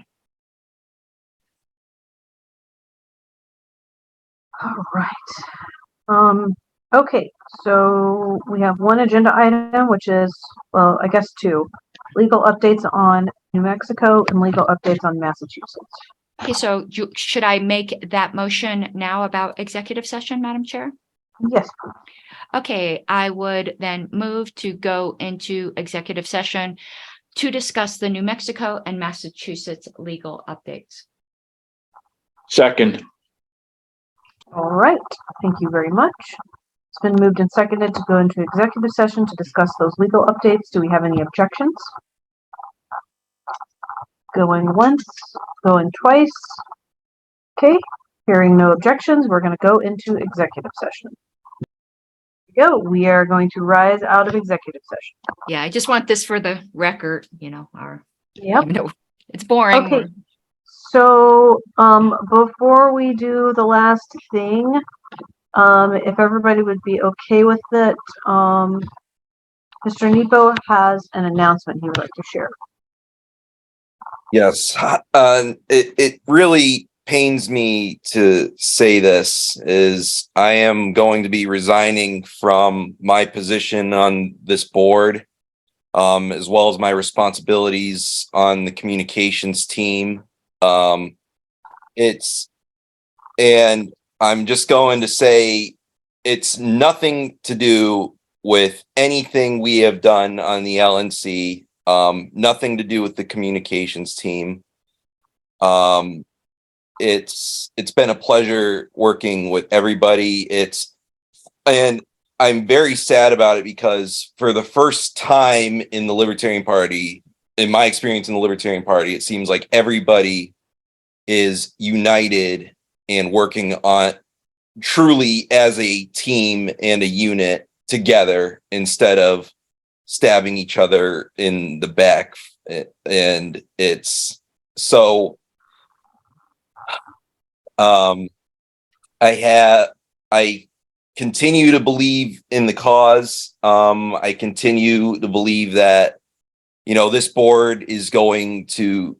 All right. Okay, so we have one agenda item, which is, well, I guess two. Legal updates on New Mexico and legal updates on Massachusetts. Okay, so should I make that motion now about executive session, Madam Chair? Yes. Okay, I would then move to go into executive session to discuss the New Mexico and Massachusetts legal updates. Second. All right, thank you very much. It's been moved and seconded to go into executive session to discuss those legal updates. Do we have any objections? Going once, going twice. Okay, hearing no objections, we're going to go into executive session. We are going to rise out of executive session. Yeah, I just want this for the record, you know, Yep. even though it's boring. Okay. So, before we do the last thing, if everybody would be okay with it, Mr. Nepo has an announcement he would like to share. Yes, it really pains me to say this is I am going to be resigning from my position on this board, as well as my responsibilities on the communications team. And I'm just going to say it's nothing to do with anything we have done on the LNC, nothing to do with the communications team. It's been a pleasure working with everybody. And I'm very sad about it because for the first time in the Libertarian Party, in my experience in the Libertarian Party, it seems like everybody is united and working on truly as a team and a unit together instead of stabbing each other in the back. And it's so I continue to believe in the cause. I continue to believe that, you know, this board is going to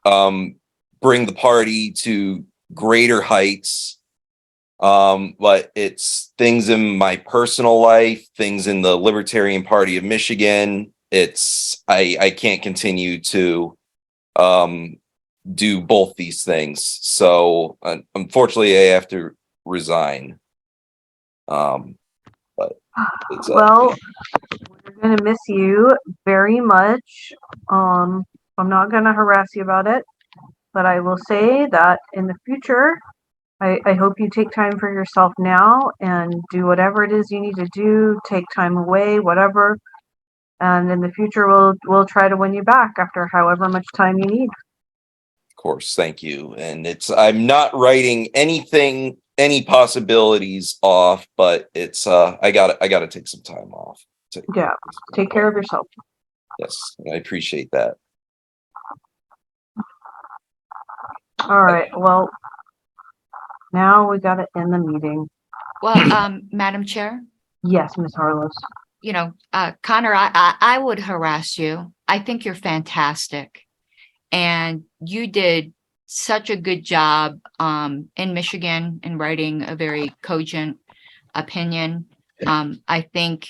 bring the party to greater heights. But it's things in my personal life, things in the Libertarian Party of Michigan. I can't continue to do both these things. So unfortunately, I have to resign. But it's, well, we're going to miss you very much. I'm not going to harass you about it, but I will say that in the future, I hope you take time for yourself now and do whatever it is you need to do, take time away, whatever. And in the future, we'll try to win you back after however much time you need. of course, thank you. And I'm not writing anything, any possibilities off, but I gotta take some time off. Yeah, take care of yourself. Yes, I appreciate that. All right, well, now we got to end the meeting. Well, Madam Chair, Yes, Ms. Harlos. you know, Connor, I would harass you. I think you're fantastic. And you did such a good job in Michigan in writing a very cogent opinion. I think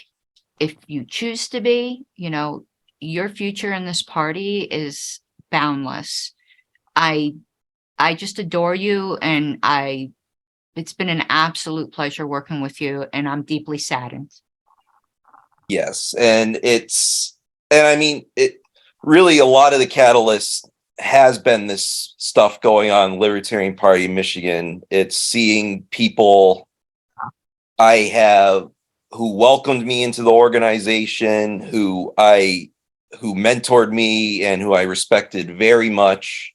if you choose to be, you know, your future in this party is boundless. I just adore you, and it's been an absolute pleasure working with you, and I'm deeply saddened. Yes, and I mean, it really, a lot of the catalyst has been this stuff going on Libertarian Party in Michigan. It's seeing people who welcomed me into the organization, who mentored me and who I respected very much,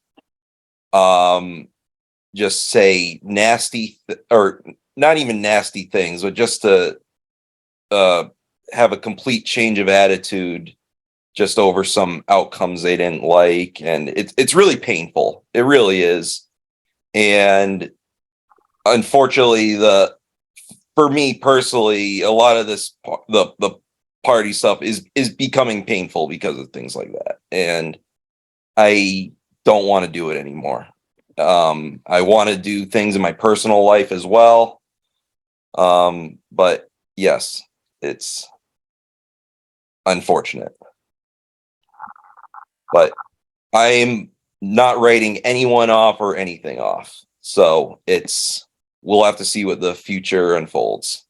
just say nasty or not even nasty things, but just to have a complete change of attitude just over some outcomes they didn't like. And it's really painful. It really is. And unfortunately, for me personally, a lot of this, the party stuff is becoming painful because of things like that. And I don't want to do it anymore. I want to do things in my personal life as well. But yes, it's unfortunate. But I am not writing anyone off or anything off. So we'll have to see what the future unfolds.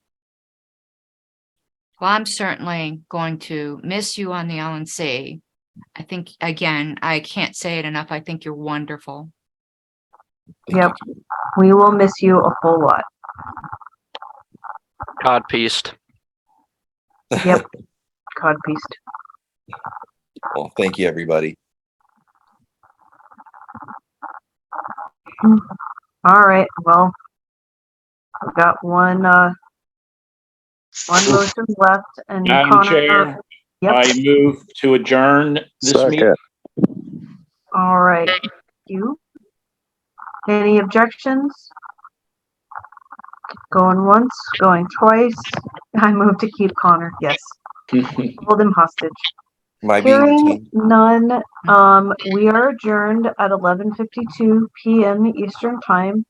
Well, I'm certainly going to miss you on the LNC. I think, again, I can't say it enough. I think you're wonderful. Yep. We will miss you a whole lot. Codpieced. Yep. Codpieced. Well, thank you, everybody. All right. Well, we've got one motion left, and Madam Connor. Chair, Yep. I move to adjourn this meeting. All right. Thank you. Any objections? Going once, going twice. I move to keep Connor. Yes. Hold him hostage. Hearing none, we are adjourned at 11:52 p.m. Eastern Time.